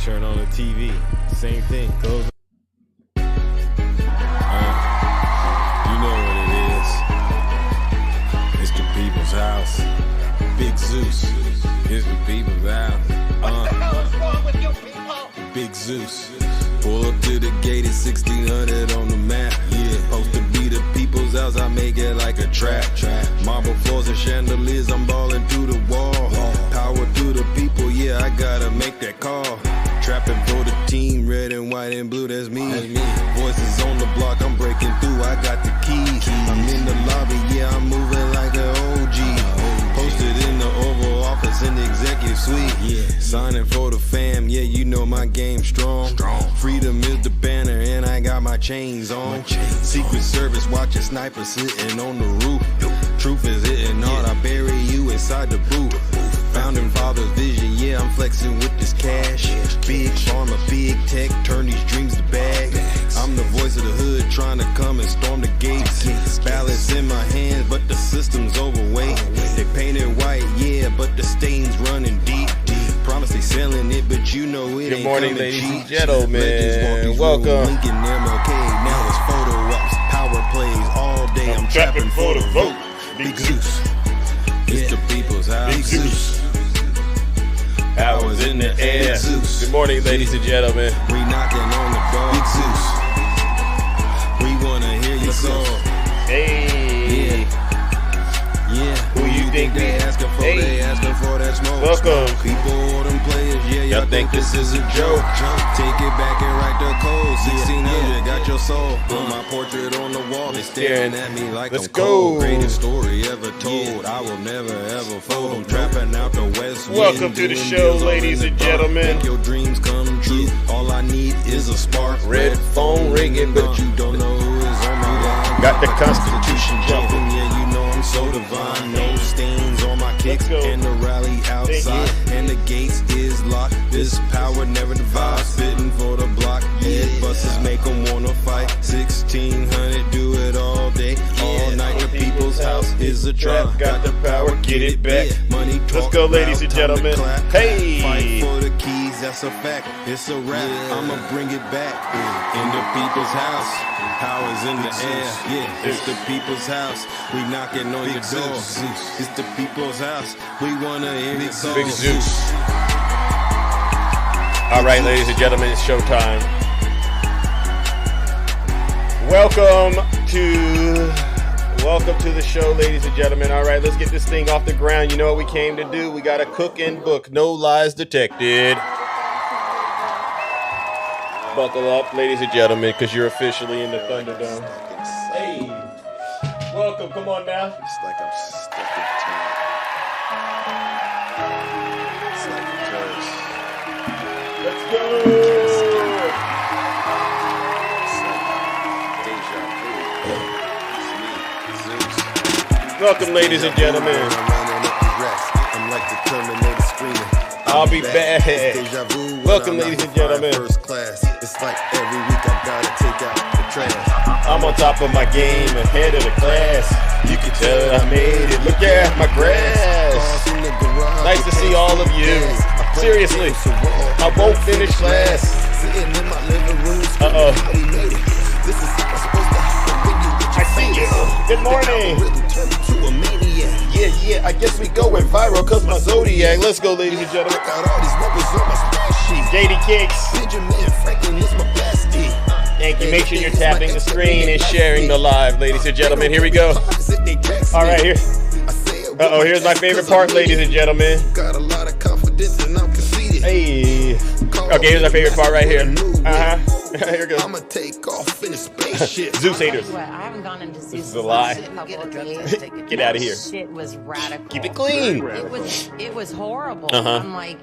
Turn on the TV. Same thing. Close. You know what it is. It's the people's house. Big Zeus. It's the people's house. What the hell is wrong with you people? Big Zeus. Pull up to the gate at 1600 on the map. Yeah, supposed to be the people's house. I make it like a trap. Marble floors and chandeliers. I'm balling through the wall. Power to the people. Yeah, I gotta make that call. Trapping for the team, red and white and blue, that's me. Voices on the block, I'm breaking through, I got the keys. I'm in the lobby, yeah, I'm moving like an OG. Posted in the Oval Office in the executive suite. Signing for the fam, yeah, you know my game strong. Freedom is the banner, and I got my chains on. Secret Service watching snipers sitting on the roof. Truth is hitting hard, I bury you inside the boot. Founding father's vision, yeah, I'm flexing with this cash. Big pharma, big tech, turn these dreams to bags. I'm the voice of the hood, trying to come and storm the gates. Balance in my hands, but the system's overweight. They painted white, yeah, but the stains running deep. Promise they selling it, but you know it. Good ain't morning, coming ladies cheap. and gentlemen. Welcome. Lincoln, MLK, now it's photo ops, power plays all day. I'm trapping for the vote. Big Zeus. It's the people's house. Big Zeus. Powers in the air. Good morning, ladies and gentlemen. We knocking on the door. Big Zeus. We wanna hear your song. Hey. Yeah. Who you think they we- asking for? Hey. They asking for that smoke. Welcome. People, them players, yeah, y'all think this is a joke. Take it back and write the code. 1600, got your soul. Put my portrait on the wall. They staring at me like Let's I'm cold. go. Greatest story ever told. I will never ever fold. I'm trapping out the West. Welcome to the doing show, deals all ladies in and the dark. gentlemen. Make your dreams come true. All I need is a spark. Red phone ringing, but you don't know who is on my line. Got the Constitution jumping. Yeah, you know I'm so divine. No stains on my kicks Let's go. and the rally outside. And the gates is locked. This power never divides. Spitting for the block. Head busters make them wanna fight. 1600, do it all day, all night. The people's house is a trap. Got the power, get it back. Money talk. Let's go, ladies and time to gentlemen. clap. Hey. Fight for the keys, that's a fact. It's a rap. I'ma bring it back. In the people's house. Powers in the air, yeah, it's the people's house. We knocking on your door. It's the people's house. We wanna hear it song. Big Zeus. All right, ladies and gentlemen, it's showtime. Welcome to the show, ladies and gentlemen. All right, let's get this thing off the ground. You know what we came to do? We got to cook and book. No lies detected. Buckle up, ladies and gentlemen, because you're officially in the Thunderdome. Hey, welcome. Come on now. It's like I'm stuck in time. It's like a curse. Let's go. It's like deja vu. It's me, Zeus. Welcome, ladies and gentlemen. I'm like the Terminator screaming. I'll be back. Deja vu. Welcome, ladies and gentlemen. First class. It's like every week I gotta take out the trash. I'm on top of my game, ahead of the class. You can tell that I made it. Look at my grass. Nice to see all of you. Seriously, I won't finish class. Uh-oh. I see you. Good morning. Yeah, I guess we going viral cause my Zodiac. Let's go, ladies and gentlemen. JD Kicks. Thank you. Make sure you're tapping the screen and sharing the live, ladies and gentlemen. Here we go. All right, here. Uh-oh, here's my favorite part, ladies and gentlemen. Hey. Okay, here's our favorite part right here. Uh-huh. Here it goes. I'ma take off in a spaceship. Zeus haters. What? I haven't gone into Zeus. This is a lie. Get out of here. Shit was radical. Keep it clean. It was horrible. Uh-huh. I'm like,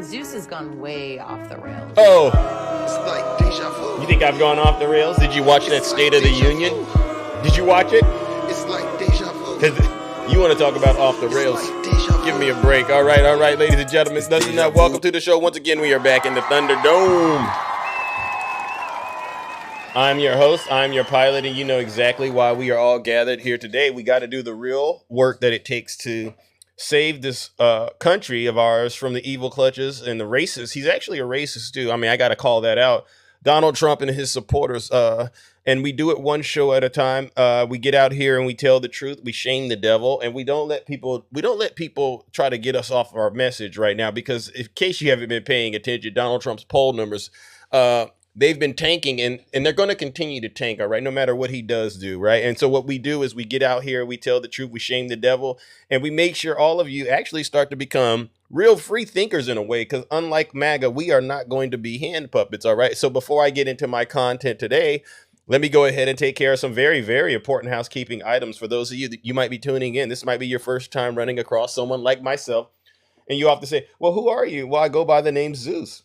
Zeus has gone way off the rails. Oh, It's like deja vu. you think I've gone off the rails? Did you watch that State of the Union? Did you watch it? It's like deja vu. 'Cause you want to talk about off the rails. Give me a break. All right, ladies and gentlemen. Nothing that. Welcome to the show. Once again, we are back in the Thunderdome. I'm your host. I'm your pilot, and you know exactly why we are all gathered here today. We got to do the real work that it takes to save this country of ours from the evil clutches and the racists. He's actually a racist too. I mean, I got to call that out. Donald Trump and his supporters. And we do it one show at a time. We get out here and we tell the truth. We shame the devil, and we don't let people try to get us off our message right now. Because in case you haven't been paying attention, Donald Trump's poll numbers, they've been tanking, and they're going to continue to tank. All right, no matter what he does do. Right. And so what we do is we get out here, we tell the truth, we shame the devil, and we make sure all of you actually start to become real free thinkers in a way, because unlike MAGA, we are not going to be hand puppets. All right. So before I get into my content today, let me go ahead and take care of some very, very important housekeeping items for those of you that you might be tuning in. This might be your first time running across someone like myself, and you have to say, well, who are you? Well, I go by the name Zeus.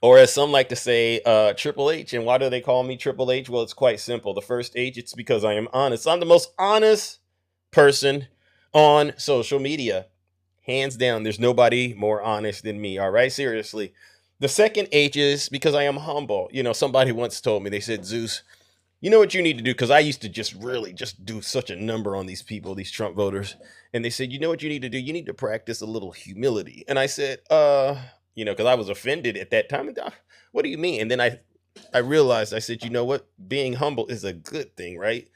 Or as some like to say, Triple H. And why do they call me Triple H? Well, it's quite simple. The first H, it's because I am honest. I'm the most honest person on social media. Hands down, there's nobody more honest than me. All right, seriously. The second H is because I am humble. You know, somebody once told me, they said, Zeus, you know what you need to do? Because I used to just do such a number on these people, these Trump voters. And they said, you know what you need to do? You need to practice a little humility. And I said, because I was offended at that time. What do you mean? And then I realized, I said, you know what? Being humble is a good thing, right?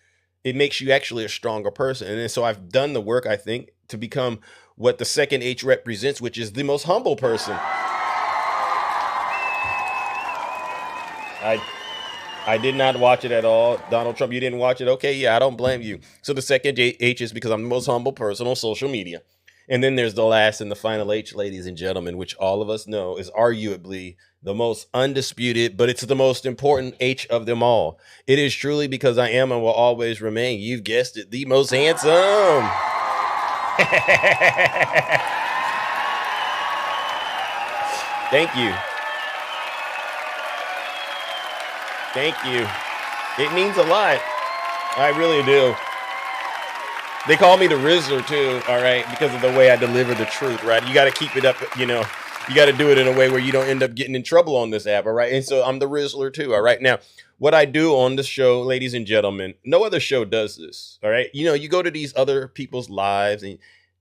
It makes you actually a stronger person. And then so I've done the work, I think, to become what the second H represents, which is the most humble person. I did not watch it at all. Donald Trump, you didn't watch it? Okay, yeah, I don't blame you. So the second H is because I'm the most humble person on social media. And then there's the last and the final H, ladies and gentlemen, which all of us know is arguably the most undisputed, but it's the most important H of them all. It is truly because I am and will always remain, you've guessed it, the most handsome. Thank you. Thank you. It means a lot. I really do. They call me the Rizzler too, all right, because of the way I deliver the truth, right? You got to keep it up, you got to do it in a way where you don't end up getting in trouble on this app, all right? And so I'm the Rizzler too, all right? Now, what I do on this show, ladies and gentlemen, no other show does this, all right? You go to these other people's lives and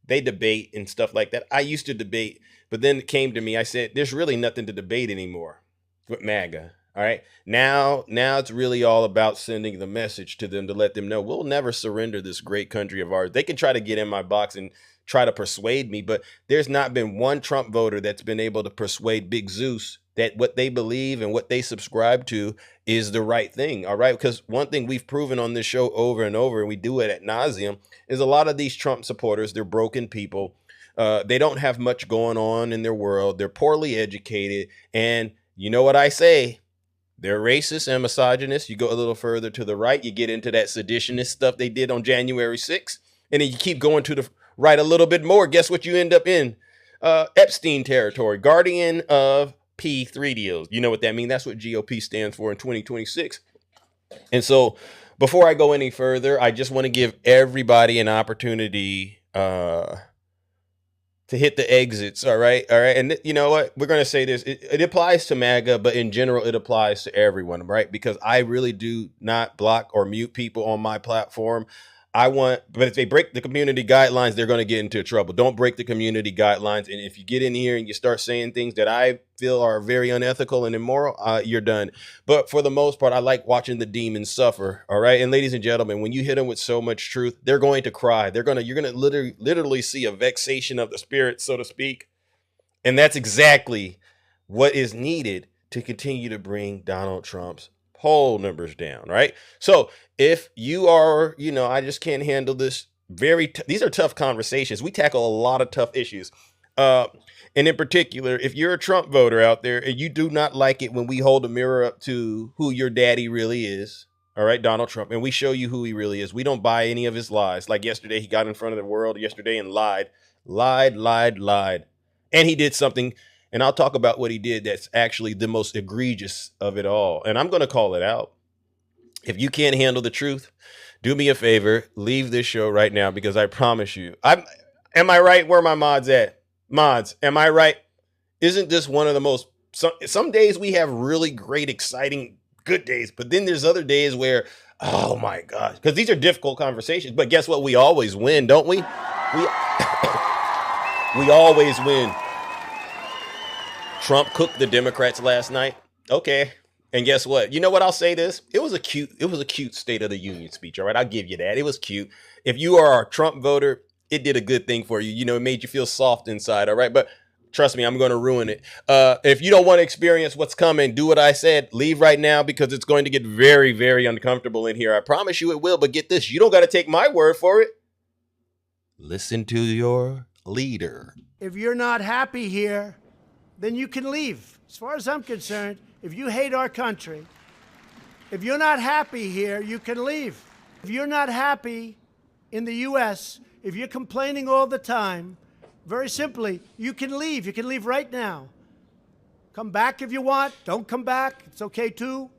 they debate and stuff like that. I used to debate, but then it came to me, I said, there's really nothing to debate anymore with MAGA. All right. Now it's really all about sending the message to them to let them know we'll never surrender this great country of ours. They can try to get in my box and try to persuade me, but there's not been one Trump voter that's been able to persuade Big Zeus that what they believe and what they subscribe to is the right thing. All right. Because one thing we've proven on this show over and over, and we do it ad nauseum, is a lot of these Trump supporters, they're broken people. They don't have much going on in their world. They're poorly educated. And you know what I say? They're racist and misogynist. You go a little further to the right, you get into that seditionist stuff they did on January 6th. And then you keep going to the right a little bit more. Guess what you end up in? Epstein territory, guardian of P3 deals. You know what that means? That's what GOP stands for in 2026. And so before I go any further, I just want to give everybody an opportunity to hit the exits. All right. And you know what? We're going to say this. It applies to MAGA, but in general, it applies to everyone, right? Because I really do not block or mute people on my platform. But if they break the community guidelines, they're going to get into trouble. Don't break the community guidelines. And if you get in here and you start saying things that I feel are very unethical and immoral, you're done. But for the most part, I like watching the demons suffer. All right. And ladies and gentlemen, when you hit them with so much truth, they're going to cry. You're going to literally see a vexation of the spirit, so to speak. And that's exactly what is needed to continue to bring Donald Trump's poll numbers down, right? So if you are, I just can't handle this. These are tough conversations. We tackle a lot of tough issues. And in particular, if you're a Trump voter out there and you do not like it when we hold a mirror up to who your daddy really is, all right, Donald Trump, and we show you who he really is. We don't buy any of his lies. Like yesterday, he got in front of the world and lied. And he did something. And I'll talk about what he did that's actually the most egregious of it all. And I'm going to call it out. If you can't handle the truth, do me a favor, leave this show right now, because I promise you, am I right? Where are my mods at? Mods, am I right? Isn't this one of the most, some days we have really great, exciting, good days, but then there's other days where, oh my gosh, because these are difficult conversations, but guess what? We always win, don't we? We always win. Trump cooked the Democrats last night. Okay. And guess what? You know what? I'll say this. It was a cute State of the Union speech. All right. I'll give you that. It was cute. If you are a Trump voter, it did a good thing for you. You know, it made you feel soft inside. All right. But trust me, I'm going to ruin it. If you don't want to experience what's coming, do what I said. Leave right now because it's going to get very, very uncomfortable in here. I promise you it will. But get this. You don't got to take my word for it. Listen to your leader. If you're not happy here, then you can leave. As far as I'm concerned, if you hate our country, if you're not happy here, you can leave. If you're not happy in the U.S., if you're complaining all the time, very simply, you can leave. You can leave right now. Come back if you want. Don't come back. It's okay too.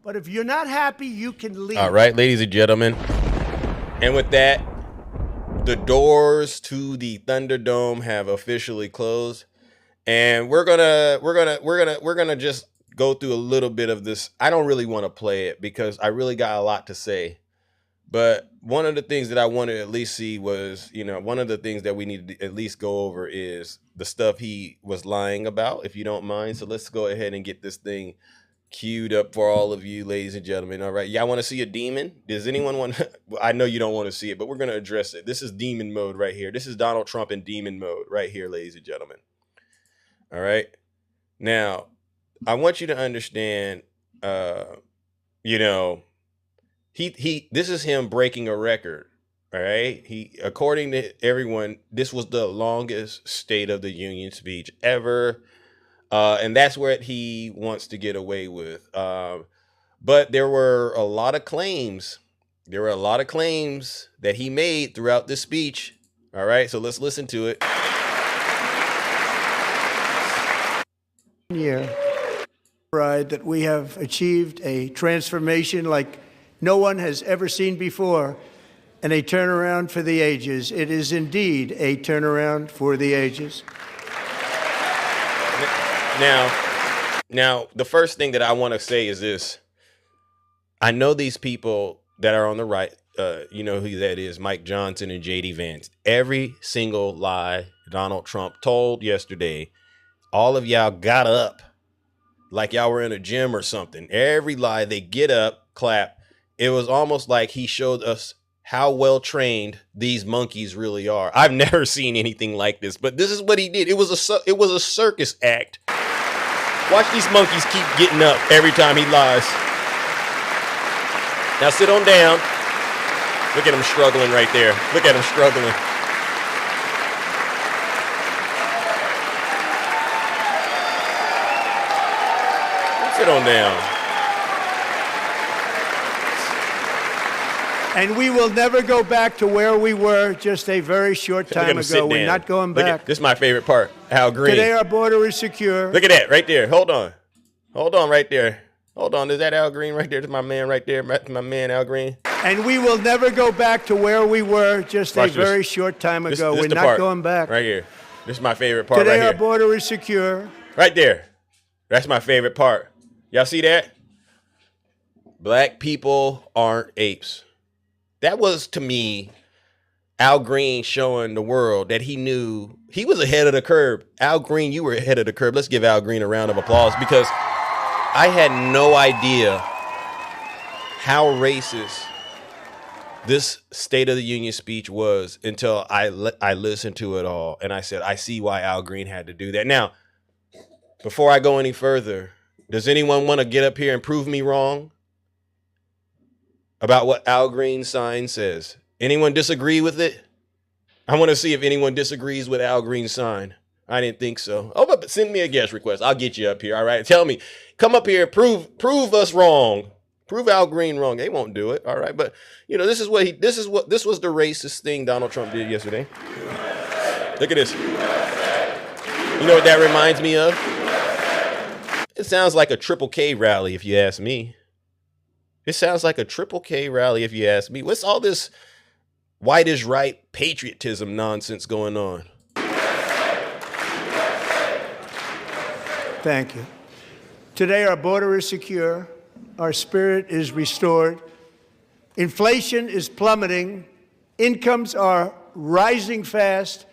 But if you're not happy, you can leave. All right, ladies and gentlemen. And with that, the doors to the Thunderdome have officially closed. And we're gonna just go through a little bit of this. I don't really want to play it because I really got a lot to say. But one of the things that I wanted to at least see was, you know, one of the things that we need to at least go over is the stuff he was lying about, if you don't mind. So let's go ahead and get this thing queued up for all of you, ladies and gentlemen. All right. Y'all want to see a demon? Does anyone want to? I know you don't want to see it, but we're going to address it. This is demon mode right here. This is Donald Trump in demon mode right here, ladies and gentlemen. All right. Now, I want you to understand, you know, this is him breaking a record. All right. According to everyone, this was the longest State of the Union speech ever. And that's what he wants to get away with. But there were a lot of claims. There were a lot of claims that he made throughout this speech. All right. So let's listen to it. Year, pride that we have achieved a transformation like no one has ever seen before, and a turnaround for the ages. It is indeed a turnaround for the ages. Now, the first thing that I want to say is this. I know these people that are on the right, you know who that is, Mike Johnson and J.D. Vance. Every single lie Donald Trump told yesterday, all of y'all got up like y'all were in a gym or something. Every lie, they get up, clap. It was almost like he showed us how well trained these monkeys really are. I've never seen anything like this, but this is what he did. It was a circus act. Watch these monkeys keep getting up every time he lies. Now sit on down. Look at him struggling right there. Look at him struggling. Sit on down. And we will never go back to where we were just a very short time ago. We're not going back. This is my favorite part. Al Green. Today our border is secure. Look at that right there. Hold on. Hold on right there. Hold on. Is that Al Green right there? That's my man right there. My man Al Green. And we will never go back to where we were just a very short time ago. We're not going back. Right here. This is my favorite part right here. Today our border is secure. Right there. That's my favorite part. Y'all see that? Black people aren't apes. That was, to me, Al Green showing the world that he knew he was ahead of the curve. Al Green, you were ahead of the curve. Let's give Al Green a round of applause because I had no idea how racist this State of the Union speech was until I listened to it all. And I said, I see why Al Green had to do that. Now, before I go any further, does anyone want to get up here and prove me wrong about what Al Green's sign says? Anyone disagree with it? I want to see if anyone disagrees with Al Green's sign. I didn't think so. Oh, but send me a guest request. I'll get you up here. All right. Tell me. Come up here. Prove us wrong. Prove Al Green wrong. They won't do it. All right. But you know, this was the racist thing Donald Trump did yesterday. Look at this. You know what that reminds me of? It sounds like a Triple K rally, if you ask me. It sounds like a Triple K rally, if you ask me. What's all this white is right patriotism nonsense going on? Thank you. Today, our border is secure. Our spirit is restored. Inflation is plummeting. Incomes are rising fast.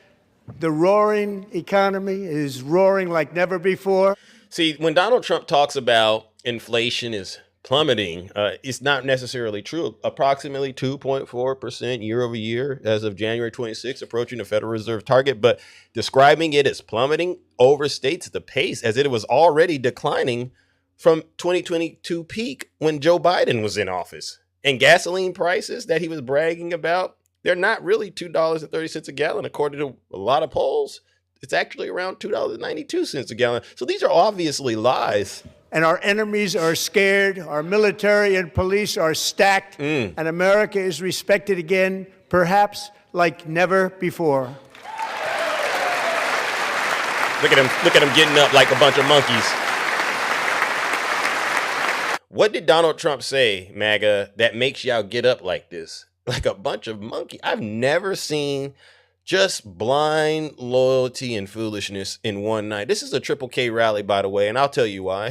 The roaring economy is roaring like never before. See, when Donald Trump talks about inflation is plummeting, it's not necessarily true. Approximately 2.4% year over year as of January 26, approaching the Federal Reserve target. But describing it as plummeting overstates the pace, as it was already declining from 2022 peak when Joe Biden was in office. And gasoline prices that he was bragging about, they're not really $2.30 a gallon, according to a lot of polls. It's actually around $2.92 a gallon. So these are obviously lies. And our enemies are scared. Our military and police are stacked. And America is respected again, perhaps like never before. Look at him getting up like a bunch of monkeys. What did Donald Trump say, MAGA, that makes y'all get up like this? Like a bunch of monkeys. I've never seen just blind loyalty and foolishness in one night. This is a Triple K rally, by the way, and I'll tell you why.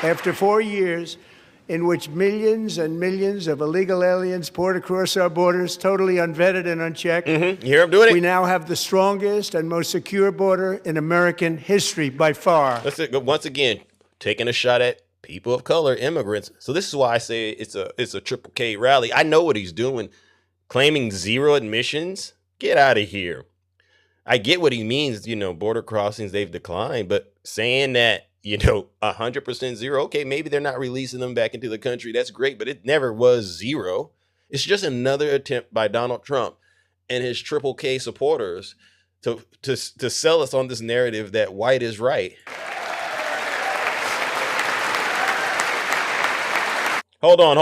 After 4 years in which millions and millions of illegal aliens poured across our borders, totally unvetted and unchecked, You hear him doing it? we now have the strongest and most secure border in American history by far. That's it. Once again, taking a shot at people of color, immigrants. So this is why I say it's a Triple K rally. I know what he's doing. Claiming zero admissions? Get out of here. I get what he means, border crossings, they've declined, but saying that, 100% zero, okay, maybe they're not releasing them back into the country. That's great, but it never was zero. It's just another attempt by Donald Trump and his Triple K supporters to sell us on this narrative that white is right. Hold on.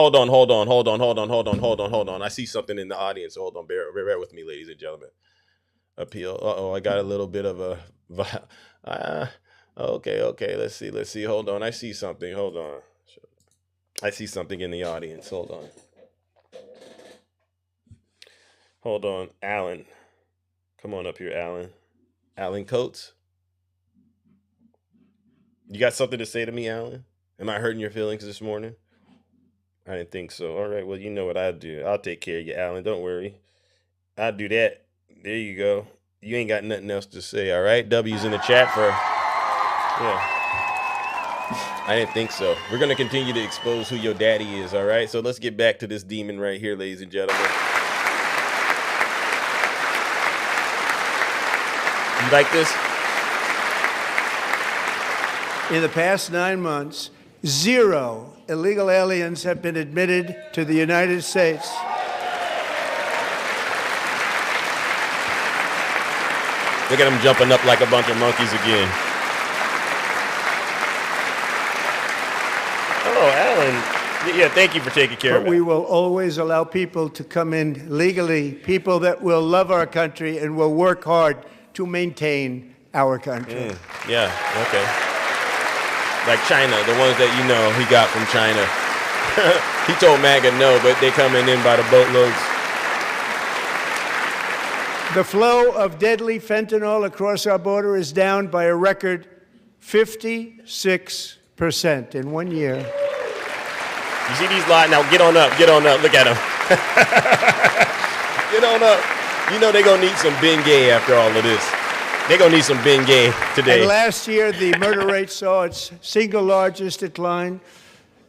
I see something in the audience. Hold on, bear with me, ladies and gentlemen. Appeal. I got a little bit of a. Okay. Let's see. Hold on. I see something. Hold on. I see something in the audience. Hold on. Alan. Come on up here, Alan. Alan Coates. You got something to say to me, Alan? Am I hurting your feelings this morning? I didn't think so. All right. Well, you know what I'll do. I'll take care of you, Alan. Don't worry. I'll do that. There you go. You ain't got nothing else to say. All right. W's in the chat for. Yeah. I didn't think so. We're going to continue to expose who your daddy is. All right. So let's get back to this demon right here, ladies and gentlemen. You like this? In the past 9 months, 0 illegal aliens have been admitted to the United States. Look at them jumping up like a bunch of monkeys again. Oh, Alan. Yeah, thank you for taking care of it. But we will always allow people to come in legally, people that will love our country and will work hard to maintain our country. Yeah, okay. Like China, the ones that he got from China. He told MAGA no, but they coming in by the boatloads. The flow of deadly fentanyl across our border is down by a record 56% in 1 year. You see these lines? Now get on up. Look at them. Get on up. They're going to need some Bengay after all of this. They're going to need some Bengay today. And last year, the murder rate saw its single largest decline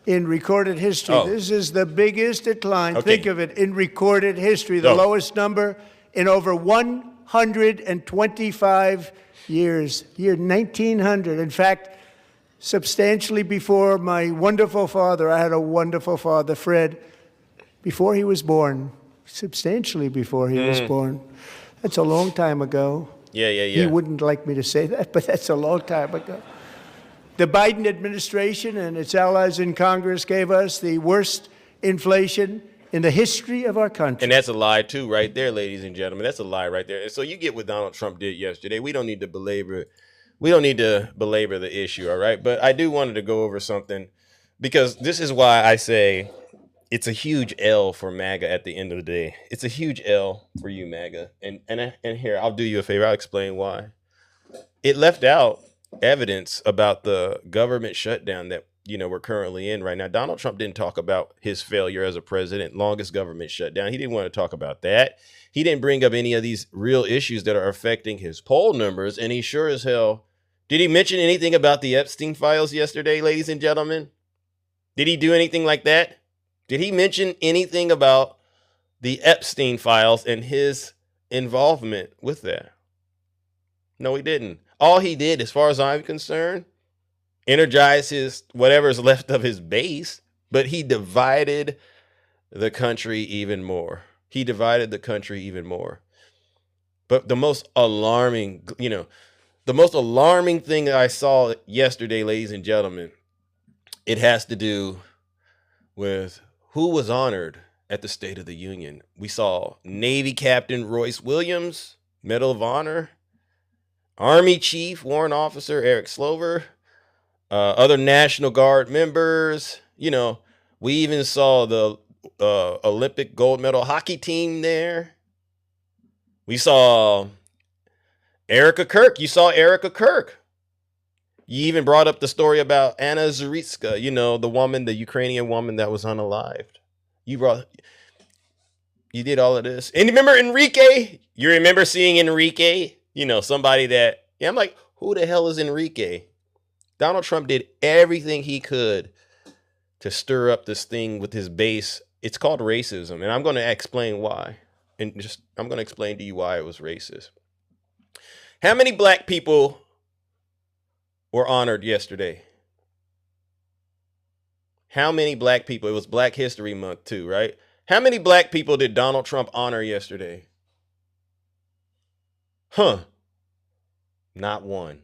in recorded history. Oh. This is the biggest decline, Okay. think of it, in recorded history, the lowest number in over 125 years, year 1900. In fact, substantially before my wonderful father, I had a wonderful father, Fred, before he was born, substantially before he was born. That's a long time ago. Yeah. He wouldn't like me to say that, but that's a long time ago. The Biden administration and its allies in Congress gave us the worst inflation in the history of our country. And that's a lie too, right there, ladies and gentlemen. That's a lie right there. And so you get what Donald Trump did yesterday. We don't need to belabor the issue, all right? But I do wanted to go over something, because this is why I say it's a huge L for MAGA at the end of the day. It's a huge L for you, MAGA. And here, I'll do you a favor. I'll explain why. It left out evidence about the government shutdown that we're currently in right now. Donald Trump didn't talk about his failure as a president, longest government shutdown. He didn't want to talk about that. He didn't bring up any of these real issues that are affecting his poll numbers. And he sure as hell, did he mention anything about the Epstein files yesterday, ladies and gentlemen? Did he do anything like that? Did he mention anything about the Epstein files and his involvement with that? No, he didn't. All he did, as far as I'm concerned, energize his whatever's left of his base, but he divided the country even more. But the most alarming thing that I saw yesterday, ladies and gentlemen, it has to do with who was honored at the State of the Union. We saw Navy Captain Royce Williams, Medal of Honor, Army Chief Warrant Officer Eric Slover, other National Guard members. We even saw the Olympic gold medal hockey team there. We saw Erica Kirk. You saw Erica Kirk. You even brought up the story about Anna Zaritska, the Ukrainian woman that was unalived. You did all of this. And remember Enrique? You remember seeing Enrique? Somebody that, I'm like, who the hell is Enrique? Donald Trump did everything he could to stir up this thing with his base. It's called racism. And I'm going to explain why. I'm going to explain to you why it was racist. How many black people were honored yesterday? How many black people? It was Black History Month too, right? How many black people did Donald Trump honor yesterday? Not one.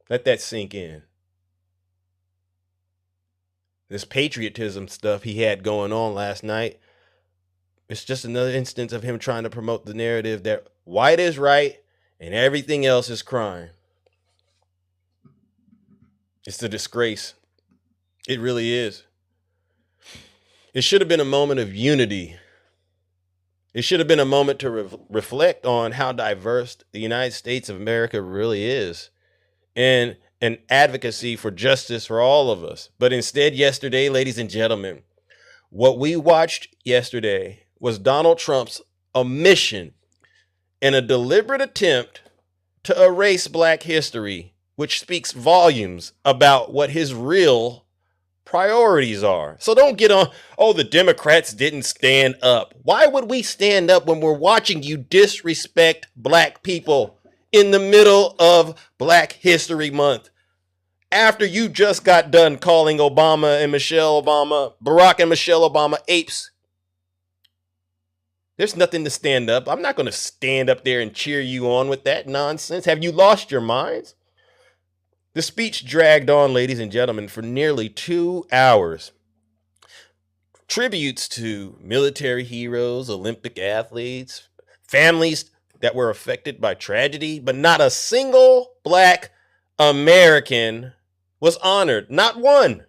Let that sink in. This patriotism stuff he had going on last night, it's just another instance of him trying to promote the narrative that white is right and everything else is crime. It's a disgrace. It really is. It should have been a moment of unity. It should have been a moment to reflect on how diverse the United States of America really is, and an advocacy for justice for all of us. But instead, yesterday, ladies and gentlemen, what we watched yesterday was Donald Trump's omission and a deliberate attempt to erase Black history, which speaks volumes about what his real priorities are. So don't get on, the Democrats didn't stand up. Why would we stand up when we're watching you disrespect Black people in the middle of Black History Month? After you just got done calling Barack and Michelle Obama apes. There's nothing to stand up. I'm not going to stand up there and cheer you on with that nonsense. Have you lost your minds? The speech dragged on, ladies and gentlemen, for nearly 2 hours. Tributes to military heroes, Olympic athletes, families that were affected by tragedy, but not a single Black American was honored. Not one.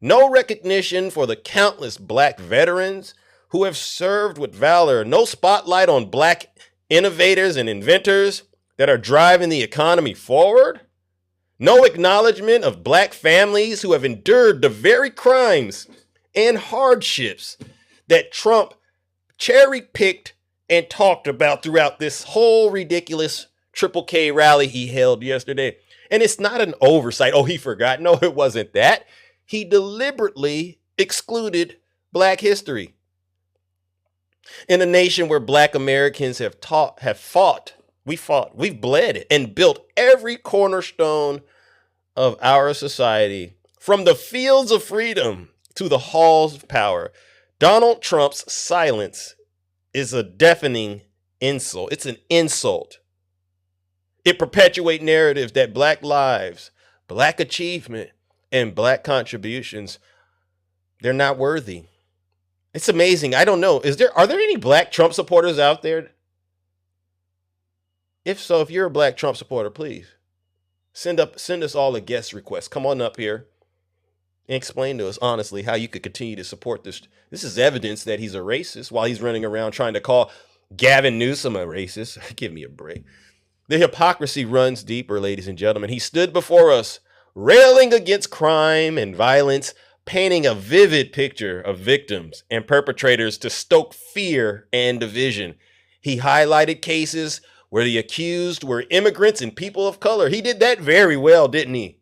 No recognition for the countless Black veterans who have served with valor. No spotlight on Black innovators and inventors that are driving the economy forward. No acknowledgement of Black families who have endured the very crimes and hardships that Trump cherry-picked and talked about throughout this whole ridiculous Triple K rally he held yesterday. And it's not an oversight. He forgot. No, it wasn't that. He deliberately excluded Black history. In a nation where Black Americans we've bled and built every cornerstone of our society, from the fields of freedom to the halls of power. Donald Trump's silence is a deafening insult. It's an insult. It perpetuates narratives that Black lives, Black achievement, and Black contributions, they're not worthy. It's amazing. I don't know. Are there any Black Trump supporters out there? If so, if you're a Black Trump supporter, please send us all a guest request. Come on up here and explain to us honestly how you could continue to support this. This is evidence that he's a racist while he's running around trying to call Gavin Newsom a racist. Give me a break. The hypocrisy runs deeper, ladies and gentlemen. He stood before us railing against crime and violence, painting a vivid picture of victims and perpetrators to stoke fear and division. He highlighted cases where the accused were immigrants and people of color. He did that very well, didn't he?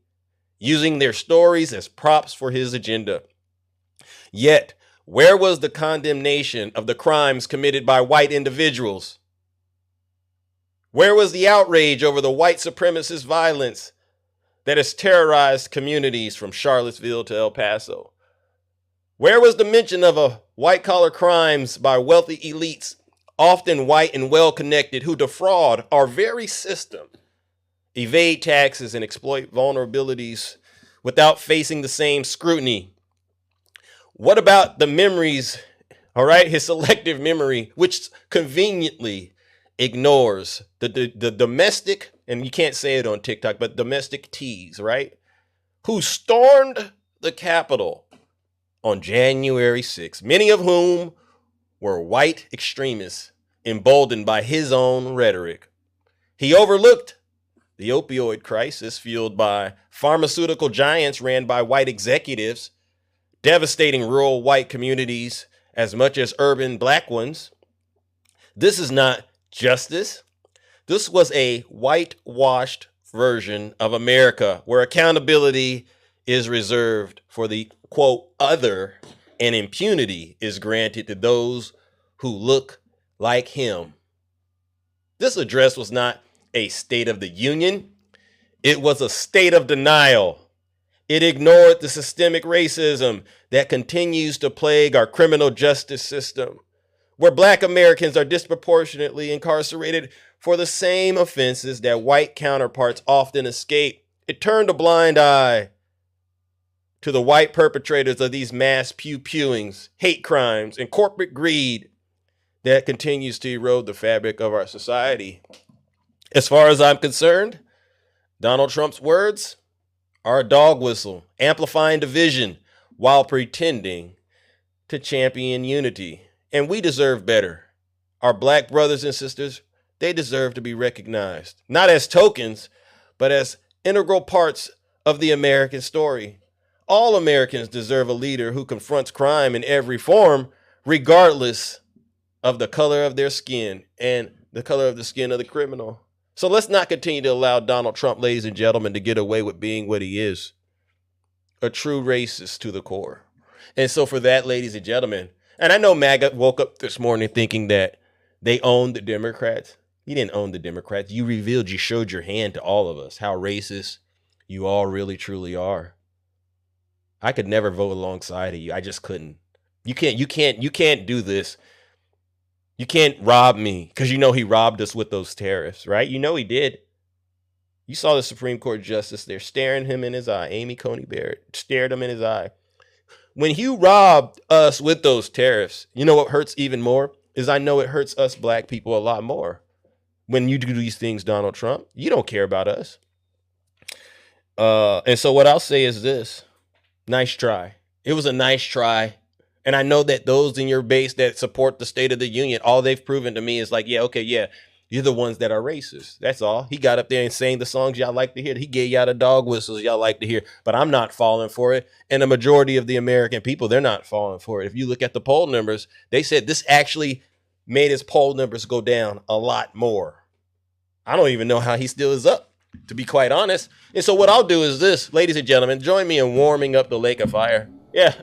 Using their stories as props for his agenda. Yet, where was the condemnation of the crimes committed by white individuals? Where was the outrage over the white supremacist violence that has terrorized communities from Charlottesville to El Paso? Where was the mention of white-collar crimes by wealthy elites, often white and well-connected, who defraud our very system, evade taxes, and exploit vulnerabilities without facing the same scrutiny? What about the memories, all right, his selective memory, which conveniently ignores the domestic, and you can't say it on TikTok, but domestic teas, right, who stormed the Capitol on January 6th, many of whom were white extremists emboldened by his own rhetoric. He overlooked the opioid crisis fueled by pharmaceutical giants ran by white executives, devastating rural white communities as much as urban black ones. This is not justice. This was a whitewashed version of America where accountability is reserved for the, quote, other, and impunity is granted to those who look like him. This address was not a State of the Union. It was a state of denial. It ignored the systemic racism that continues to plague our criminal justice system, where black Americans are disproportionately incarcerated for the same offenses that white counterparts often escape. It turned a blind eye to the white perpetrators of these mass pew-pewings, hate crimes, and corporate greed that continues to erode the fabric of our society. As far as I'm concerned, Donald Trump's words are a dog whistle, amplifying division while pretending to champion unity. And we deserve better. Our black brothers and sisters, they deserve to be recognized, not as tokens, but as integral parts of the American story. All Americans deserve a leader who confronts crime in every form, regardless of the color of their skin and the color of the skin of the criminal. So let's not continue to allow Donald Trump, ladies and gentlemen, to get away with being what he is, a true racist to the core. And so for that, ladies and gentlemen, and I know MAGA woke up this morning thinking that they owned the Democrats. You didn't own the Democrats. You revealed, you showed your hand to all of us how racist you all really, truly are. I could never vote alongside of you. I just couldn't. You can't do this. You can't rob me because you know he robbed us with those tariffs, right? You know he did. You saw the Supreme Court justice there staring him in his eye. Amy Coney Barrett stared him in his eye. When you robbed us with those tariffs, you know what hurts even more is I know it hurts us black people a lot more. When you do these things, Donald Trump, you don't care about us. And so what I'll say is this. Nice try. It was a nice try. And I know that those in your base that support the State of the Union, all they've proven to me is like, yeah, okay, yeah, you're the ones that are racist. That's all. He got up there and sang the songs y'all like to hear. He gave y'all the dog whistles y'all like to hear. But I'm not falling for it. And the majority of the American people, they're not falling for it. If you look at the poll numbers, they said this actually made his poll numbers go down a lot more. I don't even know how he still is up, to be quite honest. And so what I'll do is this, ladies and gentlemen, join me in warming up the lake of fire. Yeah,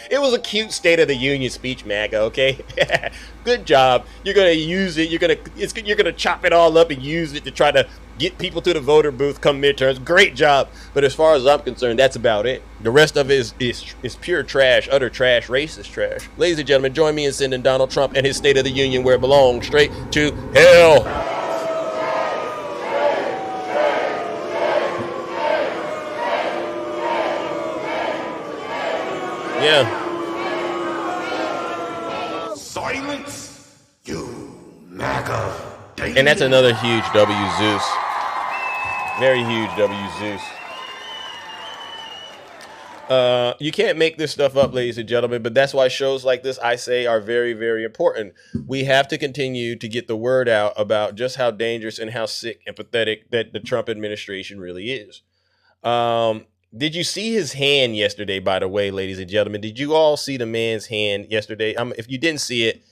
it was a cute State of the Union speech, MAGA, okay? Good job. You're going to use it. You're going to chop it all up and use it to try to get people to the voter booth come midterms. Great job. But as far as I'm concerned, that's about it. The rest of it is pure trash, utter trash, racist trash. Ladies and gentlemen, join me in sending Donald Trump and his State of the Union where it belongs, straight to hell. Yeah. Silence, you MAGA. And that's another huge W, Zeus. Very huge W, Zeus. You can't make this stuff up, ladies and gentlemen, but that's why shows like this, I say, are very, very important. We have to continue to get the word out about just how dangerous and how sick and pathetic that the Trump administration really is. Did you see his hand yesterday, by the way, ladies and gentlemen? Did you all see the man's hand yesterday? If you didn't see it,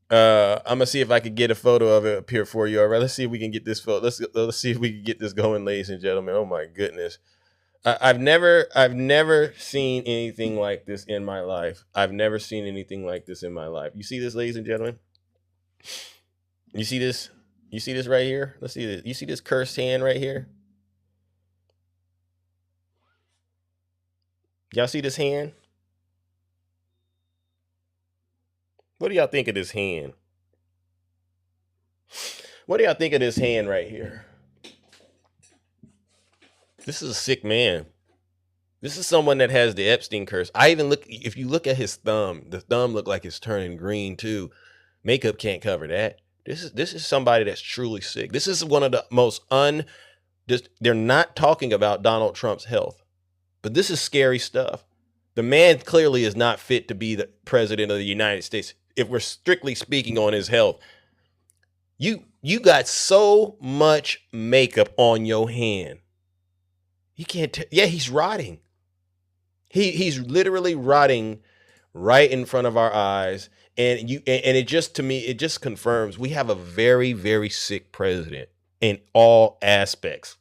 I'm gonna see if I could get a photo of it up here for you. All right, let's see if we can get this photo. Let's see if we can get this going, ladies and gentlemen. Oh my goodness. I've never seen anything like this in my life. I've never seen anything like this in my life. You see this, ladies and gentlemen? You see this? You see this right here? Let's see this. You see this cursed hand right here? Y'all see this hand? What do y'all think of this hand? What do y'all think of this hand right here? This is a sick man. This is someone that has the Epstein curse. If you look at his thumb, the thumb look like it's turning green too. Makeup can't cover that. This is somebody that's truly sick. This is one of the most they're not talking about Donald Trump's health, but this is scary stuff. The man clearly is not fit to be the president of the United States. If we're strictly speaking on his health, you got so much makeup on your hand. You can't. Yeah, he's rotting. He's literally rotting right in front of our eyes, and it just, to me, it just confirms we have a very, very sick president in all aspects,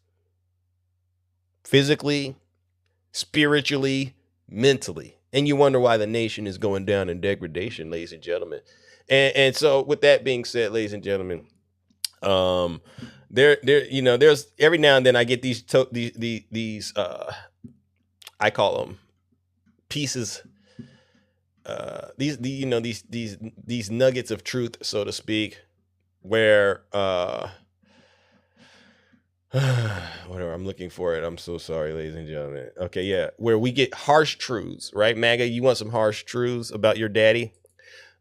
physically, spiritually, mentally, and you wonder why the nation is going down in degradation, ladies and gentlemen. And so, with that being said, ladies and gentlemen, there's every now and then I get these I call them pieces, these nuggets of truth, so to speak, where whatever, I'm looking for it. I'm so sorry, ladies and gentlemen. Okay, yeah, where we get harsh truths, right? MAGA, you want some harsh truths about your daddy?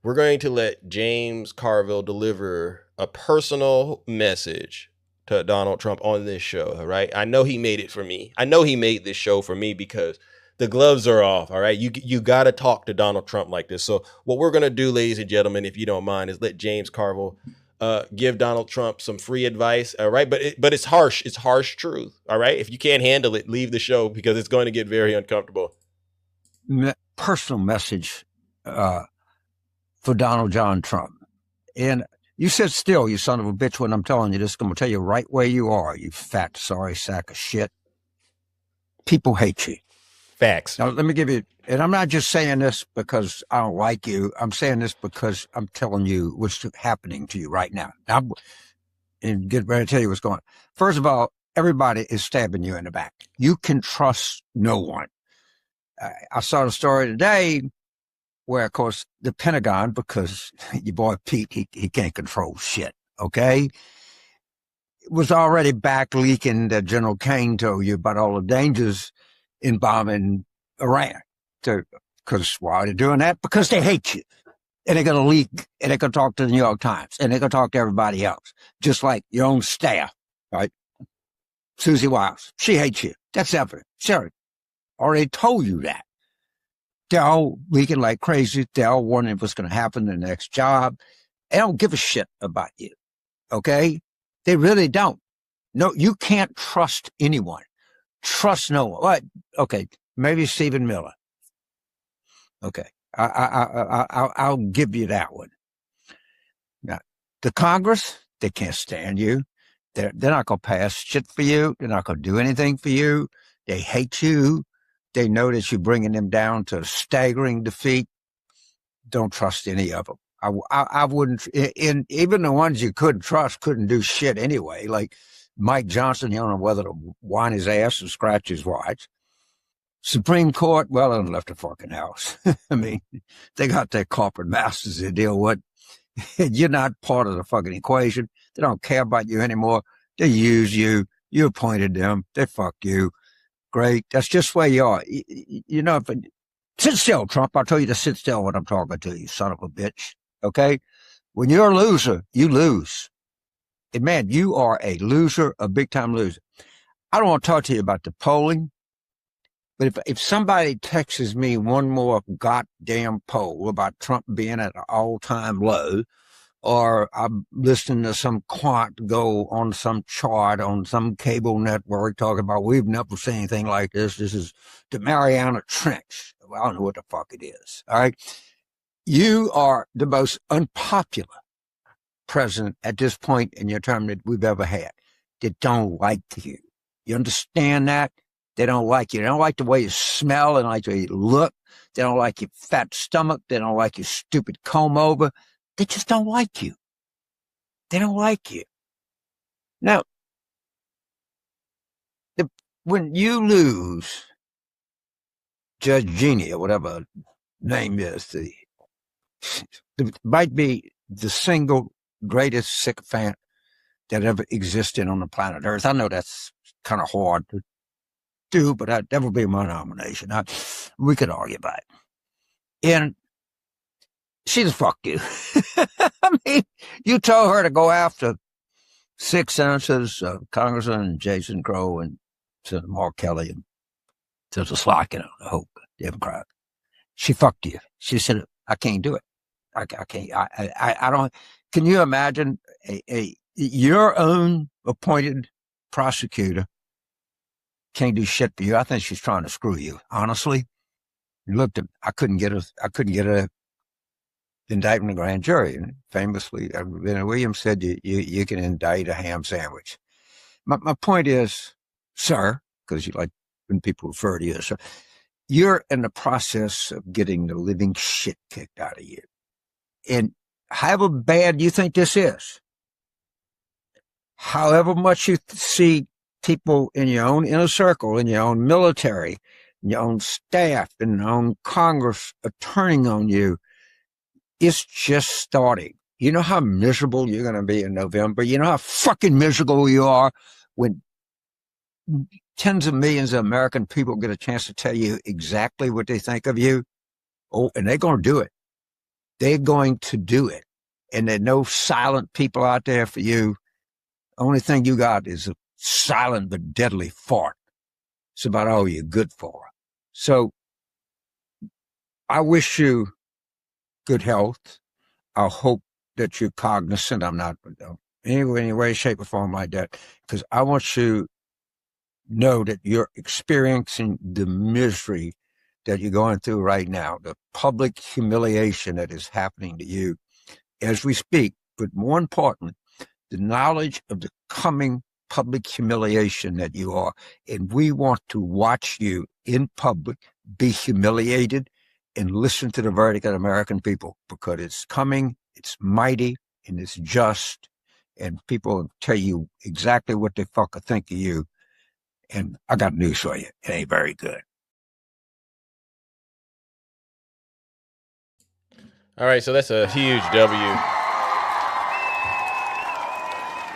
We're going to let James Carville deliver a personal message to Donald Trump on this show, all right? I know he made it for me. I know he made this show for me because the gloves are off, all right? You got to talk to Donald Trump like this. So what we're going to do, ladies and gentlemen, if you don't mind, is let James Carville give Donald Trump some free advice, all right? But it's harsh. It's harsh truth, all right? If you can't handle it, leave the show because it's going to get very uncomfortable. Personal message for Donald John Trump. And you sit still, you son of a bitch, when I'm telling you this. I'm going to tell you right where you are, you fat, sorry sack of shit. People hate you. Facts. Now, let me give you, and I'm not just saying this because I don't like you. I'm saying this because I'm telling you what's happening to you right now. And get ready to tell you what's going on. First of all, everybody is stabbing you in the back. You can trust no one. I saw the story today where, of course, the Pentagon, because your boy Pete, he can't control shit, okay? It was already back leaking that General Kane told you about all the dangers in bombing Iran. Because why are they doing that? Because they hate you. And they're going to leak, and they're going to talk to the New York Times, and they're going to talk to everybody else, just like your own staff, right? Susie Wiles, she hates you. That's evident. Sure. Already told you that. They're all leaking like crazy. They're all wondering what's going to happen in the next job. They don't give a shit about you, okay? They really don't. No, you can't trust anyone. Trust no one. What? Okay, maybe Stephen Miller. Okay, I'll give you that one. Now, the Congress, they can't stand you. They're not going to pass shit for you. They're not going to do anything for you. They hate you. They know that you're bringing them down to a staggering defeat. Don't trust any of them. I wouldn't, even the ones you couldn't trust couldn't do shit anyway. Like Mike Johnson, you don't know whether to whine his ass or scratch his watch. Supreme Court, well, they left the fucking house. I mean, they got their corporate masters to deal with. You're not part of the fucking equation. They don't care about you anymore. They use you. You appointed them. They fuck you. Great. That's just where you are. You know, sit still, Trump. I tell you to sit still when I'm talking to you, son of a bitch. Okay? When you're a loser, you lose. And man, you are a loser, a big-time loser. I don't want to talk to you about the polling, but if somebody texts me one more goddamn poll about Trump being at an all-time low or I'm listening to some quant go on some chart on some cable network talking about we've never seen anything like this. This is the Mariana Trench. Well, I don't know what the fuck it is. All right. You are the most unpopular president at this point in your term that we've ever had. They don't like you. You understand that? They don't like you. They don't like the way you smell and like the way you look. They don't like your fat stomach. They don't like your stupid comb over. They just don't like you. They don't like you. Now, when you lose Judge Jeannie or whatever her name is, it might be the single greatest sycophant that ever existed on the planet Earth. I know that's kind of hard to do, but that would be my nomination. We could argue about it. And she just fucked you. I mean, you told her to go after 6 senators, Congressman Jason Crow and Senator Mark Kelly and Senator Slotkin, I hope, Democrat. She fucked you. She said, I can't do it. I can't. I don't. Can you imagine your own appointed prosecutor can't do shit for you? I think she's trying to screw you. Honestly, you looked at. I couldn't get a indictment in grand jury. And famously, Williams said you can indict a ham sandwich. My point is, sir, because you like when people refer to you as sir, you're in the process of getting the living shit kicked out of you. And however bad you think this is, however much you see people in your own inner circle, in your own military, in your own staff, in your own Congress are turning on you, it's just starting. You know how miserable you're going to be in November? You know how fucking miserable you are when tens of millions of American people get a chance to tell you exactly what they think of you? Oh, and they're going to do it. They're going to do it. And there are no silent people out there for you. Only thing you got is a silent but deadly fart. It's about all you're good for. So I wish you good health. I hope that you're cognizant. I'm not any way, shape, or form like that, because I want you to know that you're experiencing the misery that you're going through right now, the public humiliation that is happening to you as we speak, but more importantly, the knowledge of the coming public humiliation that you are. And we want to watch you in public be humiliated and listen to the verdict of the American people, because it's coming, it's mighty, and it's just, and people will tell you exactly what they fucking think of you. And I got news for you. It ain't very good. All right, so that's a huge W.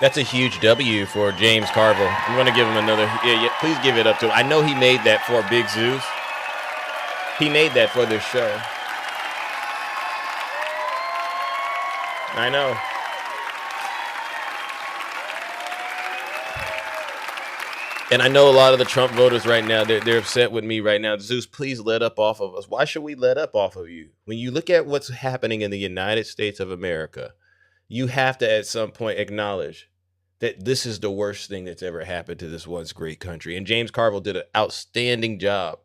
That's a huge W for James Carville. I'm going to give him another. Yeah, please give it up to him. I know he made that for Big Zeus. He made that for this show. I know. And I know a lot of the Trump voters right now, they're upset with me right now. Zeus, please let up off of us. Why should we let up off of you? When you look at what's happening in the United States of America, you have to at some point acknowledge that this is the worst thing that's ever happened to this once great country. And James Carville did an outstanding job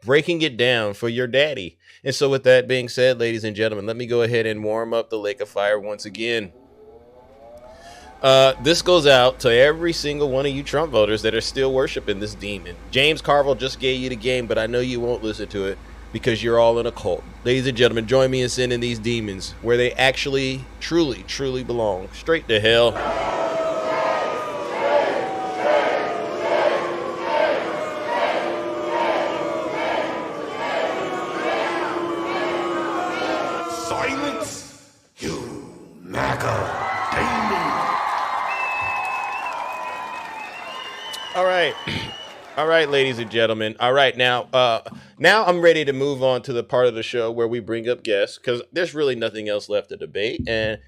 breaking it down for your daddy. And so with that being said, ladies and gentlemen, let me go ahead and warm up the Lake of Fire once again. This goes out to every single one of you Trump voters that are still worshiping this demon. James Carville just gave you the game, but I know you won't listen to it because you're all in a cult. Ladies and gentlemen, join me in sending these demons where they actually, truly, truly belong. Straight to hell. Silence, you MAGA demon. All right, ladies and gentlemen. All right, now I'm ready to move on to the part of the show where we bring up guests, because there's really nothing else left to debate. And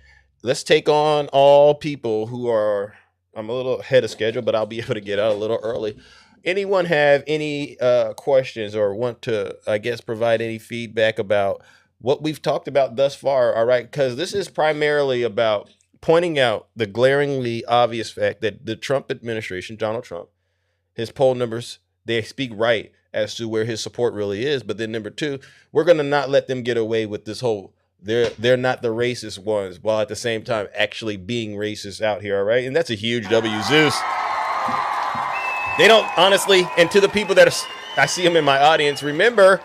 let's take on all people who are, I'm a little ahead of schedule, but I'll be able to get out a little early. Anyone have any questions or want to, I guess, provide any feedback about what we've talked about thus far, all right? Because this is primarily about pointing out the glaringly obvious fact that the Trump administration, Donald Trump, his poll numbers, they speak right as to where his support really is. But then number two, we're going to not let them get away with this whole they're not the racist ones while at the same time actually being racist out here, all right? And that's a huge W, Zeus. They don't, honestly, and to the people that I see them in my audience, remember,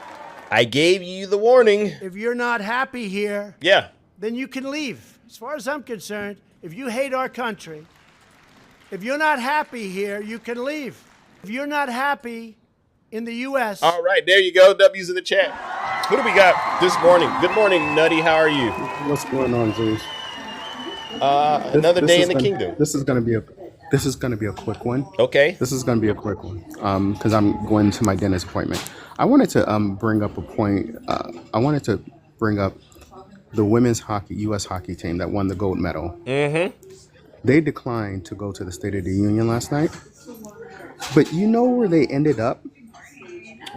I gave you the warning. If you're not happy here, Yeah. then you can leave. As far as I'm concerned, if you hate our country, if you're not happy here, you can leave. If you're not happy in the U.S. All right, there you go. W's in the chat. Who do we got this morning? Good morning, Nutty. How are you? What's going on, Zeus? Another day in the kingdom. This is gonna be a quick one. Okay. This is gonna be a quick one. Because I'm going to my dentist appointment. I wanted to bring up a point. I wanted to bring up the women's hockey, U.S. hockey team that won the gold medal. Mm-hmm. They declined to go to the State of the Union last night. But you know where they ended up?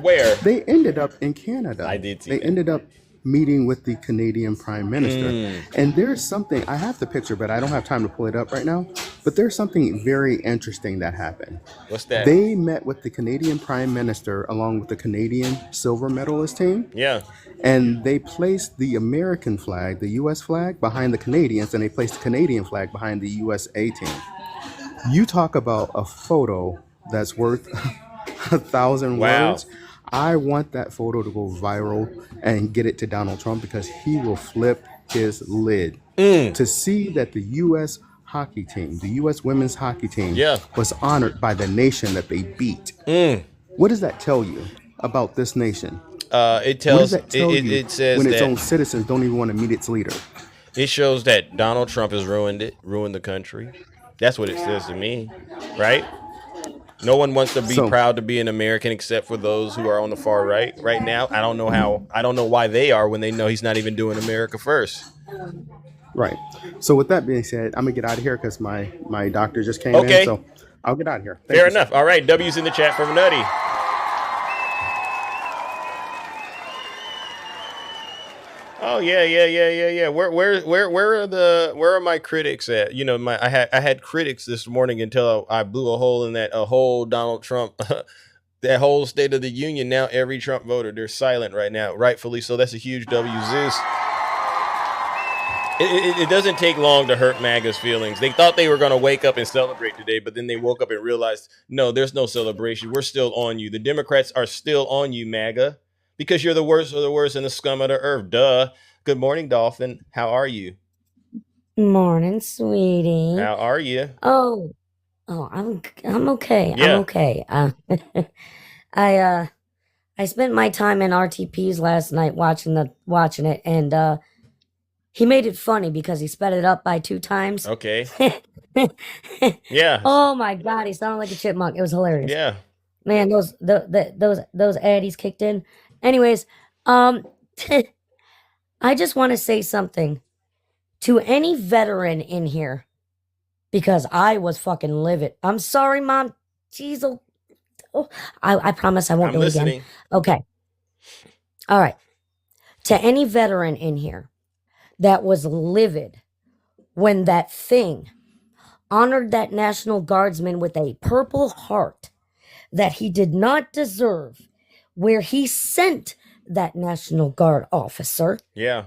Where? They ended up in Canada. I did see They that. ended up meeting with the Canadian Prime Minister. And there's something, I have the picture, but I don't have time to pull it up right now. But there's something very interesting that happened. What's that? They met with the Canadian Prime Minister along with the Canadian silver medalist team. Yeah. And they placed the American flag, the U.S. flag, behind the Canadians, and they placed the Canadian flag behind the USA team. You talk about a photo that's worth 1,000 Wow. words. I want that photo to go viral and get it to Donald Trump because he will flip his lid. To see that the U.S. hockey team, the U.S. women's hockey team, was honored by the nation that they beat. What does that tell you about this nation? It tells. What does that tell you It says when its that own citizens don't even want to meet its leader? it shows that Donald Trump has ruined the country. That's what it says to me, right? No one wants to be proud to be an American except for those who are on the far right now. I don't know why they are when they know he's not even doing America first. Right. So with that being said, I'm gonna get out of here because my doctor just came in. So I'll get out of here. Thank Fair you, sir. enough. All right. W's in the chat from Nutty. Oh yeah. Where are my critics at? You know, I had critics this morning until I blew a hole in that whole Donald Trump, that whole State of the Union. Now every Trump voter, they're silent right now, rightfully so. That's a huge W, Zeus. It doesn't take long to hurt MAGA's feelings. They thought they were going to wake up and celebrate today, but then they woke up and realized, no, there's no celebration. We're still on you. The Democrats are still on you, MAGA, because you're the worst of the worst and the scum of the earth. Duh. Good morning, Dolphin. How are you? Morning, sweetie. How are you? Oh, I'm okay. Yeah. I'm okay. I spent my time in RTPs last night watching it, and he made it funny because he sped it up by 2 times. Okay. Yeah. Oh my God, he sounded like a chipmunk. It was hilarious. Yeah. Man, those addies kicked in. Anyways, I just want to say something to any veteran in here because I was fucking livid. I'm sorry, Mom. Jeez, I promise I won't do it again. Okay. All right. To any veteran in here that was livid when that thing honored that National Guardsman with a Purple Heart that he did not deserve, where he sent that National Guard officer. Yeah.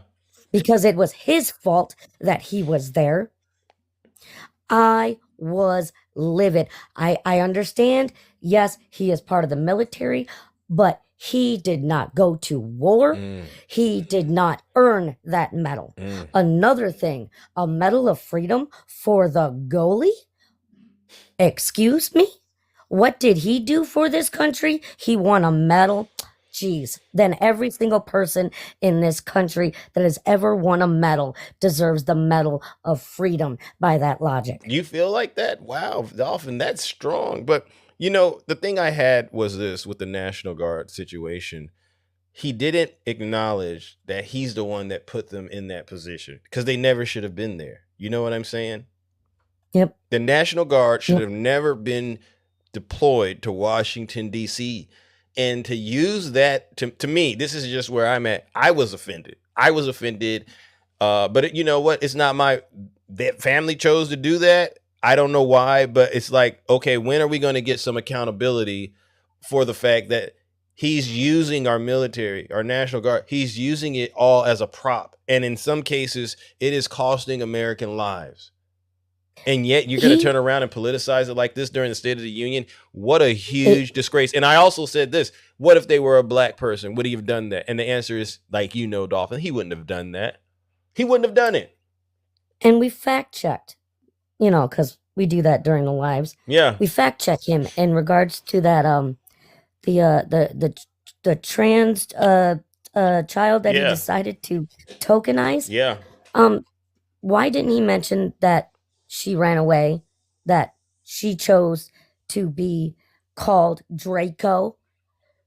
Because it was his fault that he was there. I was livid. I understand. Yes, he is part of the military, but he did not go to war. He did not earn that medal. Another thing, a Medal of Freedom for the goalie? Excuse me? What did he do for this country? He won a medal. Jeez, then every single person in this country that has ever won a medal deserves the Medal of Freedom by that logic. You feel like that? Wow, Dolphin, that's strong. But, you know, the thing I had was this with the National Guard situation. He didn't acknowledge that he's the one that put them in that position because they never should have been there. You know what I'm saying? Yep. The National Guard should have never been deployed to Washington, D.C., and to use that, to me, this is just where I'm at. I was offended. I was offended. But you know what? It's not that family chose to do that. I don't know why, but it's like, okay, when are we going to get some accountability for the fact that he's using our military, our National Guard, he's using it all as a prop. And in some cases, it is costing American lives. And yet you're going to turn around and politicize it like this during the State of the Union. What a huge disgrace. And I also said this, what if they were a black person? Would he have done that? And the answer is, like, Dolphin, he wouldn't have done that. He wouldn't have done it. And we fact checked, because we do that during the lives. Yeah. We fact check him in regards to that the trans child that he decided to tokenize. Yeah. Why didn't he mention that she ran away, that she chose to be called Draco?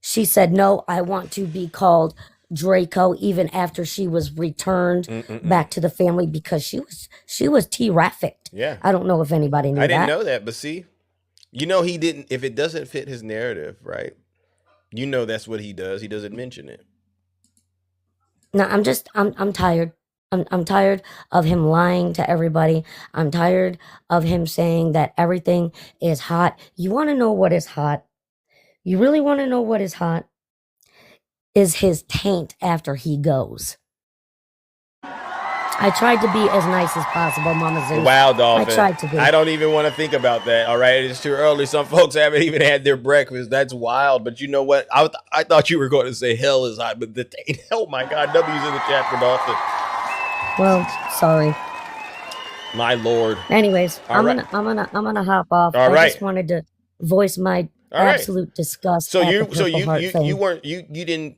She said, no, I want to be called Draco, even after she was returned back to the family, because she was T-rafficked. Yeah. I don't know if anybody knew that. I didn't know that, but see, he didn't, if it doesn't fit his narrative, right? That's what he does. He doesn't mention it. No, I'm tired. I'm tired of him lying to everybody. I'm tired of him saying that everything is hot. You want to know what is hot? You really want to know what is hot? Is his taint after he goes. I tried to be as nice as possible, Mama Zeus. Wow, Dolphin. I tried to be. I don't even want to think about that, all right? It's too early. Some folks haven't even had their breakfast. That's wild. But you know what? I thought you were going to say hell is hot, but the taint, oh my God, W's in the chat for Dolphin. Well, sorry. My Lord. Anyways, I'm gonna hop off. All right. I just wanted to voice my absolute disgust. So you didn't.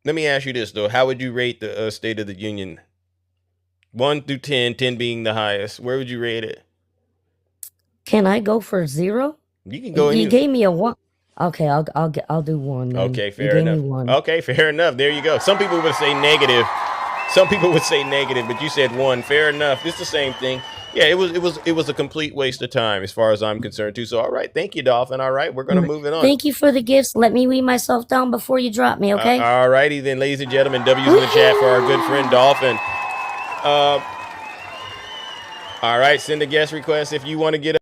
Let me ask you this though: how would you rate the State of the Union? 1 through 10, 10 being the highest. Where would you rate it? Can I go for 0? You can go. You gave me a 1. Okay, I'll do 1. Then. Okay, fair enough. Okay, fair enough. There you go. Some people would say negative. But you said 1. Fair enough. It's the same thing. Yeah, it was a complete waste of time as far as I'm concerned too. So all right, thank you, Dolphin. All right, we're gonna move it on. Thank you for the gifts. Let me weed myself down before you drop me, okay? All righty then, ladies and gentlemen. W's in the chat for our good friend Dolphin. All right, send a guest request if you want to get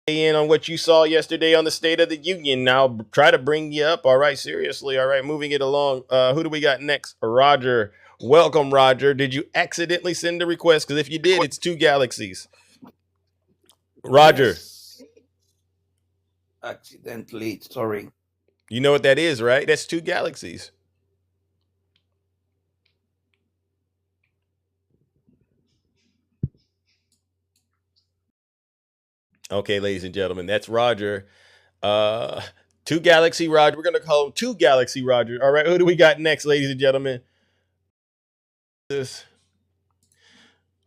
in on what you saw yesterday on the State of the Union. Now try to bring you up. All right, seriously. All right, moving it along. Who do we got next? Roger. Welcome, Roger. Did you accidentally send a request? Because if you did, it's 2 galaxies. Roger. Yes. Accidentally, sorry. You know what that is, right? That's 2 galaxies. Okay, ladies and gentlemen, that's Roger. 2 Galaxy Roger. We're going to call him 2 Galaxy Roger. All right, who do we got next, ladies and gentlemen? This.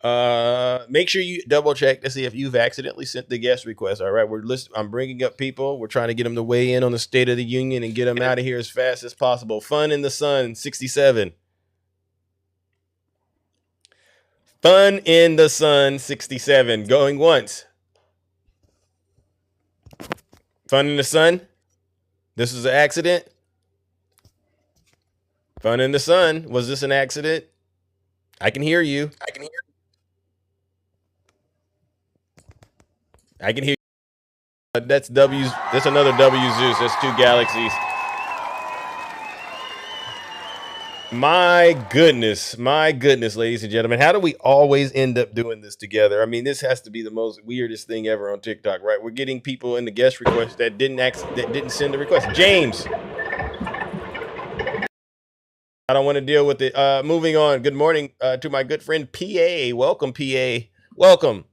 Make sure you double check to see if you've accidentally sent the guest request. All right, I'm bringing up people. We're trying to get them to weigh in on the State of the Union and get them out of here as fast as possible. Fun in the Sun, 67. Fun in the Sun, 67. Going once. Fun in the Sun. This is an accident. Fun in the Sun. Was this an accident? I can hear you. I can hear you. That's W's. That's another W Zeus. That's 2 galaxies. My goodness, ladies and gentlemen. How do we always end up doing this together? I mean, this has to be the most weirdest thing ever on TikTok, right? We're getting people in the guest request that didn't send the request. James. I don't want to deal with it. Moving on. Good morning to my good friend PA. Welcome, PA. Welcome.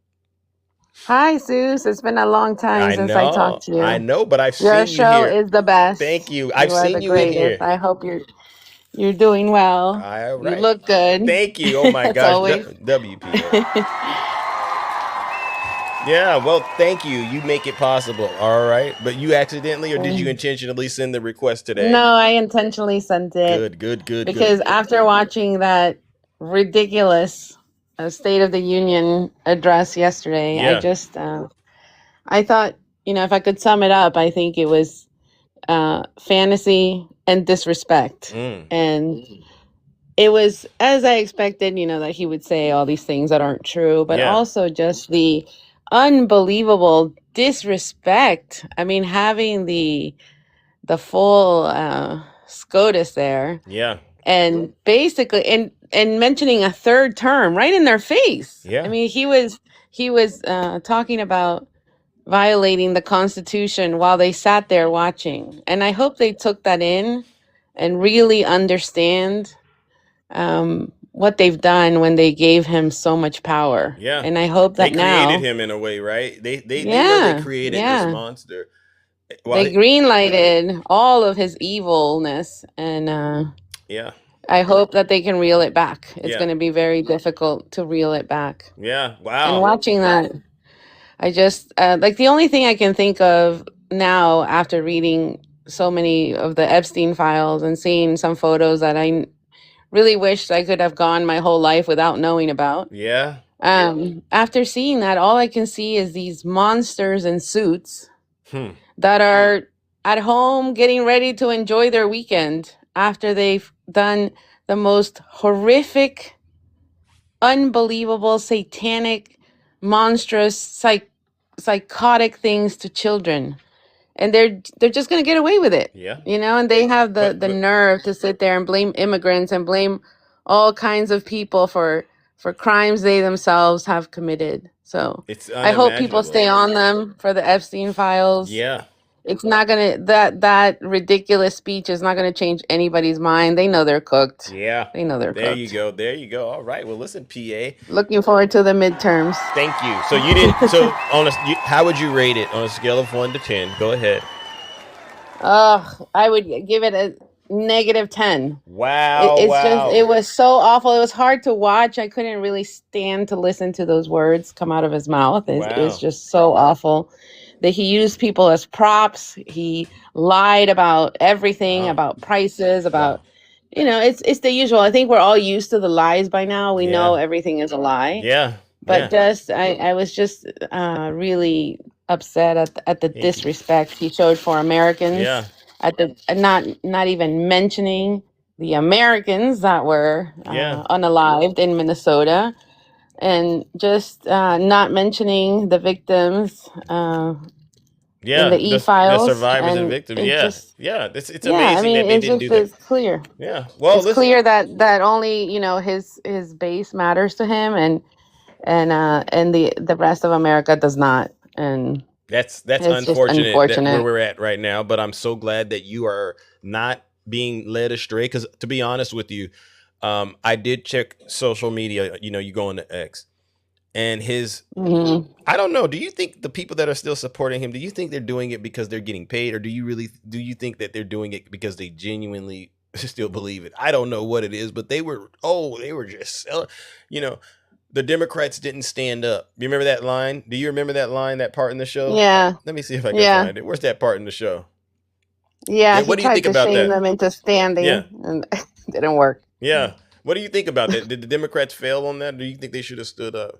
Hi, Zeus. It's been a long time since I talked to you. I know, but I've Your seen you show here. is the best. Thank you. I've You are seen the you in here. greatest. I hope you're doing well. All right. You look good. Thank you. Oh my As gosh. always. WP. Yeah, well, thank you. You make it possible. All right. But you accidentally or did you intentionally send the request today? No, I intentionally sent it. Good. Because after watching that ridiculous State of the Union address yesterday, Yeah. I just I thought, if I could sum it up, I think it was fantasy and disrespect. Mm. And it was as I expected, that he would say all these things that aren't true, but Yeah. also just the unbelievable disrespect. I mean, having the full SCOTUS there, Yeah. and basically and mentioning a third term right in their face. Yeah. I mean, he was talking about violating the Constitution while they sat there watching, and I hope they took that in and really understand what they've done when they gave him so much power. Yeah. And I hope They that created now, him in a way, right? They know they yeah, created this yeah, monster. While they greenlighted all of his evilness, and yeah. I hope that they can reel it back. It's Yeah. going to be very difficult to reel it back. Yeah. And Wow. watching that, I just like the only thing I can think of now after reading so many of the Epstein files and seeing some photos that I really wished I could have gone my whole life without knowing about. Yeah. After seeing that, all I can see is these monsters in suits Hmm. that are at home getting ready to enjoy their weekend after they've done the most horrific, unbelievable, satanic, monstrous, psychotic things to children. And they're just going to get away with it. Yeah. And they have the But nerve to sit there and blame immigrants and blame all kinds of people for crimes they themselves have committed. So it's I hope people unimaginable. stay on them for the Epstein files. Yeah. It's not gonna that ridiculous speech is not gonna change anybody's mind. They know they're cooked. Yeah. They know they're There you cooked. go. There you go. All right. Well, listen, PA. Looking forward to the midterms. Thank you. So you didn't. So how would you rate it on a scale of 1 to 10? Go ahead. I would give it a -10. Wow. It's wow. just, it was so awful. It was hard to watch. I couldn't really stand to listen to those words come out of his mouth. It was Wow. just so awful that he used people as props. He lied about everything, Wow. about prices, about, Wow. it's the usual. I think we're all used to the lies by now. We know Yeah. everything is a lie. Yeah. But Yeah. I was just really upset at the Yeah. disrespect he showed for Americans. Yeah. At the not even mentioning the Americans that were Yeah. unalived in Minnesota, and just not mentioning the victims in Yeah. the The e-files, survivors and and victims. it Yeah. just Yeah. It's yeah. I amazing mean, that they it's didn't do just that. it's clear. Yeah. Well, It's listen. clear that only his base matters to him, and the rest of America does not, and That's it's just unfortunate that where unfortunate. we're at right now, but I'm so glad that you are not being led astray. Because to be honest with you, I did check social media. You go into X, and Mhm. I don't know. Do you think the people that are still supporting him? Do you think they're doing it because they're getting paid, or do you think that they're doing it because they genuinely still believe it? I don't know what it is, but they were just the Democrats didn't stand up. You remember that line? Do you remember that line, that part in the show? Yeah, Let me see if I can yeah, find it. Where's that part in the show? yeah. Yeah, He what do you tried think to about shame that? them into standing, Yeah, and didn't work. yeah. What do you think about that? Did the Democrats fail on that? Do you think they should have stood up?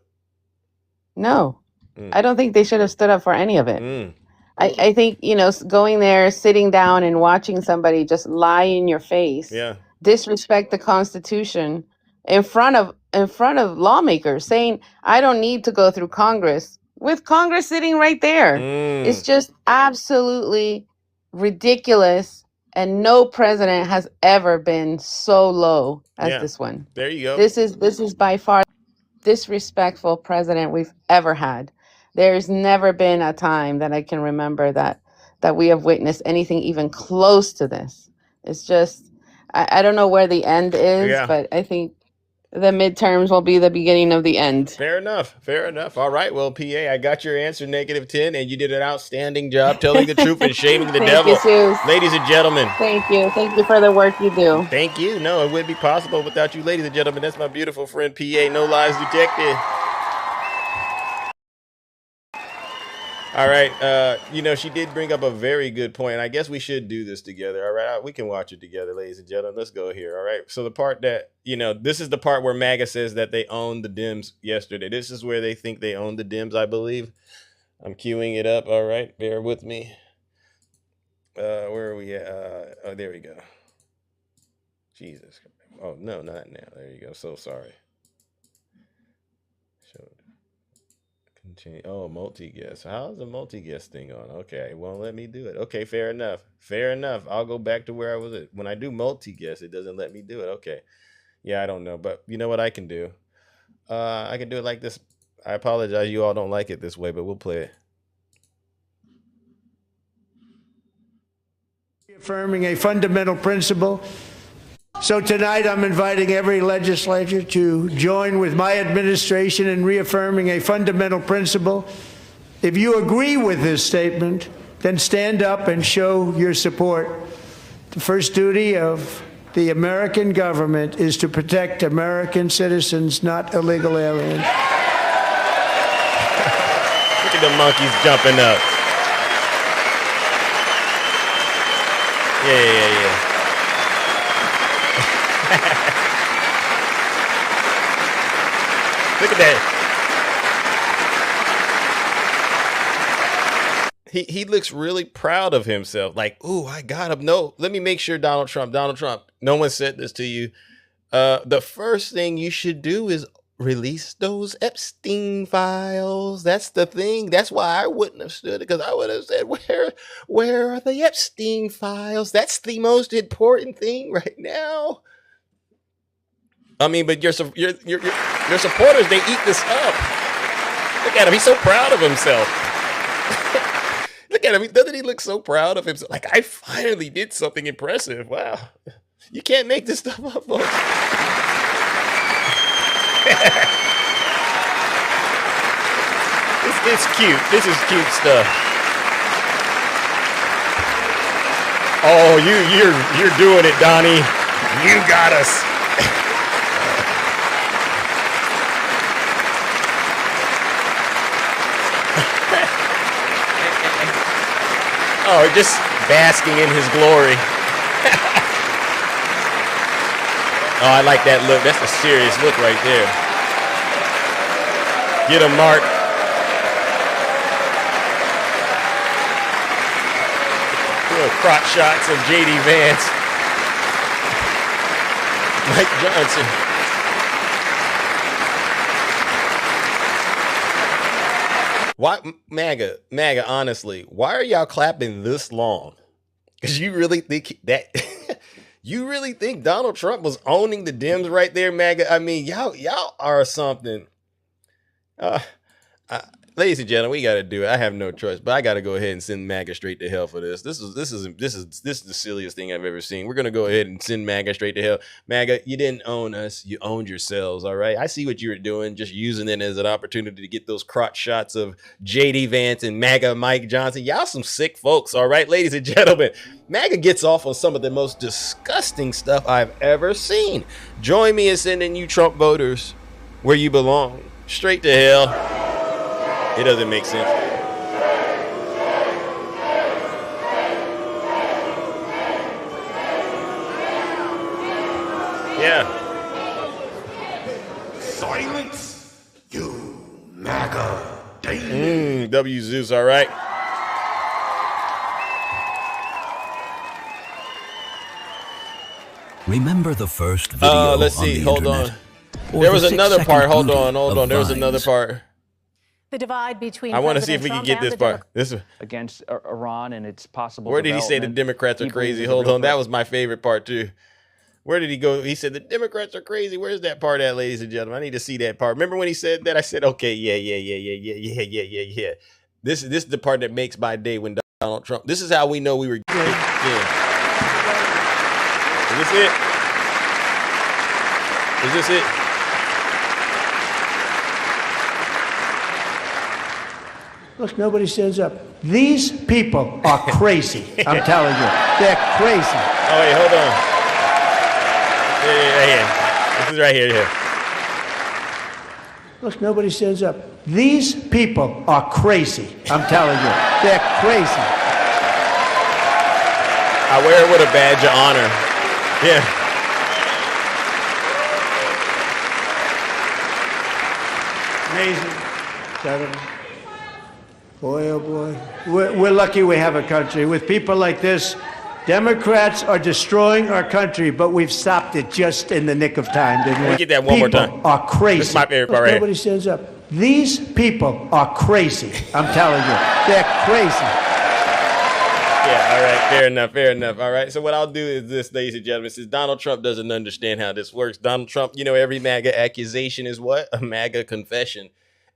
No, Mm. I don't think they should have stood up for any of it. Mm. I think, going there, sitting down and watching somebody just lie in your face, Yeah. disrespect the Constitution in front of lawmakers, saying, I don't need to go through Congress, with Congress sitting right there. It's Mm. just absolutely ridiculous. And no president has ever been so low as Yeah. this one. There you go. This is by far disrespectful president we've ever had. There's never been a time that I can remember that we have witnessed anything even close to this. It's just, I don't know where the end is, Yeah. but I think the midterms will be the beginning of the end. Fair enough. Fair enough. All right. Well, PA, I got your answer, -10, and you did an outstanding job telling the truth and shaming the Thank devil. you, Zeus. Ladies and gentlemen. Thank you. Thank you for the work you do. Thank you. No, it wouldn't be possible without you, ladies and gentlemen. That's my beautiful friend, PA. No lies detected. All right. She did bring up a very good point. I guess we should do this together. All right. We can watch it together, ladies and gentlemen. Let's go here. All right. So the part that, this is the part where MAGA says that they owned the Dems yesterday. This is where they think they own the Dems, I believe. I'm queuing it up. All right. Bear with me. Where are we at? Oh, there we go. Jesus. Oh, no, not now. There you go. So sorry. Show. Continue. Oh, multi-guess. How's the multi-guess thing on? Okay, it won't let me do it. Okay, fair enough. Fair enough. I'll go back to where I was at. When I do multi-guess, it doesn't let me do it. Okay. Yeah, I don't know. But you know what I can do? I can do it like this. I apologize. You all don't like it this way, but we'll play it. Affirming a fundamental principle. So tonight I'm inviting every legislator to join with my administration in reaffirming a fundamental principle. If you agree with this statement, then stand up and show your support. The first duty of the American government is to protect American citizens, not illegal aliens. Look at the monkeys jumping up. Yeah. Look at that. He looks really proud of himself. Like, ooh, I got him. No, let me make sure Donald Trump, no one said this to you. The first thing you should do is release those Epstein files. That's the thing. That's why I wouldn't have stood it, because I would have said, where are the Epstein files? That's the most important thing right now. I mean, but your supporters, they eat this up. Look at him. He's so proud of himself. Look at him. Doesn't he look so proud of himself? Like, I finally did something impressive. Wow. You can't make this stuff up, folks. It's cute. This is cute stuff. Oh, you're doing it, Donnie. You got us. Oh, just basking in his glory. Oh, I like that look. That's a serious look right there. Get him, Mark. Little crotch shots of J.D. Vance. Mike Johnson. Why, MAGA, honestly, why are y'all clapping this long? Because you really think that... You really think Donald Trump was owning the Dems right there, MAGA? I mean, y'all are something. Ladies and gentlemen, we got to do it. I have no choice, but I got to go ahead and send MAGA straight to hell for this. This is the silliest thing I've ever seen. We're gonna go ahead and send MAGA straight to hell. MAGA, you didn't own us. You owned yourselves. All right. I see what you were doing, just using it as an opportunity to get those crotch shots of J.D. Vance and MAGA Mike Johnson. Y'all some sick folks. All right, ladies and gentlemen. MAGA gets off on some of the most disgusting stuff I've ever seen. Join me in sending you Trump voters where you belong. Straight to hell. It doesn't make sense. Yeah. Silence, you MAGA demon. W Zeus, all right. Remember the first video let's see. on the Hold internet? on. There was another part. Hold on. There was another part. The divide between I want to see if we President can get Trump this and the part. This against Iran and its possible. Where did he say the Democrats are crazy? Hold on, that was my favorite part too. Where did he go? He said the Democrats are crazy. Where's that part at, ladies and gentlemen? I need to see that part. Remember when he said that? I said, okay, yeah. This is the part that makes my day when Donald Trump. This is how we know we were. Yeah. Is this it? Is this it? Look, nobody stands up. These people are crazy. I'm telling you, they're crazy. Oh wait, hold on. Yeah. This is right here. Look, nobody stands up. These people are crazy. I'm telling you, they're crazy. I wear it with a badge of honor. Yeah. Amazing, gentlemen. Boy, oh boy. We're lucky we have a country. With people like this, Democrats are destroying our country, but we've stopped it just in the nick of time, didn't we? Let me get that one more time. People are crazy. This is my favorite part right Nobody stands up. These people are crazy. I'm telling you, they're crazy. Yeah, all right, fair enough. All right, so what I'll do is this, ladies and gentlemen, since Donald Trump doesn't understand how this works, Donald Trump, every MAGA accusation is what? A MAGA confession.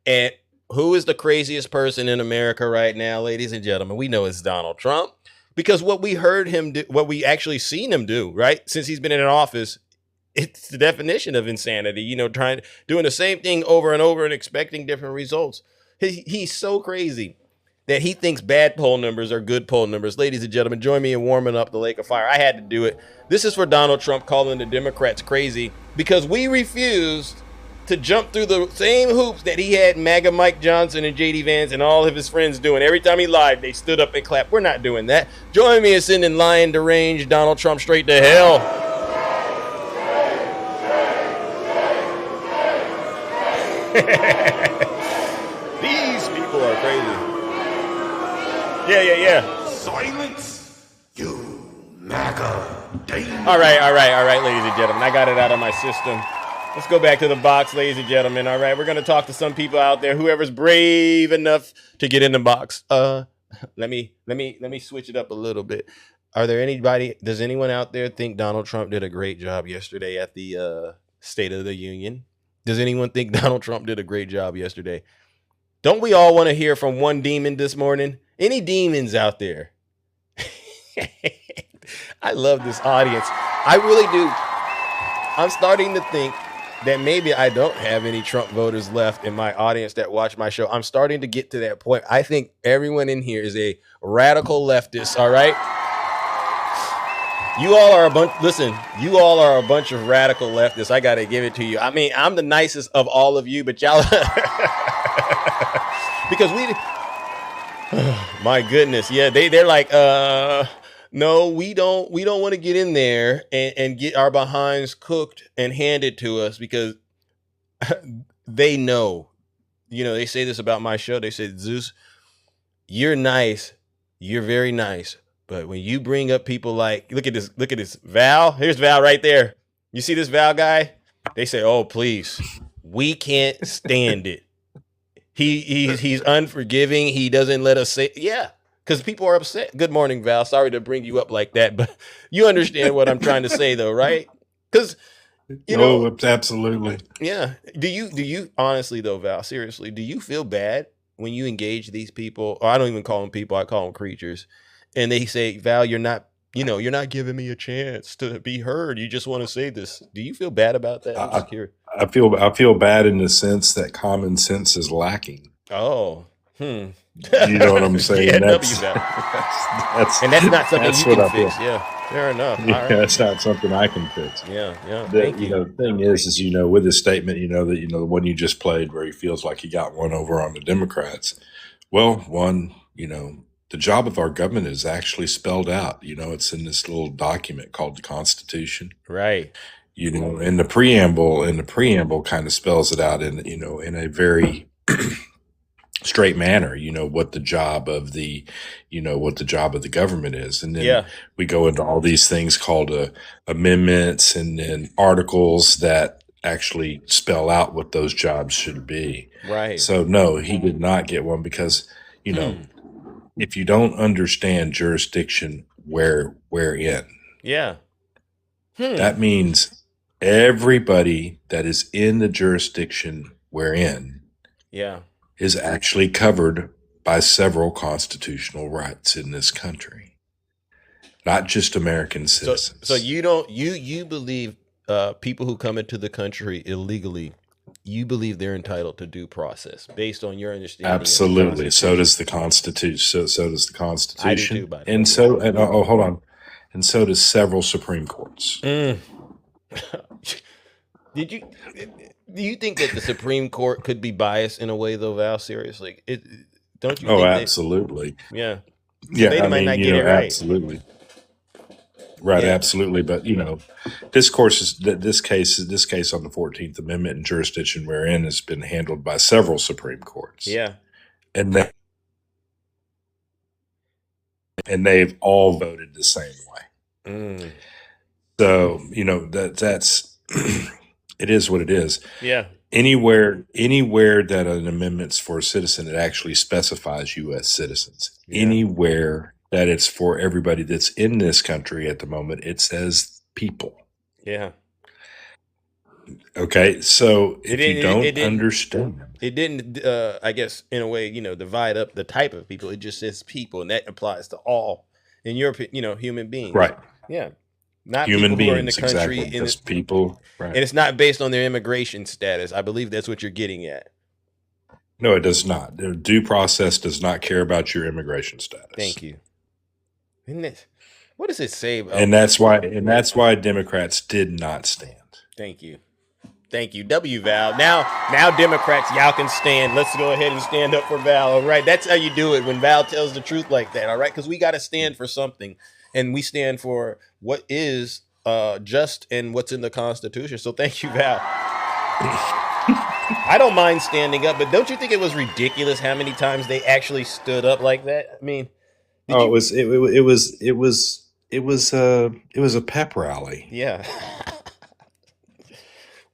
And who is the craziest person in America right now, ladies and gentlemen? We know it's Donald Trump, because what we heard him do, what we actually seen him do, right, since he's been in office, it's the definition of insanity, doing the same thing over and over and expecting different results. He's so crazy that he thinks bad poll numbers are good poll numbers. Ladies and gentlemen, join me in warming up the lake of fire. I had to do it. This is for Donald Trump calling the Democrats crazy because we refused to jump through the same hoops that he had MAGA Mike Johnson and J.D. Vance and all of his friends doing. Every time he lied, they stood up and clapped. We're not doing that. Join me in sending lying, deranged Donald Trump straight to hell. These people are crazy. Yeah. Silence, you MAGA demon. All right, ladies and gentlemen. I got it out of my system. Let's go back to the box, ladies and gentlemen. All right, we're going to talk to some people out there, whoever's brave enough to get in the box. Let me switch it up a little bit. Does anyone out there think Donald Trump did a great job yesterday at the State of the Union? Does anyone think Donald Trump did a great job yesterday? Don't we all want to hear from one demon this morning? Any demons out there? I love this audience. I really do. I'm starting to think that maybe I don't have any Trump voters left in my audience that watch my show. I'm starting to get to that point. I think everyone in here is a radical leftist, all right? You all are a bunch of radical leftists. I got to give it to you. I mean, I'm the nicest of all of you, but y'all, because my goodness. Yeah. They're like, no, we don't want to get in there and get our behinds cooked and handed to us because they know, they say this about my show. They said, Zeus, you're nice. You're very nice. But when you bring up people like, look at this, Val. Here's Val right there. You see this Val guy? They say, oh, please, we can't stand it. He's unforgiving. He doesn't let us say, yeah, because people are upset. Good morning, Val. Sorry to bring you up like that, but you understand what I'm trying to say, though, right? Because absolutely. Yeah. Do you honestly, though, Val? Seriously, do you feel bad when you engage these people? Or I don't even call them people. I call them creatures. And they say, Val, you're not giving me a chance to be heard. You just want to say this. Do you feel bad about that? I'm just curious. I feel bad in the sense that common sense is lacking. Oh, You know what I'm saying? Yeah, that's not something you can fix. Yeah, fair enough. Yeah, All right. that's not something I can fix. Yeah. Thank you. The thing is, with his statement, the one you just played where he feels like he got one over on the Democrats. Well, the job of our government is actually spelled out. It's in this little document called the Constitution. Right. And the preamble kind of spells it out in a very straight manner, what the job of the government is. And then we go into all these things called amendments and then articles that actually spell out what those jobs should be. Right. So no, he did not get one because, if you don't understand jurisdiction, where in, that means everybody that is in the jurisdiction we're in is actually covered by several constitutional rights in this country, not just American citizens. So you believe people who come into the country illegally, you believe they're entitled to due process based on your understanding? Absolutely. So does the Constitution. So does the Constitution. I do too, by the way. Hold on. And so does several Supreme Courts. Do you think that the Supreme Court could be biased in a way, though, Val? Seriously, don't you? Absolutely. Yeah. They might not get it right. Absolutely. Right, absolutely. But this case on the 14th Amendment and jurisdiction we're in has been handled by several Supreme Courts. Yeah. And and they've all voted the same way. Mm. So, that's it is what it is. Yeah. Anywhere that an amendment's for a citizen, it actually specifies U.S. citizens. Yeah. Anywhere that it's for everybody that's in this country at the moment, it says people. Yeah. Okay, so if you don't understand, it didn't. I guess in a way, divide up the type of people. It just says people, and that applies to all, in your human beings. Right. Yeah. Not human people beings, who are in the country, exactly, just people, right. And it's not based on their immigration status. I believe that's what you're getting at. No, it does not. The due process does not care about your immigration status. Thank you. Isn't it? What does it say? And that's why Democrats did not stand. Thank you. Thank you. W Val. Now Democrats, y'all can stand. Let's go ahead and stand up for Val. All right. That's how you do it when Val tells the truth like that. All right. Because we got to stand for something. And we stand for what is just and what's in the Constitution. So thank you, Val. I don't mind standing up, but don't you think it was ridiculous how many times they actually stood up like that? I mean, it was a pep rally. Yeah.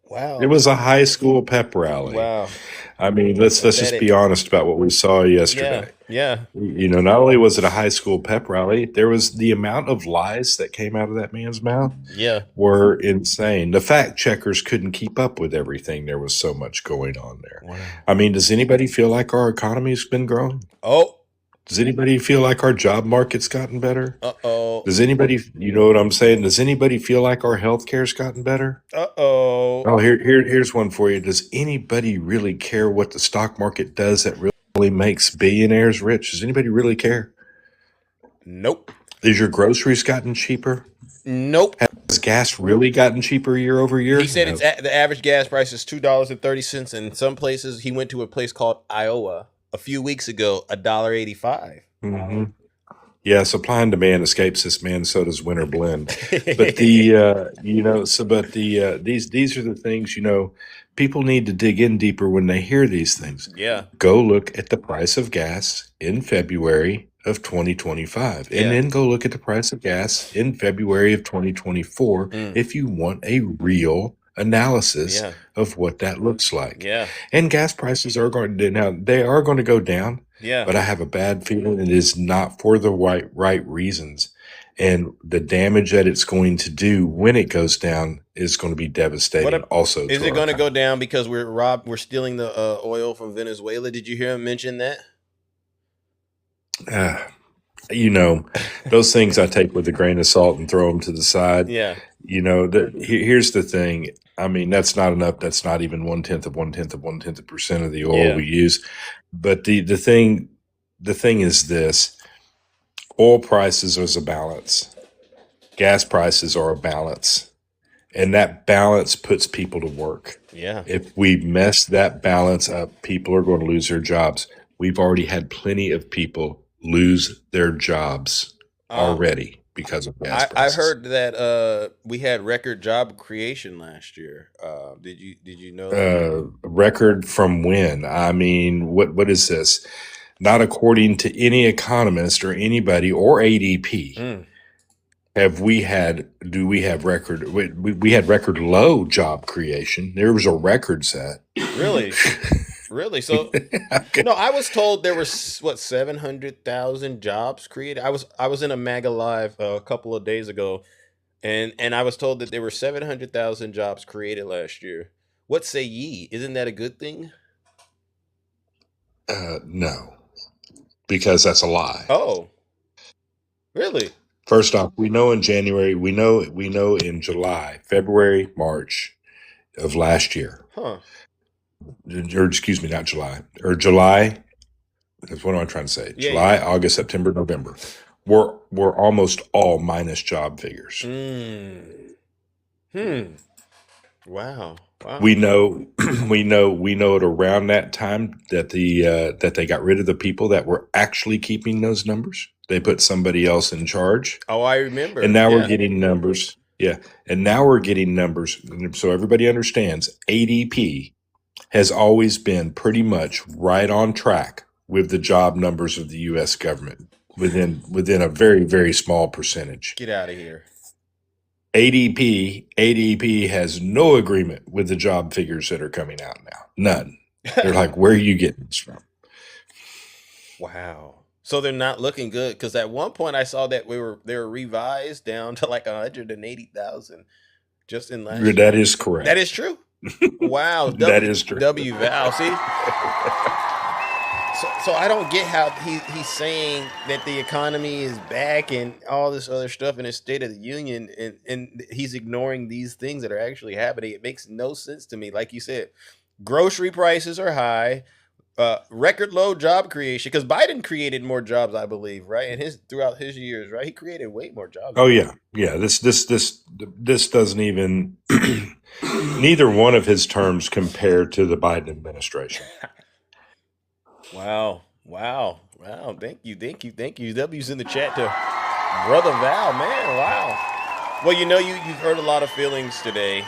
Wow. It was a high school pep rally. Wow. I mean, let's just be honest about what we saw yesterday. Yeah. Not only was it a high school pep rally, there was the amount of lies that came out of that man's mouth. Yeah. Were insane. The fact checkers couldn't keep up with everything. There was so much going on there. Wow. I mean, does anybody feel like our economy's been growing? Oh. Does anybody feel like our job market's gotten better? Uh-oh. Does anybody, you know what I'm saying? Does anybody feel like our healthcare's gotten better? Uh-oh. Oh, here's one for you. Does anybody really care what the stock market does that really makes billionaires rich? Does anybody really care? Nope. Has your groceries gotten cheaper? Nope. Has gas really gotten cheaper year over year? He said the average gas price is $2.30. In some places, he went to a place called Iowa a few weeks ago, $1.85. Mm-hmm. Yeah, supply and demand escapes this man. So does winter blend. But these are the things, people need to dig in deeper when they hear these things. Yeah. Go look at the price of gas in February of 2025, and then go look at the price of gas in February of 2024 if you want a real analysis of what that looks like. Yeah. And gas prices are going to go down. Yeah. But I have a bad feeling it is not for the right reasons. And the damage that it's going to do when it goes down is going to be devastating. Is it going to go down because we're stealing the oil from Venezuela? Did you hear him mention that? Those things I take with a grain of salt and throw them to the side. Yeah. Here's the thing. I mean, that's not enough. That's not even 1/10 of 1/10% of the oil we use. But the thing is this: oil prices is a balance. Gas prices are a balance, and that balance puts people to work. Yeah. If we mess that balance up, people are going to lose their jobs. We've already had plenty of people lose their jobs already because of gas prices. I heard that we had record job creation last year. Did you know that? Record from when? I mean, what is this? Not according to any economist or anybody or ADP. Do we have record? We had record low job creation. There was a record set. Really? Really? So no, I was told there were 700,000 jobs created. I was in a MAGA live a couple of days ago, and I was told that there were 700,000 jobs created last year. What say ye? Isn't that a good thing? No, because that's a lie. Oh, really? First off, we know in January, we know in July, February, March of last year. Huh. Or excuse me, not July. Or July. What am I trying to say? Yeah, July, August, September, November. We're almost all minus job figures. Wow. We know at around that time that that they got rid of the people that were actually keeping those numbers. They put somebody else in charge. Oh, I remember. And now we're getting numbers. Yeah. And now we're getting numbers. So everybody understands ADP has always been pretty much right on track with the job numbers of the U.S. government. within a very, very small percentage. Get out of here. ADP has no agreement with the job figures that are coming out now. None. They're like, where are you getting this from? Wow. So they're not looking good, because at one point I saw that they were revised down to like 180,000 just in last year. That is correct. That is true. Wow. That is true. W Val. See? So I don't get how he's saying that the economy is back and all this other stuff in his State of the Union, and he's ignoring these things that are actually happening. It makes no sense to me. Like you said, grocery prices are high, record low job creation, because Biden created more jobs, I believe, right? And throughout his years, right? He created way more jobs. Oh yeah. This doesn't even neither one of his terms compare to the Biden administration. Wow. Thank you. W's in the chat to Brother Val, man. Wow. Well, you've heard a lot of feelings today.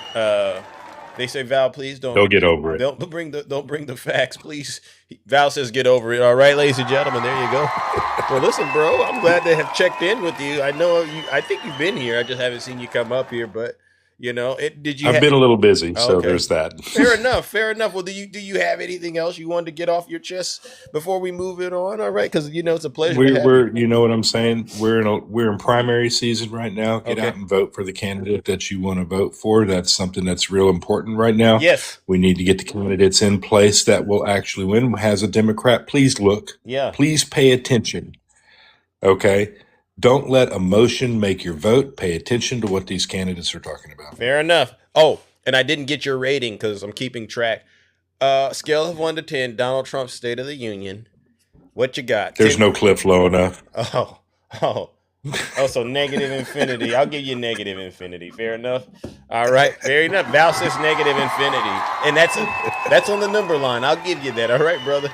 They say, Val, please don't get over it. Don't bring the facts, please. Val says, get over it. All right, ladies and gentlemen, there you go. Well, listen, bro, I'm glad to have checked in with you. I know I think you've been here. I just haven't seen you come up here, but I've been a little busy, so there's that. Fair enough. Well, do you have anything else you wanted to get off your chest before we move it on? All right, because it's a pleasure. You know what I'm saying? We're in primary season right now. Get out and vote for the candidate that you want to vote for. That's something that's real important right now. Yes, we need to get the candidates in place that will actually win. As a Democrat, please look. Yeah. Please pay attention. Okay. Don't let emotion make your vote. Pay attention to what these candidates are talking about. Fair enough. Oh, and I didn't get your rating because I'm keeping track. Scale of 1 to 10, Donald Trump's State of the Union. What you got? There's no clip low enough. Oh, so negative infinity. I'll give you negative infinity. Fair enough. All right, fair enough. Val says negative infinity, and that's on the number line. I'll give you that. All right, brother.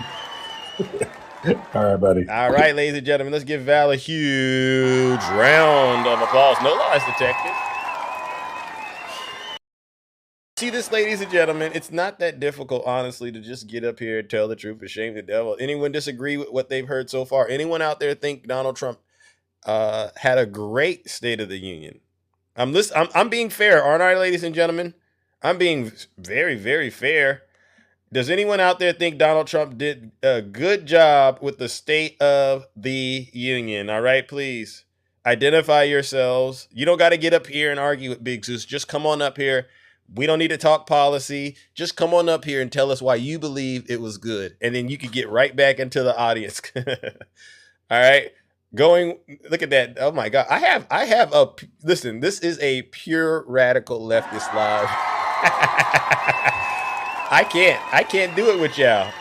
All right, buddy. All right, ladies and gentlemen, let's give Val a huge round of applause. No lies detected. See this, ladies and gentlemen, it's not that difficult, honestly, to just get up here and tell the truth and shame the devil. Anyone disagree with what they've heard so far? Anyone out there think Donald Trump had a great State of the Union? I'm being fair, aren't I, ladies and gentlemen? I'm being very, very fair. Does anyone out there think Donald Trump did a good job with the State of the Union? All right, please identify yourselves. You don't got to get up here and argue with Big Zeus. Just come on up here. We don't need to talk policy. Just come on up here and tell us why you believe it was good. And then you can get right back into the audience. All right. Look at that. Oh my God. Listen, this is a pure radical leftist live. I can't do it with y'all.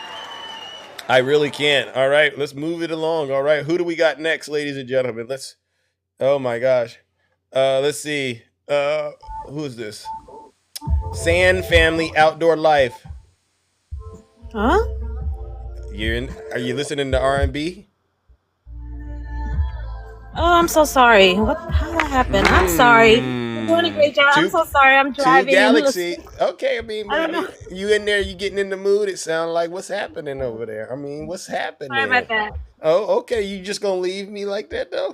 I really can't. All right, let's move it along. All right, who do we got next, ladies and gentlemen? Oh my gosh. Let's see. Who is this? Sand Family Outdoor Life. Huh? Are you listening to R&B? Oh, I'm so sorry. How that happened? I'm sorry. You're doing a great job. I'm so sorry. I'm driving. Galaxy. Okay, I mean, you in there, you getting in the mood. It sounds like, what's happening over there? I mean, what's happening? Sorry about that. Oh, okay. You just gonna leave me like that, though?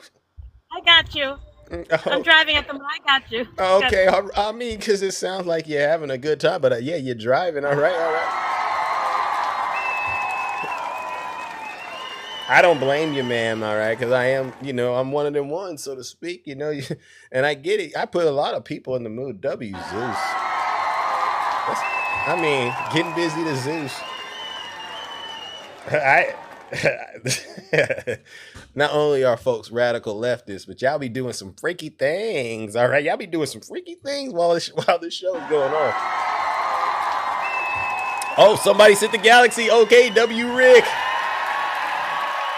I got you. I'm driving at the moment. I got you. Okay. I mean, because it sounds like you're having a good time, but yeah, you're driving. All right. I don't blame you, ma'am, all right, because I am, I'm one of them ones, so to speak, and I get it. I put a lot of people in the mood. W. Zeus. Getting busy to Zeus. Not only are folks radical leftists, but y'all be doing some freaky things, all right? Y'all be doing some freaky things while this show's going on. Oh, somebody sent the Galaxy. Okay, W. Rick.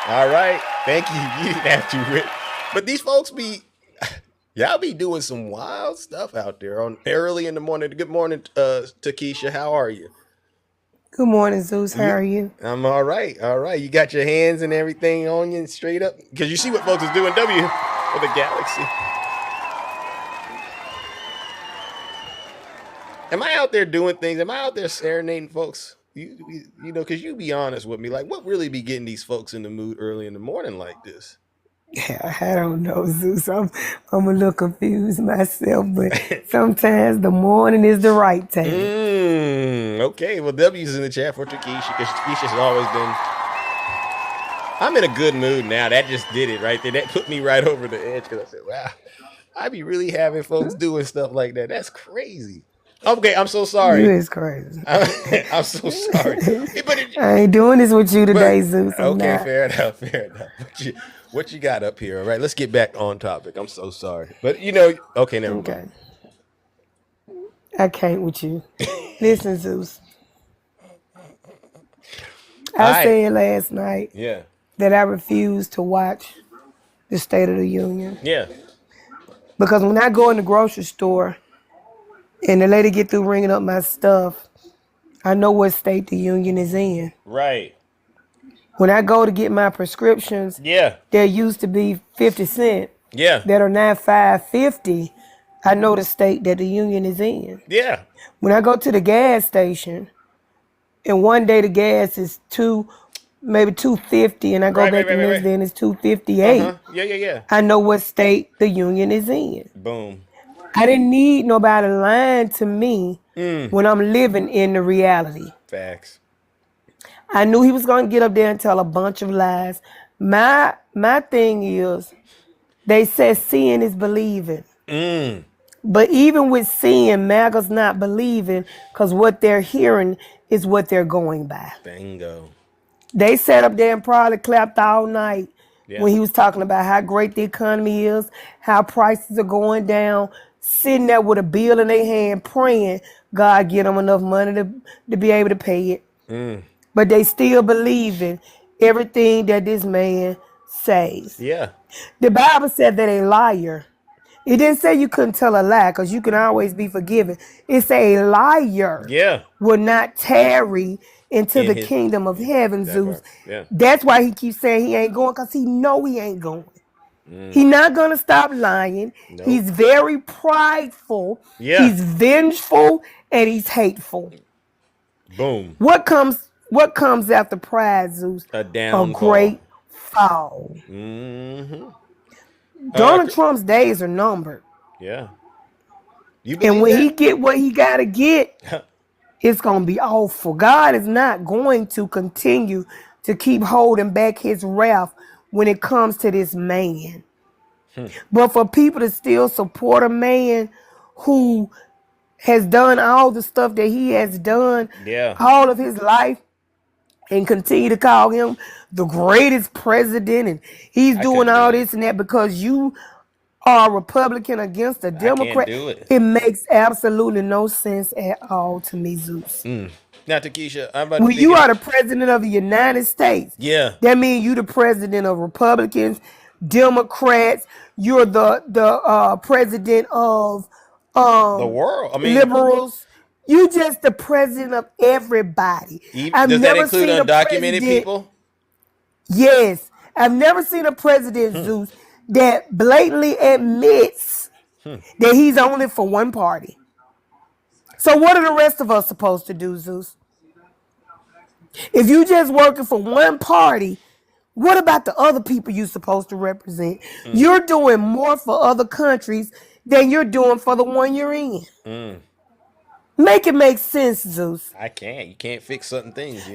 All right. Thank you. You didn't have to, Rick. But these folks y'all be doing some wild stuff out there on early in the morning. Good morning, Takesha. How are you? Good morning, Zeus. How are you? I'm all right. All right. You got your hands and everything on you straight up? Because you see what folks is doing, W, for the Galaxy. Am I out there doing things? Am I out there serenading folks? Because you be honest with me. Like, what really be getting these folks in the mood early in the morning like this? Yeah, I don't know, Zeus. I'm a little confused myself, but sometimes the morning is the right time. Okay, well, W's in the chat for Takesha, because Takesha's always been. I'm in a good mood now. That just did it right there. That put me right over the edge because I said, wow, I be really having folks doing stuff like that. That's crazy. Okay, I'm so sorry. You is crazy. I'm so sorry. I ain't doing this with you today, Zeus. I'm Okay, not. fair enough. What you got up here? All right, let's get back on topic. I'm so sorry. But, okay, never mind. I can't with you. Listen, Zeus. I said last night that I refused to watch the State of the Union. Yeah. Because when I go in the grocery store and the lady get through ringing up my stuff, I know what state the union is in. Right. When I go to get my prescriptions, there used to be 50 cents. Yeah. That are now $5.50. I know the state that the union is in. Yeah. When I go to the gas station, and one day the gas is maybe $2.50, and I go back the next day and it's $2.58. Yeah. I know what state the union is in. Boom. I didn't need nobody lying to me when I'm living in the reality. Facts. I knew he was going to get up there and tell a bunch of lies. My thing is, they said seeing is believing. But even with seeing, MAGA's not believing because what they're hearing is what they're going by. Bingo. They sat up there and probably clapped all night when he was talking about how great the economy is, how prices are going down, sitting there with a bill in their hand praying God get them enough money to be able to pay it. But they still believe in everything that this man says. Yeah. The Bible said that a liar, it didn't say you couldn't tell a lie because you can always be forgiven. It said a liar will not tarry into the kingdom of heaven, Zeus. That's why he keeps saying he ain't going, because he know he ain't going. He's not going to stop lying. Nope. He's very prideful. He's vengeful, and he's hateful. Boom. What comes after pride, Zeus? A downfall. A great fall. Donald Trump's days are numbered. Yeah. And when he get what he got to get, it's going to be awful. God is not going to continue to keep holding back his wrath when it comes to this man. But for people to still support a man who has done all the stuff that he has done all of his life and continue to call him the greatest president and he's doing all this and that because you are a Republican against a Democrat, it makes absolutely no sense at all to me, Zeus. Now, Takesha, when you are the president of the United States, that means you the president of Republicans, Democrats, you're the president of the world. I mean, liberals. You just the president of everybody. Does that include undocumented people? Yes. I've never seen a president, Zeus, that blatantly admits that he's only for one party. So what are the rest of us supposed to do, Zeus? If you just working for one party, what about the other people you're supposed to represent? You're doing more for other countries than you're doing for the one you're in. Make it make sense, Zeus. I can't. You can't fix certain things,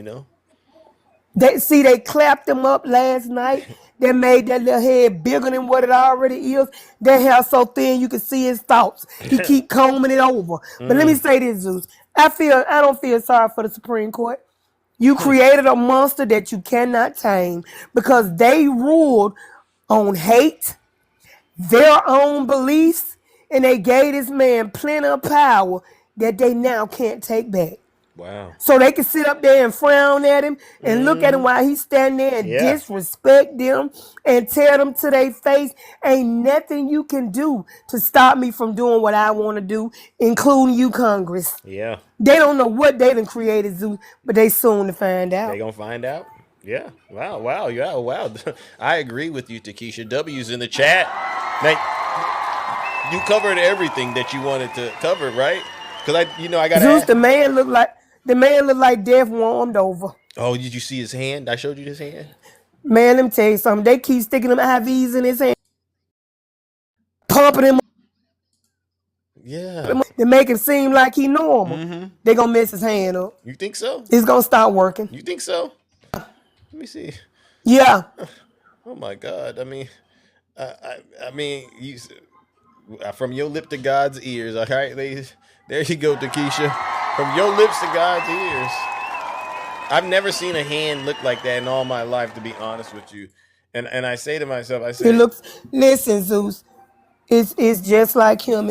They clapped him up last night. They made that little head bigger than what it already is. That hair so thin you can see his thoughts. He keep combing it over. But let me say this, Zeus. I don't feel sorry for the Supreme Court. You created a monster that you cannot tame because they ruled on hate, their own beliefs, and they gave this man plenty of power that they now can't take back. Wow. So they can sit up there and frown at him and look at him while he's standing there and disrespect them and tell them to their face, ain't nothing you can do to stop me from doing what I want to do, including you, Congress. Yeah. They don't know what they done created, Zeus, but they soon to find out. They gonna find out? Yeah. Wow. Yeah. Wow. I agree with you, Takesha. W's in the chat. Now, you covered everything that you wanted to cover, right? Because I got Zeus. The man looked like death warmed over. Oh, did you see his hand? I showed you his hand. Man, let me tell you something. They keep sticking them IVs in his hand, pumping him Yeah. to make it seem like he normal. They gonna mess his hand up. You think so? It's gonna stop working. You think so? Let me see. Yeah. Oh my God. I mean, you from your lip to God's ears. All right, ladies. There you go, Takesha. From your lips to God's ears. I've never seen a hand look like that in all my life, to be honest with you. And I say to myself, I say, It looks. Listen, Zeus. It's just like him.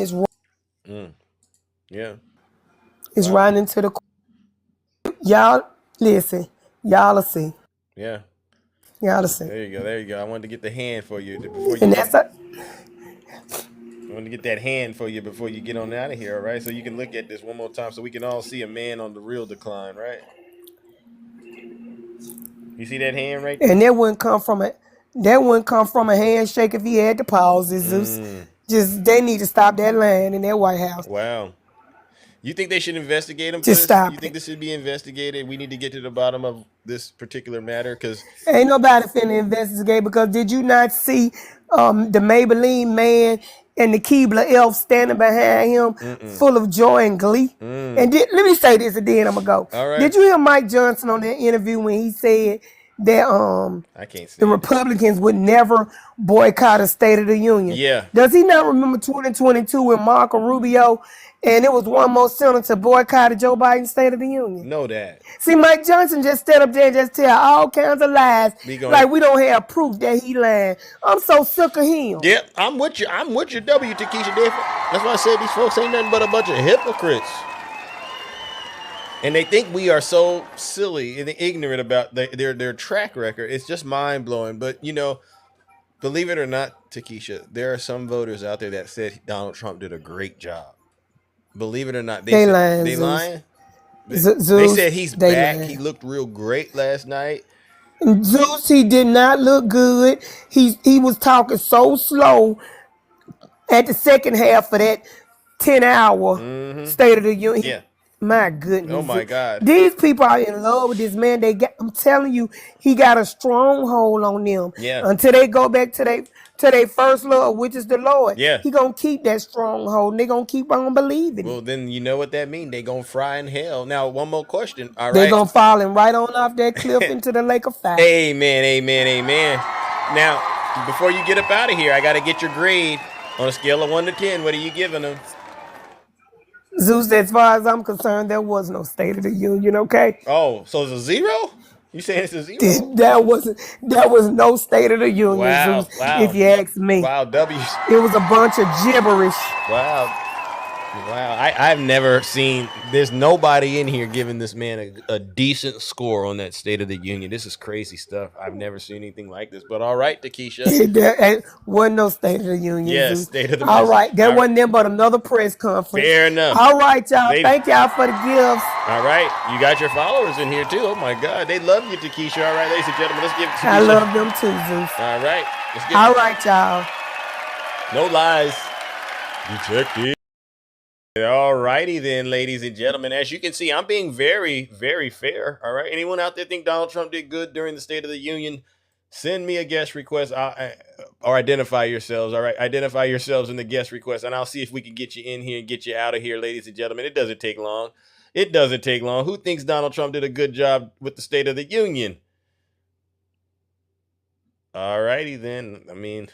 Yeah. It's right into the. Y'all listen. Y'all will see. Yeah. Y'all will see. There you go. There you go. I wanted to get the hand for you before you. And that's I want to get that hand for you before you get on out of here, all right? So you can look at this one more time so we can all see a man on the real decline, right? You see that hand right there? And that wouldn't come from a handshake if he had the pauses, Zeus. Just they need to stop that line in that White House. Wow. You think they should investigate him? Just stop You think this should be investigated? We need to get to the bottom of this particular matter because ain't nobody finna investigate because did you not see the Maybelline man and the Keebler elf standing behind him full of joy and glee? And let me say this and then I'm gonna go. All right. Did you hear Mike Johnson on that interview when he said that I can't see the Republicans would never boycott a State of the Union? Yeah. Does he not remember 2022 when Marco Rubio and it was one more senator boycotted Joe Biden's State of the Union? Know that. See, Mike Johnson just stood up there and just tell all kinds of lies like we don't have proof that he lied. I'm so sick of him. Yeah, I'm with you. I'm with you, W. Takesha. That's why I said these folks ain't nothing but a bunch of hypocrites. And they think we are so silly and ignorant about their track record. It's just mind blowing. But you know, believe it or not, Takesha, there are some voters out there that said Donald Trump did a great job. Believe it or not, they lying. They lying. They said he's back. Lying. He looked real great last night. Zeus, he did not look good. He was talking so slow at the second half of that 10-hour State of the Union. Yeah. My goodness. Oh my God. These people are in love with this man. I'm telling you, he got a stronghold on them. Yeah. Until they go back to their first love, which is the Lord. Yeah. He gonna keep that stronghold and they gonna keep on believing. Well, then you know what that means. They gonna fry in hell. Now, one more question. All right. They gonna falling right on off that cliff into the lake of fire. Amen, amen, amen. Now, before you get up out of here, I gotta get your grade on a scale of 1 to 10. What are you giving them? Zeus, as far as I'm concerned, there was no State of the Union, okay? Oh, so it's a 0? You saying it's a 0? There was no State of the Union, wow, Zeus, wow. if you ask me. Wow, W. It was a bunch of gibberish. Wow. Wow, I've never seen, there's nobody in here giving this man a decent score on that State of the Union. This is crazy stuff. I've never seen anything like this. But all right, Takesha. There wasn't no State of the Union. Yes, Zeus. State of the All right, that wasn't them but another press conference. Fair enough. All right, y'all. Thank y'all for the gifts. All right, you got your followers in here too. Oh my God, they love you, Takesha. All right, ladies and gentlemen, let's give it to Takesha. I love them too, Zeus. All right. All right, y'all. No lies. Detective. All righty then, ladies and gentlemen. As you can see, I'm being very, very fair. All right. Anyone out there think Donald Trump did good during the State of the Union? Send me a guest request or identify yourselves. All right. Identify yourselves in the guest request, and I'll see if we can get you in here and get you out of here, ladies and gentlemen. It doesn't take long. It doesn't take long. Who thinks Donald Trump did a good job with the State of the Union? All righty then. I mean,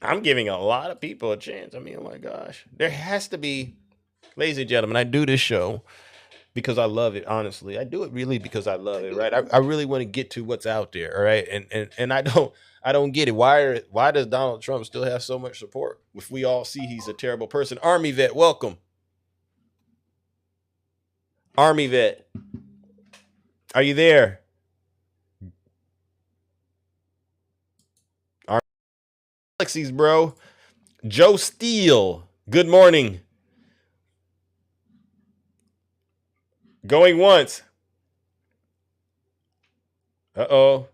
I'm giving a lot of people a chance. I mean, oh my gosh. There has to be. Ladies and gentlemen, I do this show because I love it, honestly. I do it really because I love it, right? I really want to get to what's out there, all right? And I don't get it. Why does Donald Trump still have so much support if we all see he's a terrible person? Army vet, welcome. Army vet. Are you there? Galaxies, bro. Joe Steele, good morning. Going once. Uh-oh.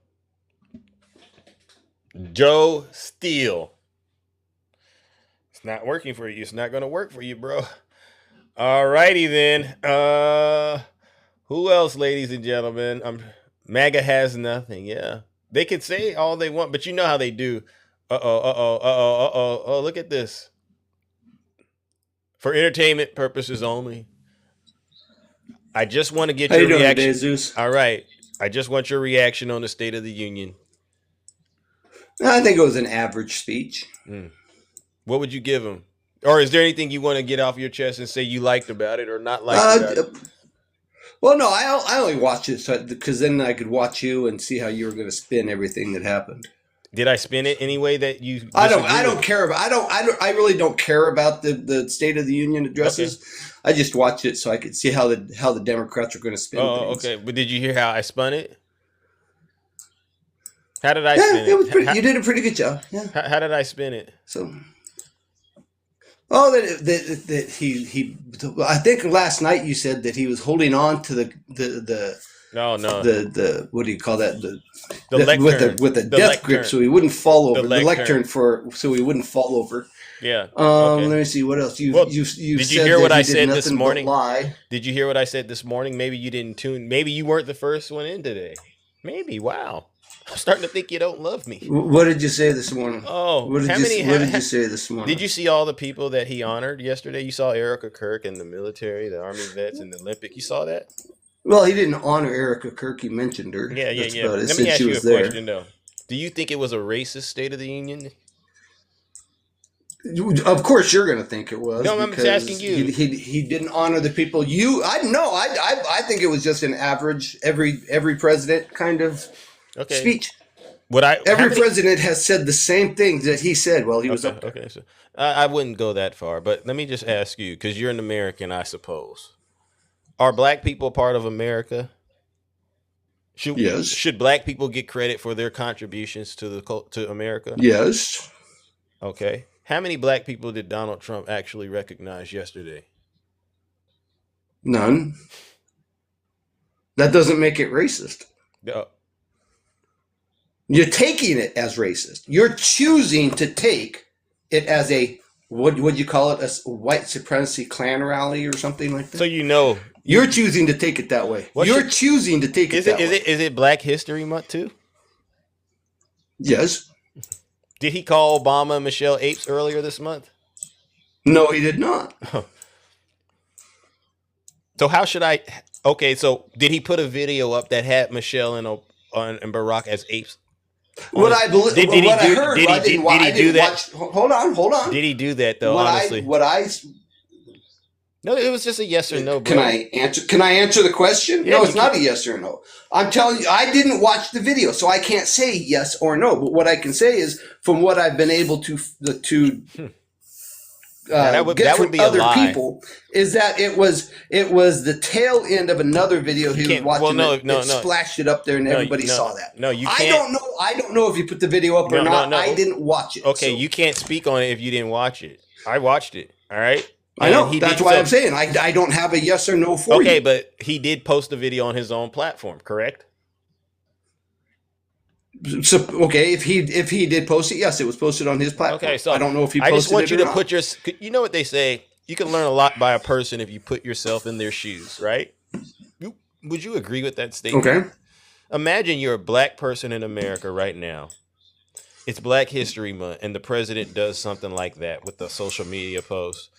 Joe Steele. It's not working for you. It's not going to work for you, bro. All righty then. Who else, ladies and gentlemen? MAGA has nothing. Yeah. They can say all they want, but you know how they do. Oh, look at this. For entertainment purposes only. I just want to get your reaction. Today, Zeus? All right. I just want your reaction on the State of the Union. I think it was an average speech. What would you give him? Or is there anything you want to get off your chest and say you liked about it or not liked about it? Well, no, I only watched it because then I could watch you and see how you were going to spin everything that happened. Did I spin it any way that you? I don't care about. I really don't care about the State of the Union addresses. Okay. I just watched it so I could see how the Democrats are going to spin things. Okay. But did you hear how I spun it? How did I spin it? It was pretty. You did a pretty good job. Yeah. How did I spin it? So. Oh, that he. I think last night you said that he was holding on to the. No. The what do you call that? The lectern. with the death lectern. Grip, so he wouldn't fall over. The lectern so he wouldn't fall over. Yeah. Okay. Let me see what else you. Did you hear what I said this morning? Did you hear what I said this morning? Maybe you didn't tune. Maybe you weren't the first one in today. Maybe. Wow. I'm starting to think you don't love me. What did you say this morning? Oh, what did you say this morning? Did you see all the people that he honored yesterday? You saw Erica Kirk and the military, the Army vets, and the Olympic. You saw that? Well, he didn't honor Erica Kirk. He mentioned her. Yeah. Let me ask you a question, though. Do you think it was a racist State of the Union? Of course, you're going to think it was. No, I'm just asking you. He didn't honor the people. I think it was just an average every president kind of speech. Every president has said the same things that he said while he was up there. Okay, so I wouldn't go that far, but let me just ask you, because you're an American, I suppose. Are black people part of America? Yes. Should black people get credit for their contributions to America? Yes. Okay. How many black people did Donald Trump actually recognize yesterday? None. That doesn't make it racist. You're taking it as racist. You're choosing to take it as a, what would you call it, a white supremacy Klan rally or something like that? So you're choosing to take it that way. Choosing to take it that way. Is it Black History Month too? Yes. Did he call Obama and Michelle apes earlier this month? No, he did not. So how should I? Okay, so did he put a video up that had Michelle and Barack as apes? What I believe, did he do that? Hold on. Did he do that though? No, it was just a yes or no. Bro. Can I answer the question? Yeah, no, it's not a yes or no. I'm telling you, I didn't watch the video, so I can't say yes or no. But what I can say is, from what I've been able to get from other people, is that it was the tail end of another video he was watching. Well, splashed it up there, and everybody saw that. No, you can't. I don't know if you put the video up or not. I didn't watch it. Okay, you can't speak on it if you didn't watch it. I watched it. All right. I know. That's why I'm saying I don't have a yes or no for you. Okay, but he did post the video on his own platform, correct? So, okay, if he did post it, yes, it was posted on his platform. Okay, so I don't know if he posted it or not. I just want you to put your. You know what they say? You can learn a lot by a person if you put yourself in their shoes, right? Would you agree with that statement? Okay. Imagine you're a black person in America right now. It's Black History Month, and the president does something like that with the social media post.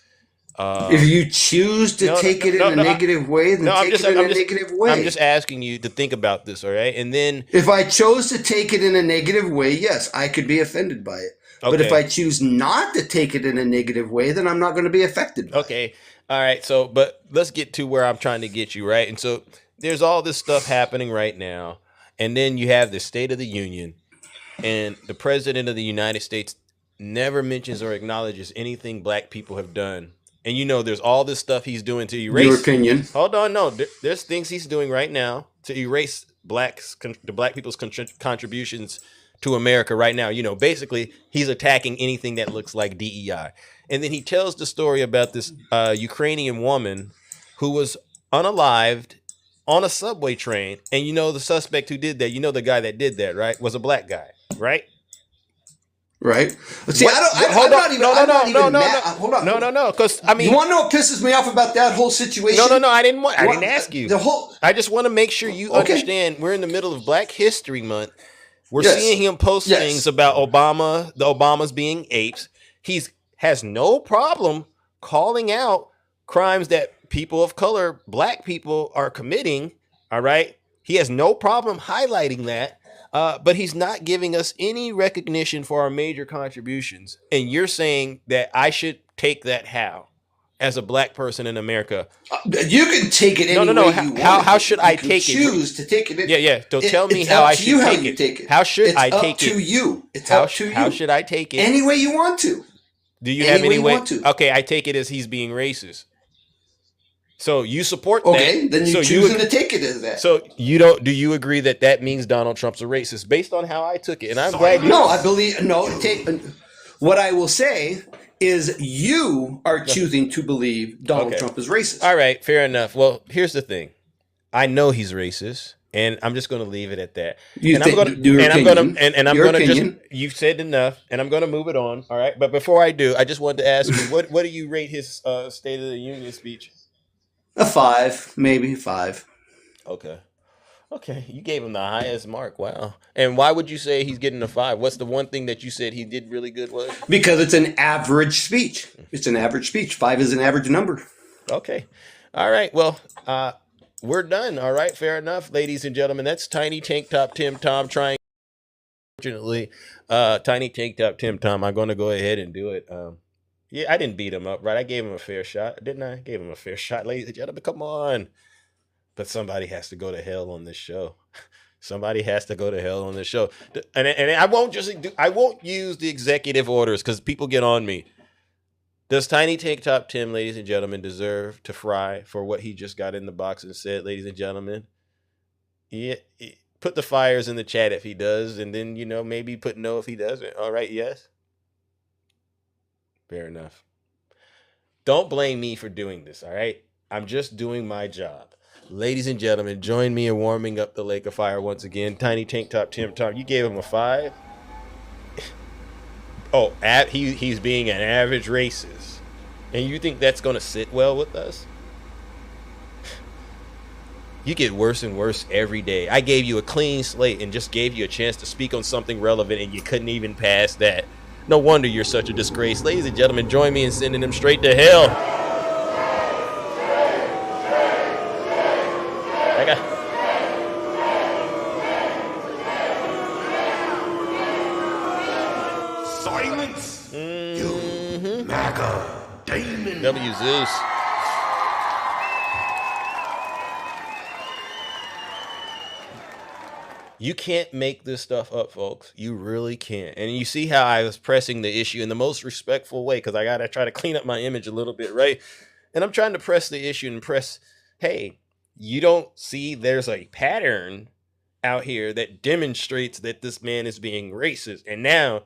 If you choose to take it in a negative way, then take it in a negative way. I'm just asking you to think about this, all right? And then, if I chose to take it in a negative way, yes, I could be offended by it. Okay. But if I choose not to take it in a negative way, then I'm not going to be affected by it. Okay. All right. So, but let's get to where I'm trying to get you, right? And so there's all this stuff happening right now. And then you have the State of the Union, and the President of the United States never mentions or acknowledges anything black people have done. And there's all this stuff he's doing to erase. Your opinion. Hold on, no. There's things he's doing right now to erase the black people's contributions to America right now. Basically, he's attacking anything that looks like DEI. And then he tells the story about this Ukrainian woman who was unalived on a subway train. And the suspect who did that, the guy that did that, right, was a black guy, right? Right. See, I'm not even mad. Hold on. No. Because you want to know what pisses me off about that whole situation? No. I didn't ask you. I just want to make sure you understand. We're in the middle of Black History Month, We're seeing him post things about Obama, the Obamas being apes. Has no problem calling out crimes that people of color, black people, are committing. All right. He has no problem highlighting that. But he's not giving us any recognition for our major contributions. And you're saying that I should take that how? As a black person in America. You can take it any way you want. How should I take it? Choose to take it. Yeah. So tell me how I should take it. How should I take it? It's up to you. It's up to you. How should I take it? Any way you want to. Do you have any way? Okay, I take it as he's being racist. So you support that. Okay, then you're choosing to take it as that. So you don't? Do you agree that that means Donald Trump's a racist based on how I took it? And I'm glad you. No, I believe what I will say is you are choosing to believe Donald Trump is racist. All right, fair enough. Well, here's the thing. I know he's racist, and I'm just going to leave it at that. You've said enough, and I'm going to move it on. All right, but before I do, I just wanted to ask you, what do you rate his State of the Union speech? A 5, maybe 5. Okay, you gave him the highest mark. Wow. And why would you say he's getting a 5? What's the one thing that you said he did really good was? Because it's an average speech. It's an average speech. 5 is an average number. Okay. All right. Well, we're done. All right. Fair enough, ladies and gentlemen. That's Tiny Tank Top Tim Tom trying. Unfortunately, Tiny Tank Top Tim Tom, I'm going to go ahead and do it. Yeah, I didn't beat him up, right? I gave him a fair shot, didn't I? Gave him a fair shot, ladies and gentlemen. Come on. But somebody has to go to hell on this show. Somebody has to go to hell on this show. And I won't use the executive orders because people get on me. Does Tiny Tank Top Tim, ladies and gentlemen, deserve to fry for what he just got in the box and said, ladies and gentlemen? Yeah, put the fires in the chat if he does, and then, maybe put no if he doesn't. All right, yes? Fair enough. Don't blame me for doing this, all right? I'm just doing my job. Ladies and gentlemen, join me in warming up the lake of fire once again. Tiny Tank Top Tim Tom, you gave him a 5? Oh, he's being an average racist. And you think that's going to sit well with us? You get worse and worse every day. I gave you a clean slate and just gave you a chance to speak on something relevant, and you couldn't even pass that. No wonder you're such a disgrace. Ladies and gentlemen, join me in sending them straight to hell. Silence! You MAGA Damon. W. Zeus. You can't make this stuff up, folks. You really can't. And you see how I was pressing the issue in the most respectful way because I got to try to clean up my image a little bit, right? And I'm trying to press the issue and hey, you don't see there's a pattern out here that demonstrates that this man is being racist. And now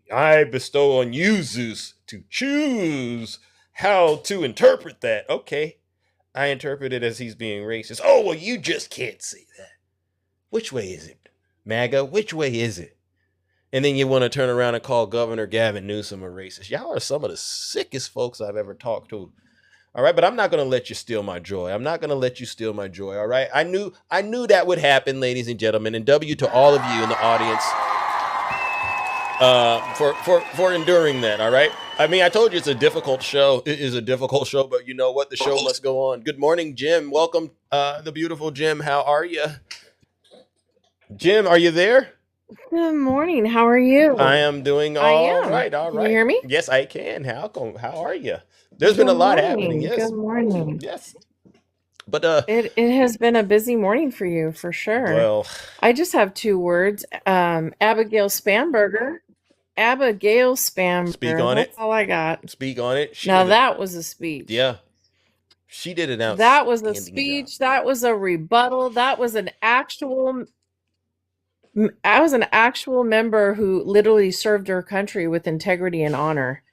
I bestow on you, Zeus, to choose how to interpret that. Okay, I interpret it as he's being racist. Oh, well, you just can't see that. Which way is it, MAGA? Which way is it? And then you want to turn around and call Governor Gavin Newsom a racist. Y'all are some of the sickest folks I've ever talked to. All right, but I'm not going to let you steal my joy. I'm not going to let you steal my joy. All right, I knew that would happen, ladies and gentlemen. And W to all of you in the audience for enduring that. All right. I mean, I told you it's a difficult show. It is a difficult show, but you know what? The show must go on. Good morning, Jim. Welcome, the beautiful Jim. How are you? Jim, are you there? Good morning. How are you? I am doing all right. All right. Can you hear me? Yes, I can. How are you? There's been a lot happening. Yes. Good morning. Yes. But it has been a busy morning for you, for sure. Well, I just have 2 words. Abigail Spamberger. Speak on it. That's all I got. Speak on it. That was a speech. Yeah. She did it out. That was a speech. That was a rebuttal. That was an actual member who literally served her country with integrity and honor.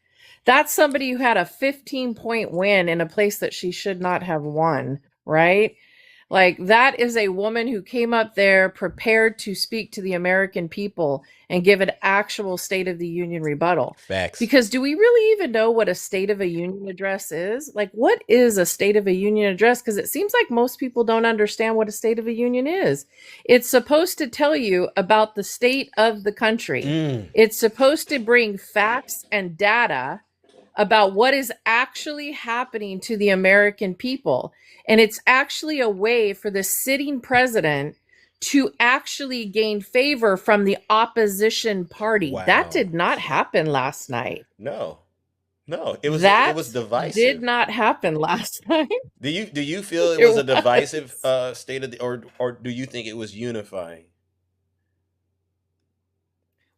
That's somebody who had a 15-point win in a place that she should not have won, right? Like, that is a woman who came up there prepared to speak to the American people and give an actual State of the Union rebuttal. Facts. Because do we really even know what a State of a Union address is? Like, what is a State of a Union address? Because it seems like most people don't understand what a State of a Union is. It's supposed to tell you about the state of the country. It's supposed to bring facts and data about what is actually happening to the American people. And it's actually a way for the sitting president to actually gain favor from the opposition party. Wow. That did not happen last night. No, it was divisive. Did not happen last night. Do you feel it was a divisive state of the, or do you think it was unifying?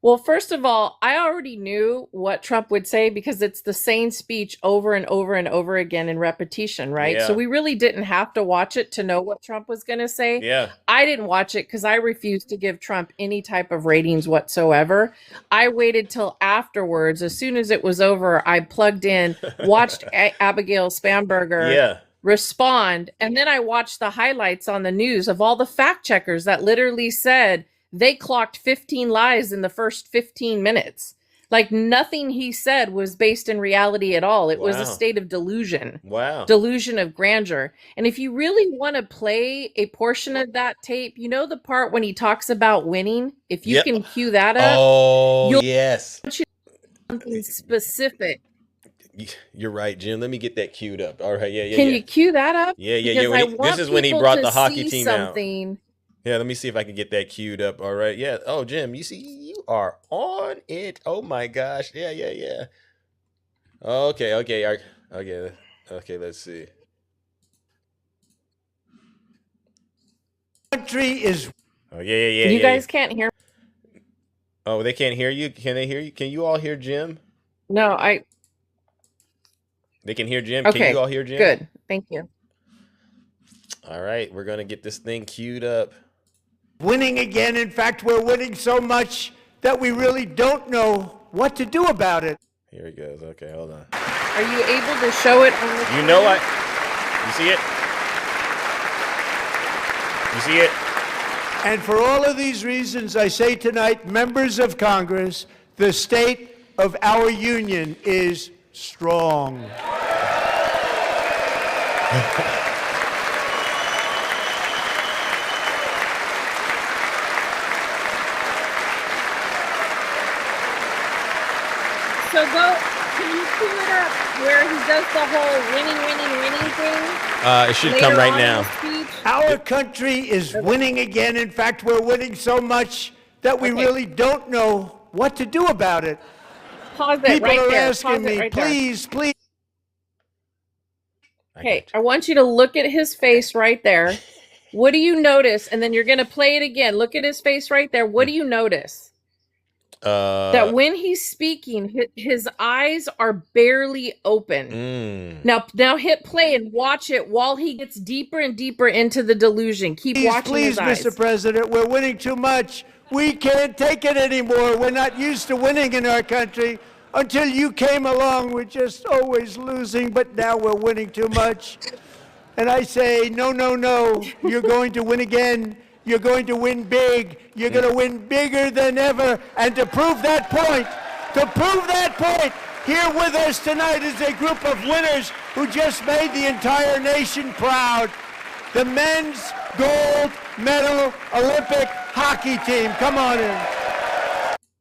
Well, first of all, I already knew what Trump would say because it's the same speech over and over and over again in repetition, right? Yeah. So we really didn't have to watch it to know what Trump was going to say. Yeah. I didn't watch it because I refused to give Trump any type of ratings whatsoever. I waited till afterwards. As soon as it was over, I plugged in, watched Abigail Spanberger respond, and then I watched the highlights on the news of all the fact checkers that literally said they clocked 15 lies in the first 15 minutes. Like, nothing he said was based in reality at all. It was a state of delusion. Wow. Delusion of grandeur. And if you really want to play a portion of that tape, you know the part when he talks about winning? If you can cue that up. Oh, yes. Something specific. You're right, Jim. Let me get that queued up. All right, yeah. Can you cue that up? Yeah. Because This is when he brought the hockey see team something. out. Yeah, let me see if I can get that queued up. All right, yeah. Oh, Jim, you see, you are on it. Oh my gosh, yeah. Okay. Let's see. Country is. Oh yeah. You guys can't hear. Oh, they can't hear you. Can they hear you? Can you all hear Jim? No, They can hear Jim. Okay, Can you all hear Jim? good. Thank you. All right, we're gonna get this thing queued up. Winning again. In fact, we're winning so much that we really don't know what to do about it. Here he goes. Okay, hold on. Are you able to show it on the You know what? You see it? You see it? And for all of these reasons, I say tonight, members of Congress, the state of our union is strong. So can you cue it up where he does the whole winning thing? It should come right now. Our country is winning again. In fact, we're winning so much that we really don't know what to do about it. Pause it People right are there. asking Pause it me, right there. please. Okay, I want you to look at his face right there. What do you notice? And then you're going to play it again. Look at his face right there. What do you notice? That when he's speaking, his eyes are barely open. Now hit play and watch it while he gets deeper and deeper into the delusion. Keep watching his eyes. Please, Mr. President, we're winning too much. We can't take it anymore. We're not used to winning in our country. Until you came along, we're just always losing, but now we're winning too much. And I say, no. You're going to win again. You're going to win big. You're going to win bigger than ever. And to prove that point, here with us tonight is a group of winners who just made the entire nation proud. The men's gold medal Olympic hockey team. Come on in.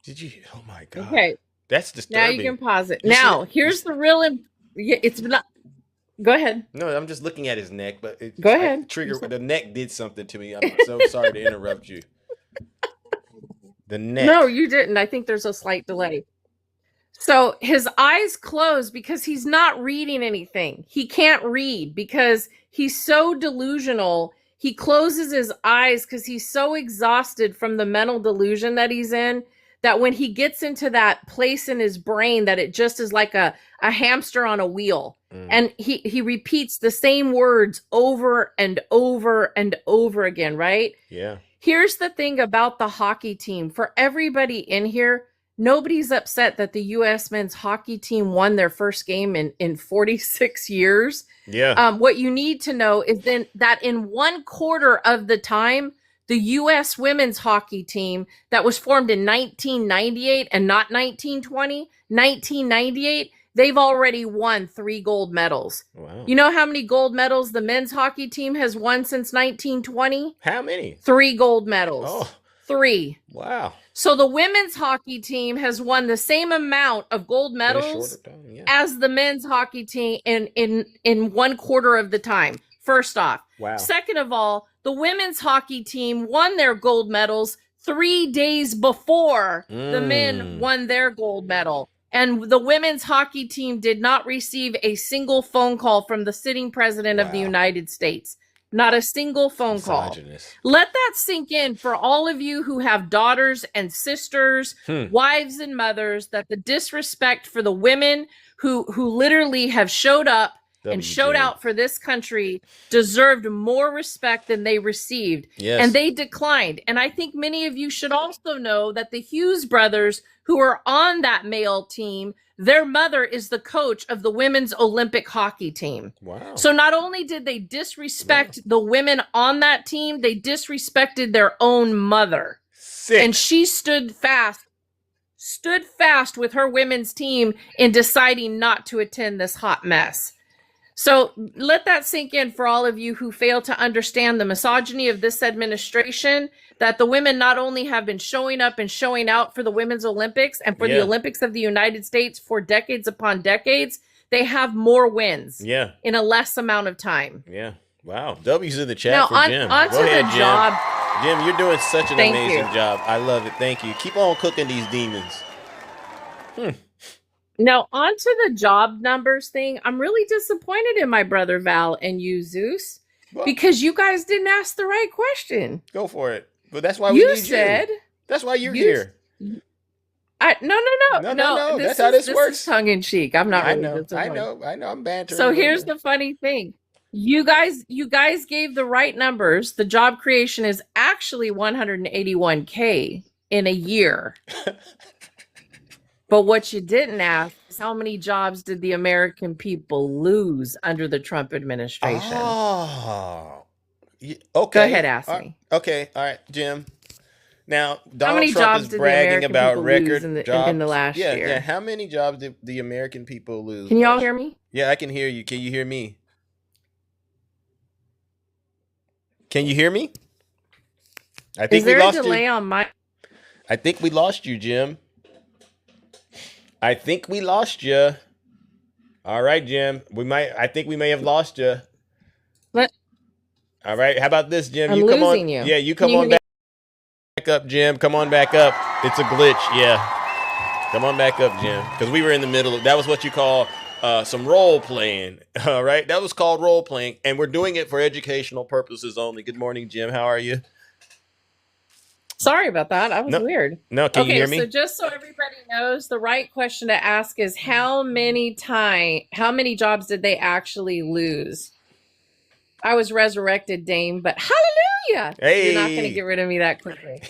Did you? Oh my God. Okay. That's Now disturbing. you can pause it. Now, here's the real. It's not. Go ahead. No, I'm just looking at his neck, but Go ahead. The neck did something to me. I'm so sorry to interrupt you. The neck. No, you didn't. I think there's a slight delay. So his eyes close because he's not reading anything. He can't read because he's so delusional. He closes his eyes because he's so exhausted from the mental delusion that he's in, that when he gets into that place in his brain that it just is like a hamster on a wheel. And he repeats the same words over and over and over again, right? Yeah. Here's the thing about the hockey team. For everybody in here, Nobody's upset that the U.S. men's hockey team won their first game in 46 years. Yeah. What you need to know is then that in 1/4 of the time, the U.S. women's hockey team that was formed in 1998 and not 1920, 1998, they've already won 3 gold medals. Wow. You know how many gold medals the men's hockey team has won since 1920? How many? 3 gold medals. Oh. 3. Wow. So the women's hockey team has won the same amount of gold medals as the men's hockey team in 1/4 of the time. First off. Wow. Second of all, the women's hockey team won their gold medals 3 days before the men won their gold medal. And the women's hockey team did not receive a single phone call from the sitting president of the United States. Not a single phone call. Let that sink in for all of you who have daughters and sisters, wives and mothers, that the disrespect for the women who literally have showed up and showed out for this country deserved more respect than they received. Yes. And they declined. And I think many of you should also know that the Hughes brothers who are on that male team, their mother is the coach of the women's Olympic hockey team. Wow. So not only did they disrespect the women on that team, they disrespected their own mother. Sick. And she stood fast with her women's team in deciding not to attend this hot mess. So let that sink in for all of you who fail to understand the misogyny of this administration, that the women not only have been showing up and showing out for the Women's Olympics and for the Olympics of the United States for decades upon decades, they have more wins in a less amount of time. Yeah. Wow. W's in the chat Now, for Jim. on Go to ahead, the Jim. job. Jim, you're doing such an Thank amazing you. job. I love it. Thank you. Keep on cooking these demons. Now, on to the job numbers thing. I'm really disappointed in my brother Val and you, Zeus, because you guys didn't ask the right question. Go for it. But that's why we You need said you. That's why you're here. No. No. That's how this works. Is tongue in cheek. I'm not. I Really know. disappointed. I know. I'm bantering. So a little here's bit. the funny thing. You guys gave the right numbers. The job creation is actually 181K in a year. But what you didn't ask is how many jobs did the American people lose under the Trump administration? Oh. Okay. Go ahead, ask me. Okay. All right, Jim. Now, How Donald many Trump jobs is did the bragging American about people record lose in the jobs. last year? Yeah. How many jobs did the American people lose? Can y'all hear me? Yeah, I can hear you. Can you hear me? Can you hear me? I think Is there we a lost delay you. on my? I think we lost you, Jim. I think we lost you. All right, Jim. I think we may have lost you. What? All right. How about this, Jim? I'm you come losing on. you. Yeah, you Can come you on hear back up, Jim. Come on back up. It's a glitch. Yeah. Come on back up, Jim. Because we were in the middle. That was what you call some role playing. All right. That was called role playing. And we're doing it for educational purposes only. Good morning, Jim. How are you? Sorry about that. I was weird. No, can you hear me? So just so everybody knows, the right question to ask is how many jobs did they actually lose? I was resurrected, Dame, but hallelujah! Hey. You're not going to get rid of me that quickly.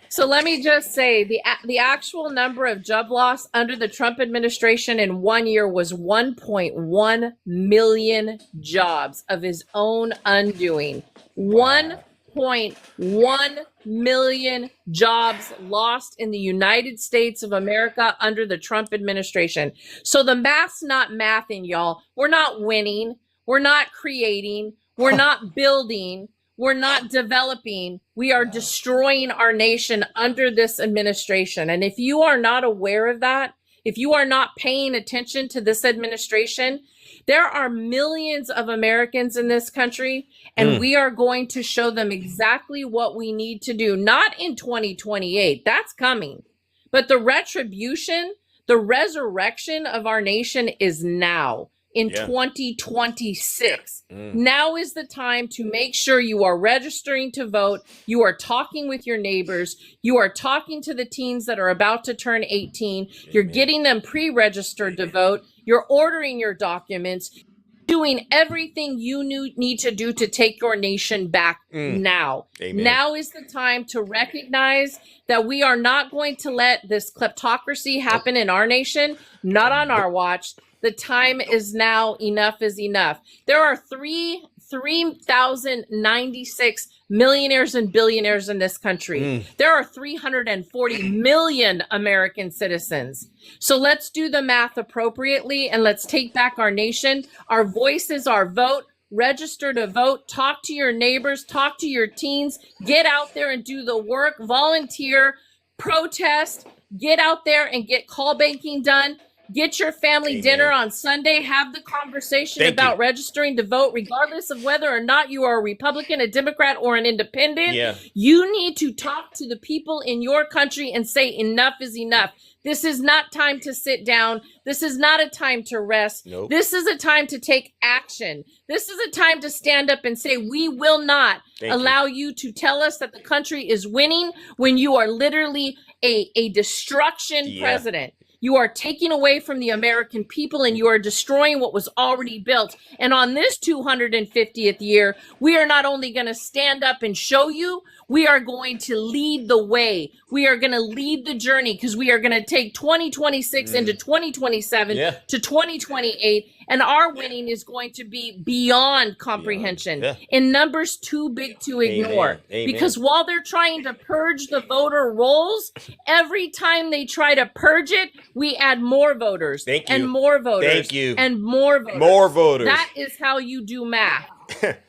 So let me just say the actual number of job loss under the Trump administration in 1 year was 1.1 million jobs of his own undoing. 1.1 million jobs lost in the United States of America under the Trump administration. So the math's not mathing, y'all. We're not winning. We're not creating. We're not building. We're not developing. We are destroying our nation under this administration. And if you are not aware of that, if you are not paying attention to this administration, there are millions of Americans in this country, and we are going to show them exactly what we need to do. Not in 2028, that's coming. But the retribution, the resurrection of our nation is now. In 2026. Now is the time to make sure you are registering to vote. You are talking with your neighbors. You are talking to the teens that are about to turn 18. You're getting them pre-registered to vote. You're ordering your documents. doing everything you need to do to take your nation back now. Amen. Now is the time to recognize that we are not going to let this kleptocracy happen in our nation, not on our watch. The time is now. Enough is enough. There are 3,096 millionaires and billionaires in this country. There are 340 million American citizens. So let's do the math appropriately and let's take back our nation. Our voice is our vote. Register to vote. Talk to your neighbors. Talk to your teens. Get out there and do the work. Volunteer. Protest. Get out there and get call banking done. Get your family dinner on Sunday. Have the conversation about registering to vote, regardless of whether or not you are a Republican, a Democrat, or an independent. You need to talk to the people in your country and say enough is enough. This is not time to sit down. This is not a time to rest. This is a time to take action. This is a time to stand up and say, we will not allow you to tell us that the country is winning when you are literally a destruction president. You are taking away from the American people and you are destroying what was already built. And on this 250th year, we are not only going to stand up and show you, we are going to lead the way. We are going to lead the journey because we are going to take 2026 into 2027 to 2028. And our winning is going to be beyond comprehension in numbers too big to ignore. Because while they're trying to purge the voter rolls, every time they try to purge it, we add more voters and more voters and more voters. More voters. That is how you do math.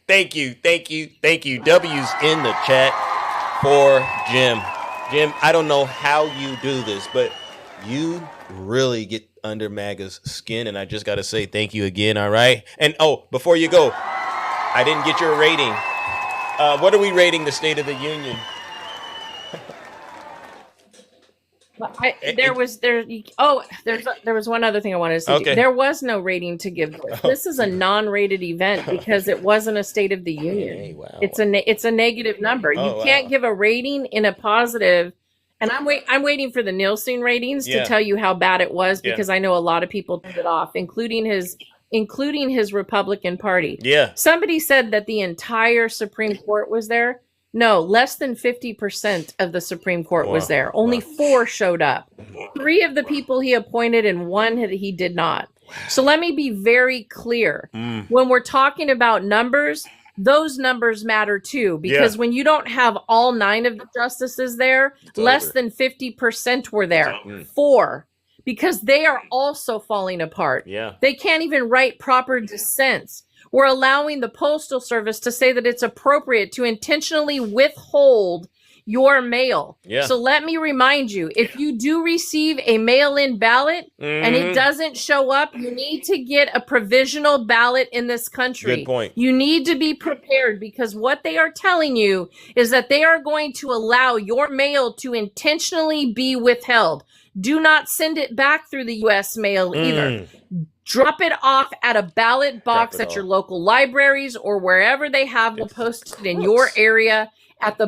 Thank you. W's in the chat for Jim. Jim, I don't know how you do this, but you really get under MAGA's skin, and I just got to say thank you again, all right? And, before you go, I didn't get your rating. What are we rating the State of the Union? There was one other thing I wanted to say. Okay. There was no rating to give. This is a non-rated event because it wasn't a State of the Union. Wow. It's a negative number. You can't give a rating in a positive. And I'm waiting for the Nielsen ratings to tell you how bad it was because I know a lot of people turned it off, including his Republican Party. Somebody said that the entire Supreme Court was there. No, less than 50% of the Supreme Court was there. Only 4 showed up. 3 of the people he appointed and 1 he did not. So let me be very clear. When we're talking about numbers, those numbers matter too, because when you don't have all 9 of the justices there, less than 50% were there. 4. Because they are also falling apart. They can't even write proper dissents. We're allowing the Postal Service to say that it's appropriate to intentionally withhold your mail. So let me remind you, if you do receive a mail-in ballot and it doesn't show up, you need to get a provisional ballot in this country. Good point. You need to be prepared because what they are telling you is that they are going to allow your mail to intentionally be withheld. Do not send it back through the U.S. mail either. Drop it off at a ballot box at your local libraries or wherever they have them posted in your area at the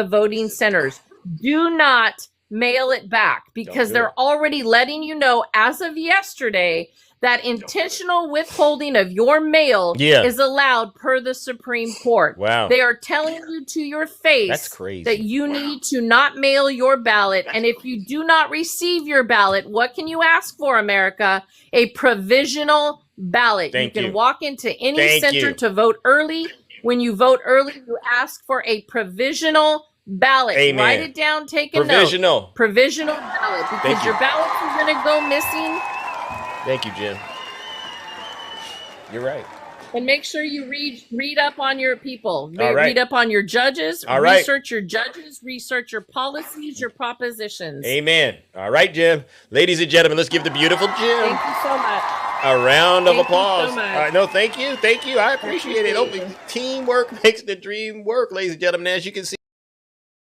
voting centers. Do not mail it back because they're already letting you know as of yesterday that intentional withholding of your mail is allowed per the Supreme Court. Wow. They are telling you to your face That's crazy. that you need to not mail your ballot. And if you do not receive your ballot, what can you ask for, America? A provisional ballot. Thank you can you. walk into any center to vote early. When you vote early, you ask for a provisional ballot. Amen. Write it down, take a Provisional. note. Provisional ballot. Because your ballots are going to go missing. Thank you, Jim. You're right. And make sure you read up on your people. All right. Read up on your judges. All right. Research your judges. Research your policies, your propositions. Amen. All right, Jim. Ladies and gentlemen, let's give the beautiful Jim Thank you so much. a round of Thank you applause. so much. All right, no, thank you. I appreciate it. Hopefully, teamwork makes the dream work, ladies and gentlemen. As you can see,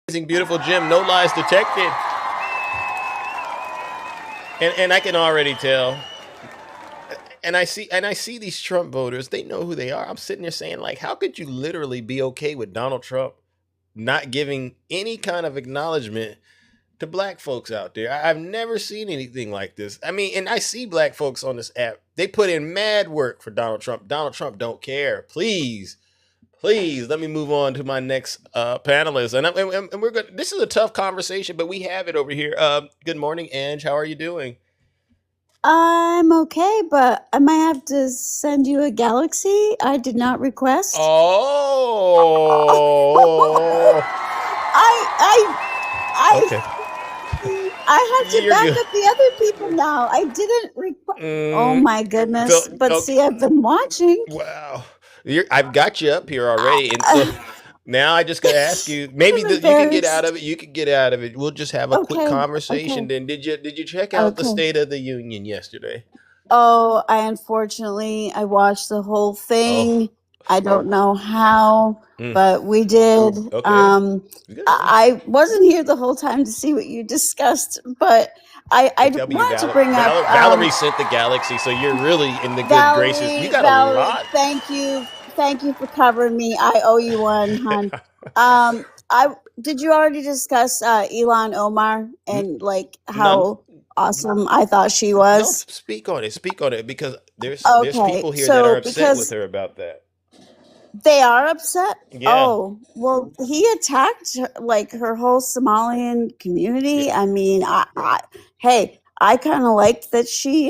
amazing, beautiful Jim, no lies detected. And I can already tell. And I see these Trump voters, they know who they are. I'm sitting there saying, like, how could you literally be okay with Donald Trump not giving any kind of acknowledgement to black folks out there? I've never seen anything like this. I mean, and I see black folks on this app They put in mad work for Donald Trump. Donald Trump don't care. Please, let me move on to my next panelist. And we're good. This is a tough conversation, but we have it over here. Good morning, Ange. How are you doing? I'm okay, but I might have to send you a galaxy I did not request. Oh. Okay. I have to back up the other people now. I didn't request. Oh my goodness. But see, I've been watching. Wow. I've got you up here already. And so now I just got to ask you, maybe you can get out of it. You can get out of it. We'll just have a quick conversation. Then did you check out the State of the Union yesterday? Oh, I watched the whole thing. I don't know how, but we did. Okay. I wasn't here the whole time to see what you discussed, but I wanted to bring up Valerie sent the galaxy, so you're really in the good Valerie, graces. You got Valerie, a lot. Thank you for covering me. I owe you one, hon. Did you already discuss Elon Omar and like how awesome I thought she was? No, speak on it, because there's people here that are upset with her about that. They are upset? Yeah. Oh, well, he attacked like her whole Somalian community. I mean, I kind of liked that she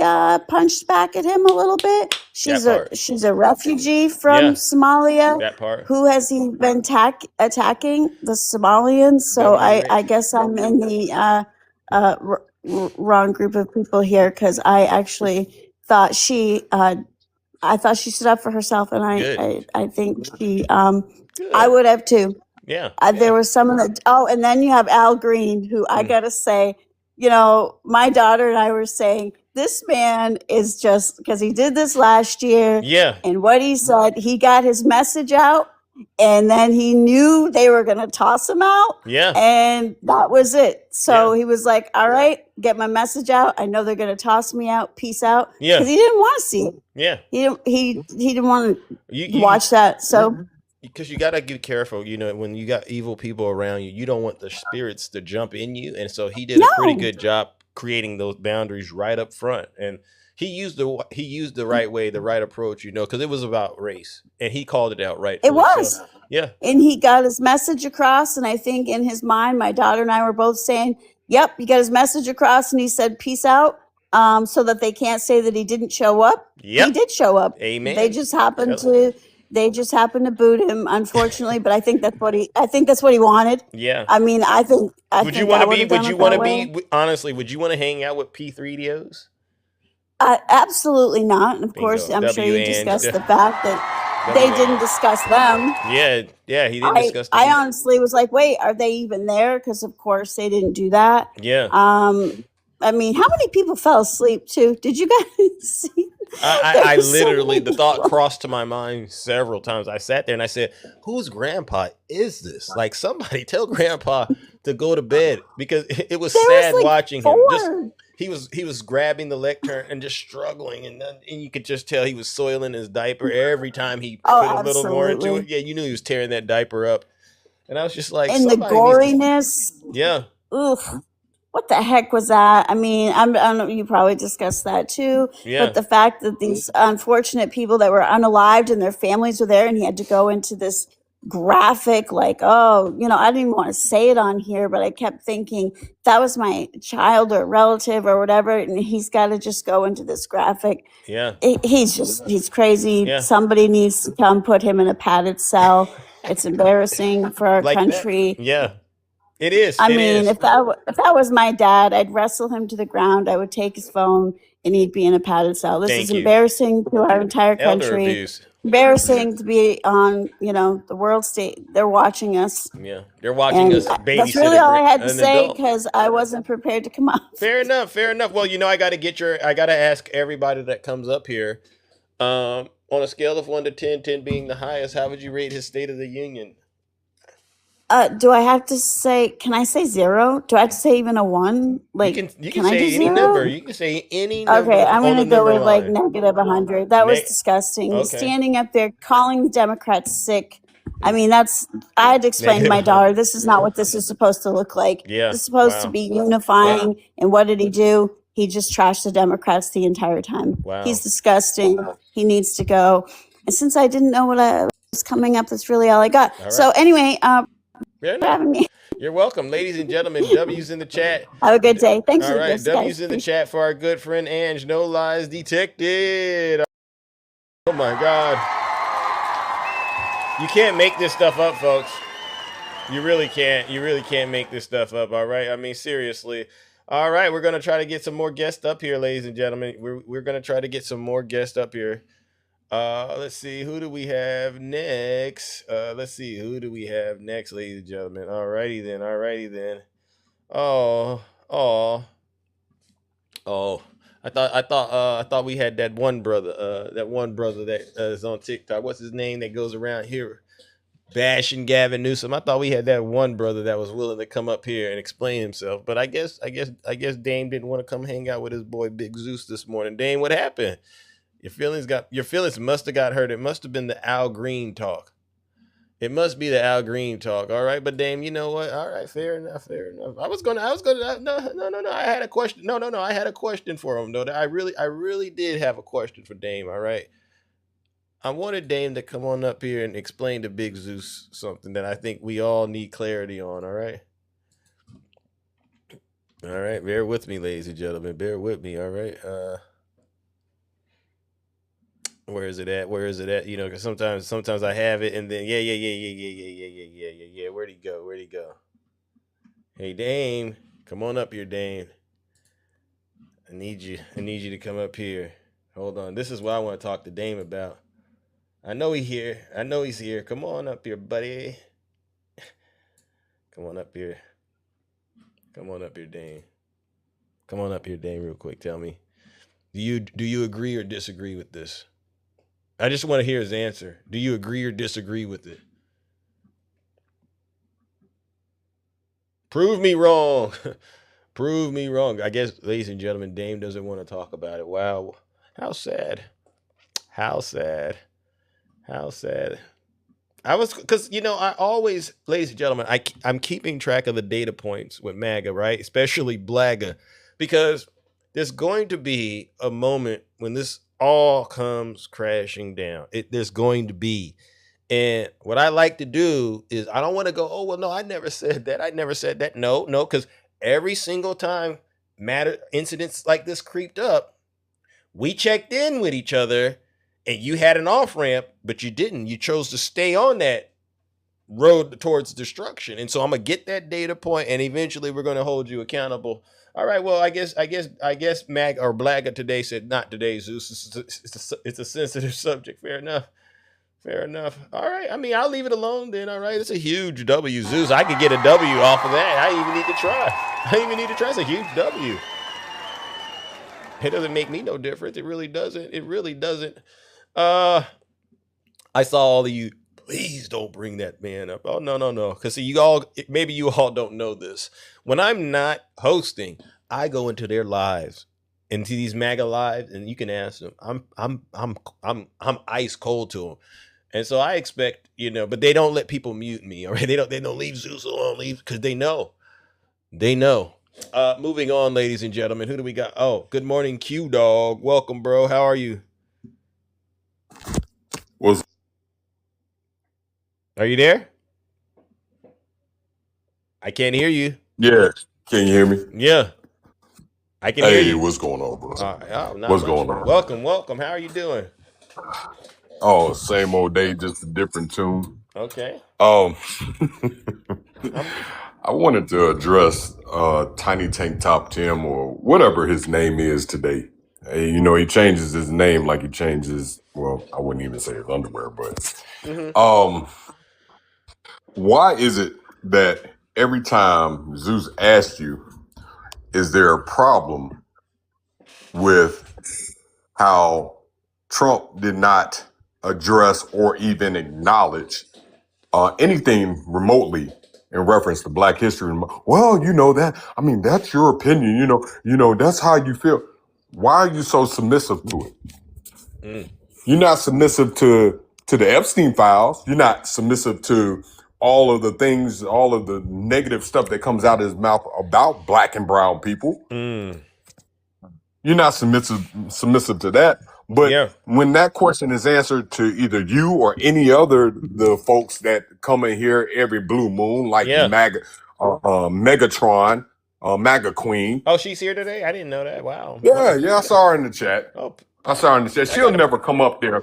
punched back at him a little bit. She's a refugee from Somalia. That part. Who has he been attacking? The Somalians. So I guess I'm in the wrong group of people here, because I actually thought she stood up for herself, and I think she I would have too. Yeah. There was someone that and then you have Al Green, who I gotta say, my daughter and I were saying, this man is just, because he did this last year. Yeah. And what he said, he got his message out, and then he knew they were gonna toss him out. Yeah. And that was it. So he was like, all right, get my message out. I know they're gonna toss me out. Peace out. Yeah. Because he didn't want to see it. Yeah. He didn't want to watch that. So because you got to be careful, when you got evil people around you, you don't want the spirits to jump in you. And so he did a pretty good job creating those boundaries right up front. And he used the right way, the right approach, because it was about race, and he called it out right. It was. So, yeah. And he got his message across. And I think in his mind, my daughter and I were both saying, yep, he got his message across, and he said, peace out. So that they can't say that he didn't show up. Yep. He did show up. Amen. They just happened to boot him, unfortunately. But I think that's what he wanted. Yeah. I mean, would you want to hang out with P3DOs? Absolutely not. And of course, I'm sure you discussed the fact that they didn't discuss them. Yeah, he didn't discuss them. I honestly was like, wait, are they even there? Because of course they didn't do that. Yeah. I mean, how many people fell asleep too? Did you guys see? I literally, the thought crossed to my mind several times. I sat there and I said, whose grandpa is this? Like, somebody tell grandpa to go to bed, because it was sad watching him. He was grabbing the lectern and just struggling, and you could just tell he was soiling his diaper every time he put a little more into it. Yeah, you knew he was tearing that diaper up. And I was just like, and the goriness. Yeah. Oof. What the heck was that? I mean, I don't know, you probably discussed that too. Yeah. But the fact that these unfortunate people that were unalived and their families were there, and he had to go into this graphic, like, I didn't even want to say it on here, but I kept thinking that was my child or relative or whatever, and he's got to just go into this graphic. Yeah. He's crazy. Yeah. Somebody needs to come put him in a padded cell. It's embarrassing for our country. That. Yeah. It is. I mean, if that was my dad, I'd wrestle him to the ground. I would take his phone, and he'd be in a padded cell. This is embarrassing to our entire country. Elder abuse. Embarrassing to be on, the world stage. They're watching us. Yeah, they're watching us. That's really all I had to say, because I wasn't prepared to come up. Fair enough. Well, I got to ask everybody that comes up here, on a scale of 1 to 10, 10 being the highest, how would you rate his State of the Union? Do I have to say? Can I say 0? Do I have to say even a 1? Like, you can say any number. You can say any number. Okay, I'm gonna go with like negative 100. That was disgusting. Okay. Standing up there calling the Democrats sick. I mean, I had to explain to my daughter, this is not what this is supposed to look like. Yeah, this is supposed to be unifying. And what did he do? he just trashed the Democrats the entire time. Wow. He's disgusting. He needs to go. And since I didn't know what I was coming up, that's really all I got. All right. So anyway, Fair for having me. You're welcome, ladies and gentlemen. W's in the chat. Have a good day. Thanks All for the right, gifts, W's guys. in the chat for our good friend Ange. No lies detected. Oh my God. You can't make this stuff up, folks. You really can't. You really can't make this stuff up, all right? I mean, seriously. All right, we're going to try to get some more guests up here, ladies and gentlemen. We're going to try to get some more guests up here. Let's see. Who do we have next? Let's see. Who do we have next, ladies and gentlemen? All righty then. All righty then. Oh. I thought we had that one brother that is on TikTok. What's his name that goes around here bashing Gavin Newsom? I thought we had that one brother that was willing to come up here and explain himself. But I guess Dame didn't want to come hang out with his boy Big Zeus this morning. Dame, what happened? Your feelings must have got hurt. It must have been the Al Green talk. It must be the Al Green talk. All right, but Dame, you know what? All right, fair enough. No. I had a question. No. I had a question for him though. I really did have a question for Dame. All right. I wanted Dame to come on up here and explain to Big Zeus something that I think we all need clarity on. All right. All right. Bear with me, ladies and gentlemen. Bear with me. All right. Where is it at? You know, because sometimes I have it and then yeah. Where'd he go? Hey, Dame, come on up here, Dame. I need you to come up here. Hold on. This is what I want to talk to Dame about. I know he's here. Come on up here, buddy. Come on up here, Dame. Come on up here, Dame, real quick. Tell me, do you agree or disagree with this? I just want to hear his answer. Do you agree or disagree with it? Prove me wrong. Prove me wrong. I guess, ladies and gentlemen, Dame doesn't want to talk about it. Wow. How sad. Because, you know, I always, ladies and gentlemen, I'm keeping track of the data points with MAGA, right? Especially Blaga, because there's going to be a moment when this all comes crashing down. There's going to be. And what I like to do is I don't want to go, oh, well, no, I never said that. No, because every single time incidents like this creeped up, we checked in with each other and you had an off ramp, but you didn't. You chose to stay on that road towards destruction. And so I'm going to get that data point and eventually we're going to hold you accountable. All right. Well, I guess Mag or Blaga today said not today, Zeus. It's a sensitive subject. Fair enough. All right. I mean, I'll leave it alone then. All right. It's a huge W, Zeus. I could get a W off of that. I even need to try. It's a huge W. It doesn't make me no difference. It really doesn't. I saw all of you. Please don't bring that man up. Oh, no. Because maybe you all don't know this. When I'm not hosting, I go into their lives, into these MAGA lives, and you can ask them. I'm ice cold to them. And so I expect, you know, but they don't let people mute me. All right. They don't leave Zeus alone, because they know. Moving on, ladies and gentlemen. Who do we got? Oh, good morning, Q Dog. Welcome, bro. How are you? Are you there? I can't hear you. Yeah. Can you hear me? Yeah. I can hear you. Hey, what's going on, bro? What's going on? Welcome. How are you doing? Oh, same old day, just a different tune. Okay. I wanted to address Tiny Tank Top Tim or whatever his name is today. You know, he changes his name like he changes, well, I wouldn't even say his underwear, but why is it that every time Zeus asks you, is there a problem with how Trump did not address or even acknowledge anything remotely in reference to Black History? Well, you know that. I mean, that's your opinion. You know that's how you feel. Why are you so submissive to it? You're not submissive to the Epstein files. You're not submissive to all of the things, all of the negative stuff that comes out of his mouth about Black and brown people. You're not submissive to that. But when that question is answered to either you or any other the folks that come in here every blue moon, like Megatron, MAGA Queen. Oh, she's here today? I didn't know that. Wow. Yeah, I saw her in the chat. I saw her in the chat. She'll never come up there.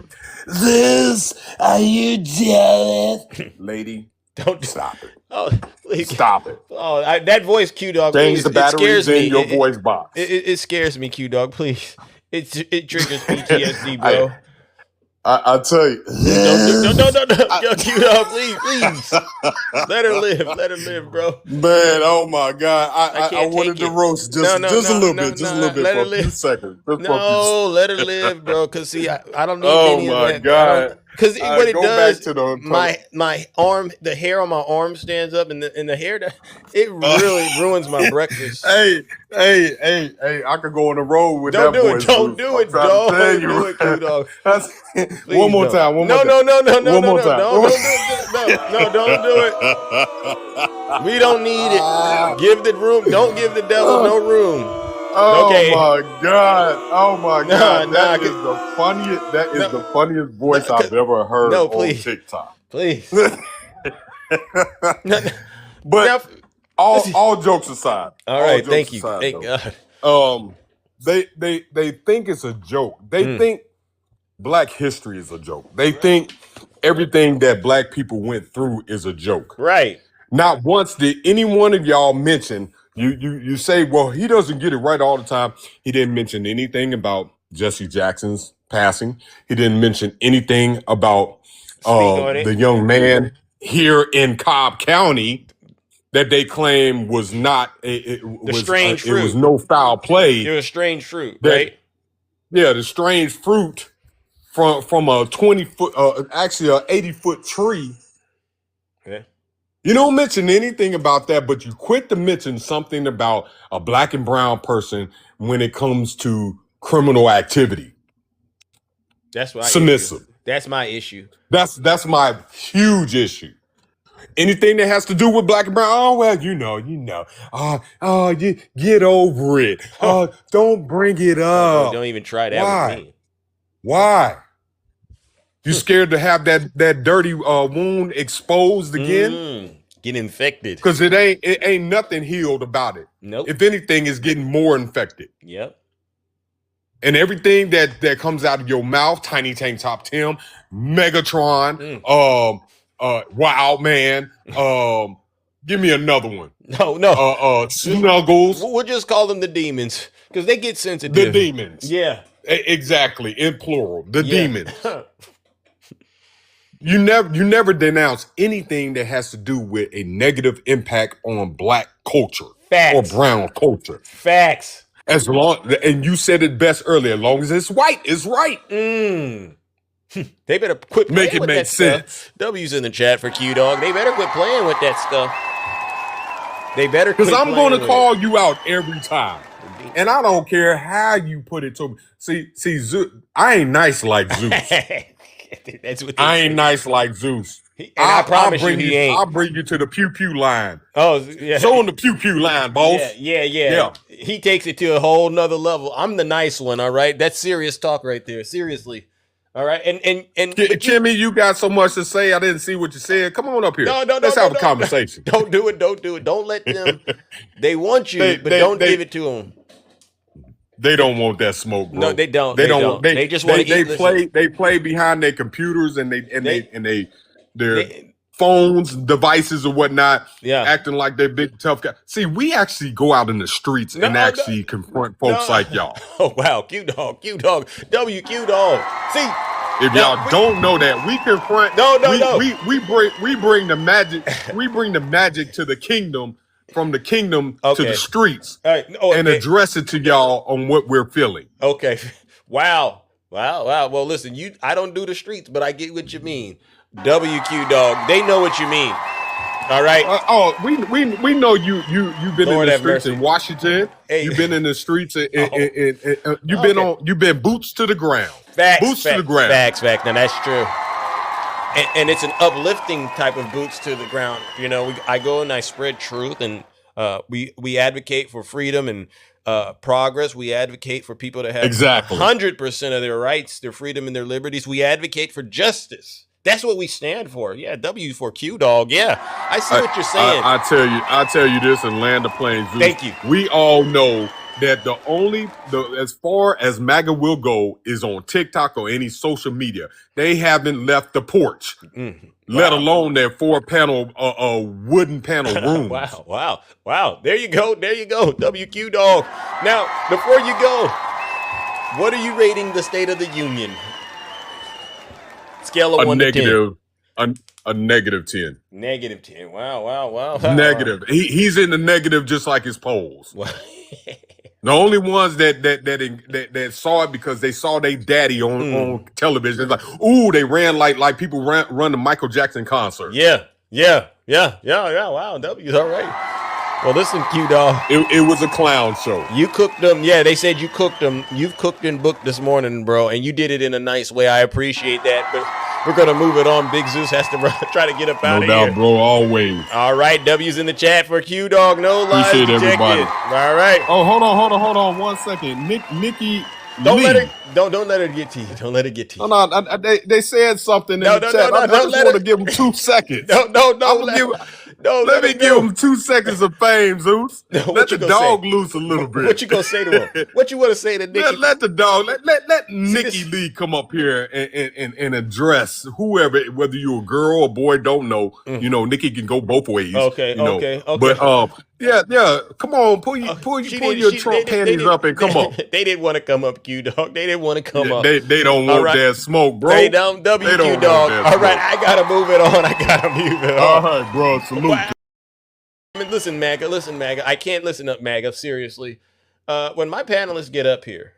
Zeus, are you jealous? Lady, don't stop it. Oh, please. Stop it. Oh, that voice, Q Dog. Change Please. the batteries in your voice box. It scares me, Q Dog. Please. It triggers PTSD, bro. I'll tell you. No, yo, Q Dog, please. Let her live, bro. Man, oh my God. I wanted to roast just a little bit let her for a few seconds. Let her live, bro. Cause see, I don't need any of that. Oh my God. Because what it does, back to my arm, the hair on my arm stands up, and the hair, it really ruins my breakfast. Hey, I could go on the road with don't that do voice. it, don't do it, dog. Don't do it, Q Dog. One more time. No, don't do it. We don't need it. Give the room. Don't give the devil no room. Okay. My God. That is the funniest. That is the funniest voice I've ever heard on TikTok. Please. But all jokes aside. All right. Thank you. Thank God. They think it's a joke. They think Black history is a joke. They think everything that Black people went through is a joke. Right. Not once did any one of y'all mention. You say, well, he doesn't get it right all the time. He didn't mention anything about Jesse Jackson's passing. He didn't mention anything about the young man here in Cobb County that they claim was not it was no foul play. It was strange fruit, right? Yeah, the strange fruit from a 20-foot, actually a 80-foot tree. Yeah. You don't mention anything about that, but you quit to mention something about a Black and brown person when it comes to criminal activity. That's my submissive. Issue. That's my issue. That's my huge issue. Anything that has to do with Black and brown, oh well, you know. You get over it. Don't bring it up. Don't even try that with me. Why? You scared to have that dirty wound exposed again? Get infected. Because it ain't nothing healed about it. Nope. If anything, it's getting more infected. Yep. And everything that comes out of your mouth, Tiny Tank Top Tim, Megatron, Wild Man, give me another one. No. Snuggles. We'll just call them the demons because they get sensitive. The demons. Yeah. Exactly. In plural. The demons. You never denounce anything that has to do with a negative impact on Black culture. Facts. Or brown culture. Facts. As long, and you said it best earlier, as long as it's white, it's right. They better quit playing Make it with make that sense. stuff. W's in the chat for Q Dog. They better quit playing with that stuff. They better quit Because I'm playing going to with call you out every time. And I don't care how you put it to me. See, Zeus, I ain't nice like Zeus. That's what I ain't nice like Zeus. I promise you he ain't. I'll bring you to the pew line. Oh, yeah. So on the pew line, boss. Yeah. He takes it to a whole nother level. I'm the nice one, all right? That's serious talk right there. Seriously. All right. And Jimmy, you got so much to say. I didn't see what you said. Come on up here. No, Let's have a conversation. Don't do it. Don't let them. They want you, but don't give it to them. They don't want that smoke, bro. No, they don't. They don't. They just want to eat. They play behind their computers and their phones, devices, or whatnot. Yeah, acting like they're big tough guys. See, we actually go out in the streets and actually confront folks like y'all. Oh wow, Q Dog, WQ Dog. See, if y'all don't know that, we confront. No. We bring the magic. We bring the magic to the kingdom. From the kingdom to the streets, and address it to y'all on what we're feeling. Okay, wow. Well, listen, I don't do the streets, but I get what you mean. WQ Dog, they know what you mean. All right. We know you've been Lord in the streets mercy. in Washington. Hey. You've been in the streets. You've been boots to the ground. Facts. To the ground. Facts. Now that's true. And it's an uplifting type of boots to the ground. You know, I go and I spread truth and We advocate for freedom and progress. We advocate for people to have Exactly. 100% of their rights, their freedom, and their liberties. We advocate for justice. That's what we stand for. Yeah, W for Q Dog. Yeah, I see what you're saying. I tell you this and land the plane, Zeus. Thank you. We all know that as far as MAGA will go is on TikTok or any social media. They haven't left the porch, let alone their wooden panel rooms. Wow. There you go. WQ Dog. Now, before you go, what are you rating the State of the Union? Scale of 1 to 10. A negative 10. Negative 10. Wow. Negative. He's in the negative just like his polls. The only ones that saw it because they saw their daddy on television. It's like, ooh, they ran like people run the Michael Jackson concert. Yeah. Wow, W's all right. Well, listen, Q Dog. It was a clown show. You cooked them. Yeah, they said you cooked them. You've cooked and booked this morning, bro, and you did it in a nice way. I appreciate that. But we're gonna move it on. Big Zeus has to try to get up out of here. No doubt, bro. Always. All right, W's in the chat for Q Dog. No lies Appreciate detected. everybody. All right. Oh, hold on 1 second. Nikki. Don't Lee. let it get to you. Don't let it get to you. No, they said something in the chat. I just want to give them 2 seconds. Let me give them 2 seconds of fame, Zeus. Let the dog loose a little bit. What you gonna say to him? What you want to say to Nikki? Let the dog. Let Nikki Lee come up here and address whoever, whether you're a girl or boy, don't know. You know, Nikki can go both ways. Okay. But yeah. Come on, pull your Trump panties up and come up. They didn't want to come up, Q Dog. They didn't want to come up. They don't want that smoke, bro. They don't. WQ Dog. All right, I gotta move it on. All right, bro. Salute. Listen, MAGA. I can't listen up, MAGA. Seriously. When my panelists get up here,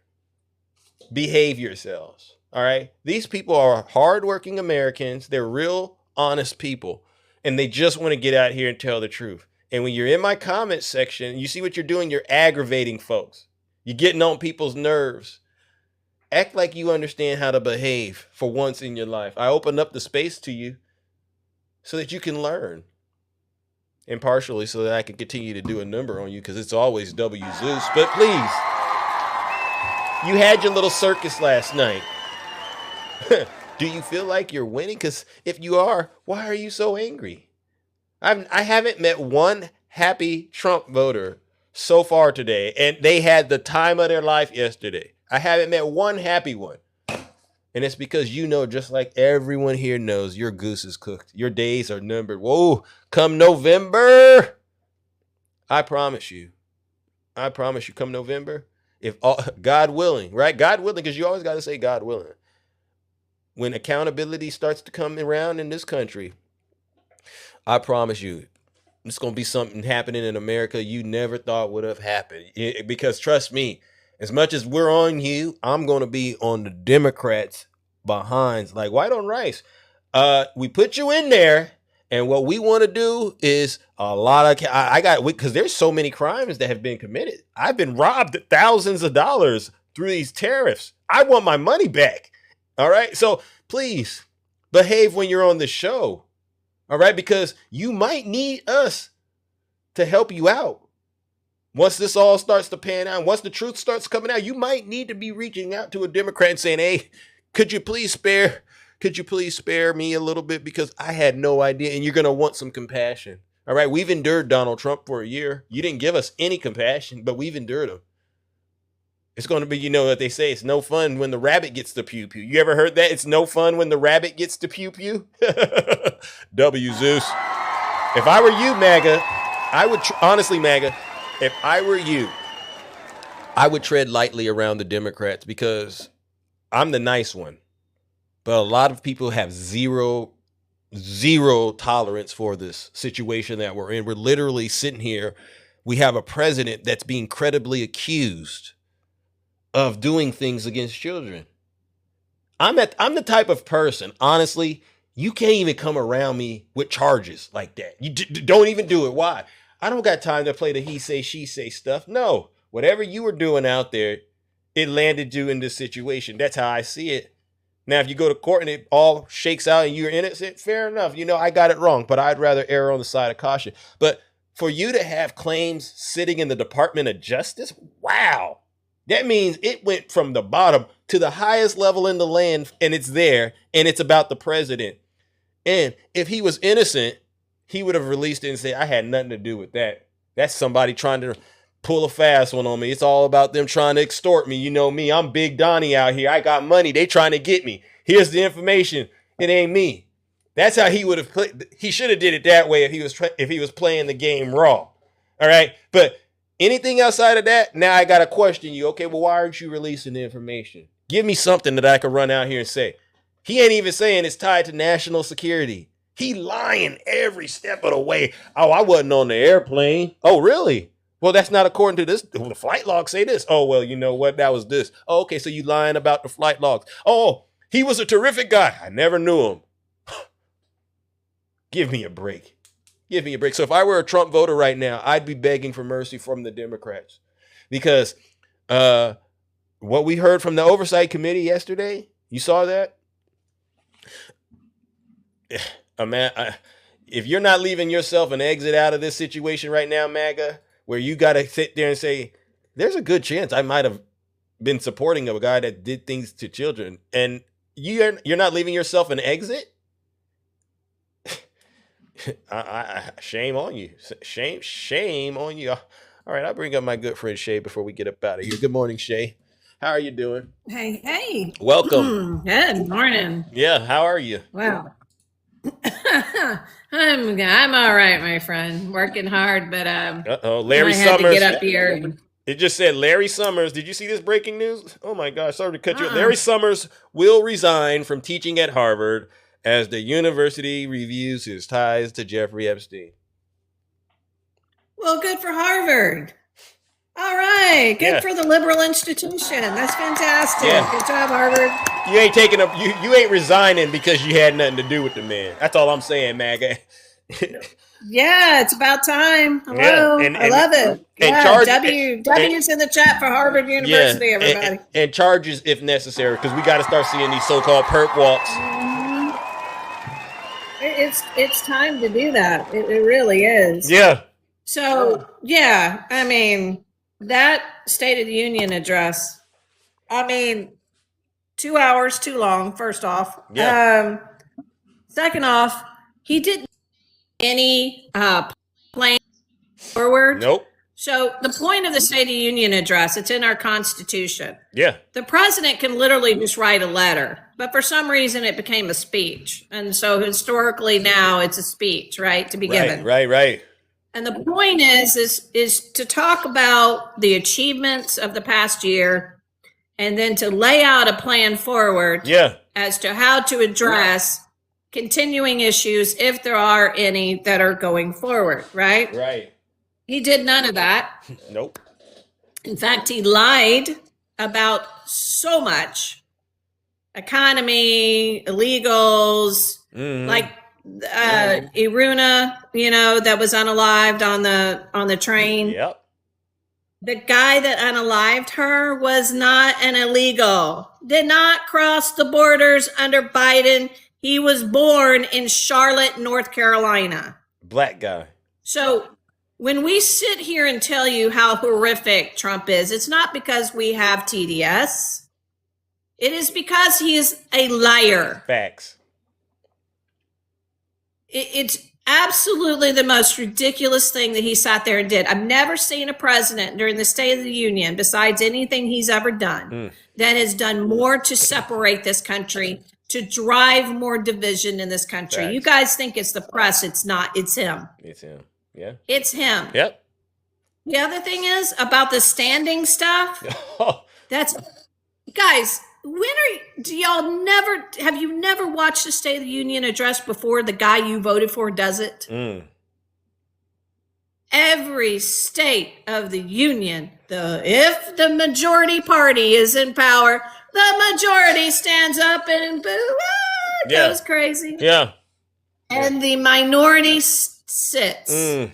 behave yourselves. All right. These people are hardworking Americans. They're real, honest people, and they just want to get out here and tell the truth. And when you're in my comment section, you see what you're doing. You're aggravating folks. You're getting on people's nerves. Act like you understand how to behave for once in your life. I opened up the space to you so that you can learn. And partially so that I can continue to do a number on you because it's always W Zeus. But please, you had your little circus last night. Do you feel like you're winning? Because if you are, why are you so angry? I haven't met one happy Trump voter so far today, and they had the time of their life yesterday. I haven't met one happy one. And it's because you know, just like everyone here knows, your goose is cooked. Your days are numbered. Whoa, come November, I promise you, come November, if God willing, right? God willing, because you always got to say God willing. When accountability starts to come around in this country, I promise you, it's going to be something happening in America you never thought would have happened. Because trust me, as much as we're on you, I'm going to be on the Democrats' behinds, like white on rice. We put you in there, and what we want to do is a lot of, because there's so many crimes that have been committed. I've been robbed thousands of dollars through these tariffs. I want my money back. All right. So please behave when you're on the show. All right. Because you might need us to help you out. Once this all starts to pan out, once the truth starts coming out, you might need to be reaching out to a Democrat and saying, hey, could you please spare me a little bit? Because I had no idea. And you're going to want some compassion. All right. We've endured Donald Trump for a year. You didn't give us any compassion, but we've endured him. It's going to be, you know what they say, it's no fun when the rabbit gets to pew pew. You ever heard that? It's no fun when the rabbit gets to pew pew. W Zeus. If I were you, MAGA, I would, honestly, MAGA, if I were you, I would tread lightly around the Democrats because I'm the nice one. But a lot of people have zero tolerance for this situation that we're in. We're literally sitting here. We have a president that's being credibly accused of doing things against children. I'm the type of person, honestly, you can't even come around me with charges like that. You don't even do it. Why? I don't got time to play the he say, she say stuff. No, whatever you were doing out there, it landed you in this situation. That's how I see it. Now, if you go to court and it all shakes out and you're innocent, fair enough. You know, I got it wrong, but I'd rather err on the side of caution. But for you to have claims sitting in the Department of Justice, wow. That means it went from the bottom to the highest level in the land, and it's there, and it's about the president. And if he was innocent, he would have released it and said, I had nothing to do with that. That's somebody trying to pull a fast one on me. It's all about them trying to extort me. You know me, I'm Big Donnie out here. I got money. They trying to get me. Here's the information. It ain't me. That's how he would have played. He should have did it that way if he was playing the game raw. All right. But anything outside of that, now I got to question you. Okay, well, why aren't you releasing the information? Give me something that I can run out here and say. He ain't even saying it's tied to national security. He lying every step of the way. Oh, I wasn't on the airplane. Oh, really? Well, that's not according to this. The flight logs say this. Oh, well, you know what? That was this. Oh, okay, so you lying about the flight logs. Oh, he was a terrific guy. I never knew him. Give me a break. Give me a break. So if I were a Trump voter right now, I'd be begging for mercy from the Democrats. Because what we heard from the Oversight Committee yesterday, you saw that? If you're not leaving yourself an exit out of this situation right now, MAGA, where you got to sit there and say, there's a good chance I might have been supporting a guy that did things to children, and you're not leaving yourself an exit? Shame on you. Shame on you. All right, I'll bring up my good friend Shay before we get up out of here. Good morning, Shay. How are you doing? Hey. Welcome. Good morning. Yeah, how are you? Wow. I'm all right, my friend. Working hard, but Larry I had Summers. to get up here. It just said Larry Summers. Did you see this breaking news? Oh my gosh, sorry to cut you. Larry Summers will resign from teaching at Harvard as the university reviews his ties to Jeffrey Epstein. Well, good for Harvard. All right, good for the liberal institution. That's fantastic. Yeah. Good job, Harvard. You ain't taking up. You ain't resigning because you had nothing to do with the man. That's all I'm saying, MAGA. Yeah, it's about time. Hello, I love it. Yeah, W's in the chat for Harvard University, everybody. And charges if necessary, because we got to start seeing these so-called perp walks. It's time to do that. It really is. Yeah. So yeah, I mean that State of the Union address. I mean, 2 hours too long. First off, second off, he didn't any plan forward. Nope. So the point of the State of the Union address, it's in our Constitution. Yeah. The president can literally just write a letter, but for some reason it became a speech. And so historically now it's a speech, right? To be given. Right. And the point is to talk about the achievements of the past year and then to lay out a plan forward as to how to address continuing issues if there are any that are going forward, right? Right. He did none of that. Nope. In fact, he lied about so much. Economy, illegals, like Iruna, that was unalived on the train. Yep. The guy that unalived her was not an illegal. Did not cross the borders under Biden. He was born in Charlotte, North Carolina. Black guy. So when we sit here and tell you how horrific Trump is, it's not because we have TDS. It is because he is a liar. Facts. It's absolutely the most ridiculous thing that he sat there and did. I've never seen a president during the State of the Union, besides anything he's ever done, that has done more to separate this country, to drive more division in this country. Facts. You guys think it's the press. It's not. It's him. It's him. Yeah. It's him. Yep. The other thing is about the standing stuff. That's, guys, have you never watched the State of the Union address before the guy you voted for does it? Every state of the union, if the majority party is in power, the majority stands up and goes crazy. Yeah. And the minority sits. Okay,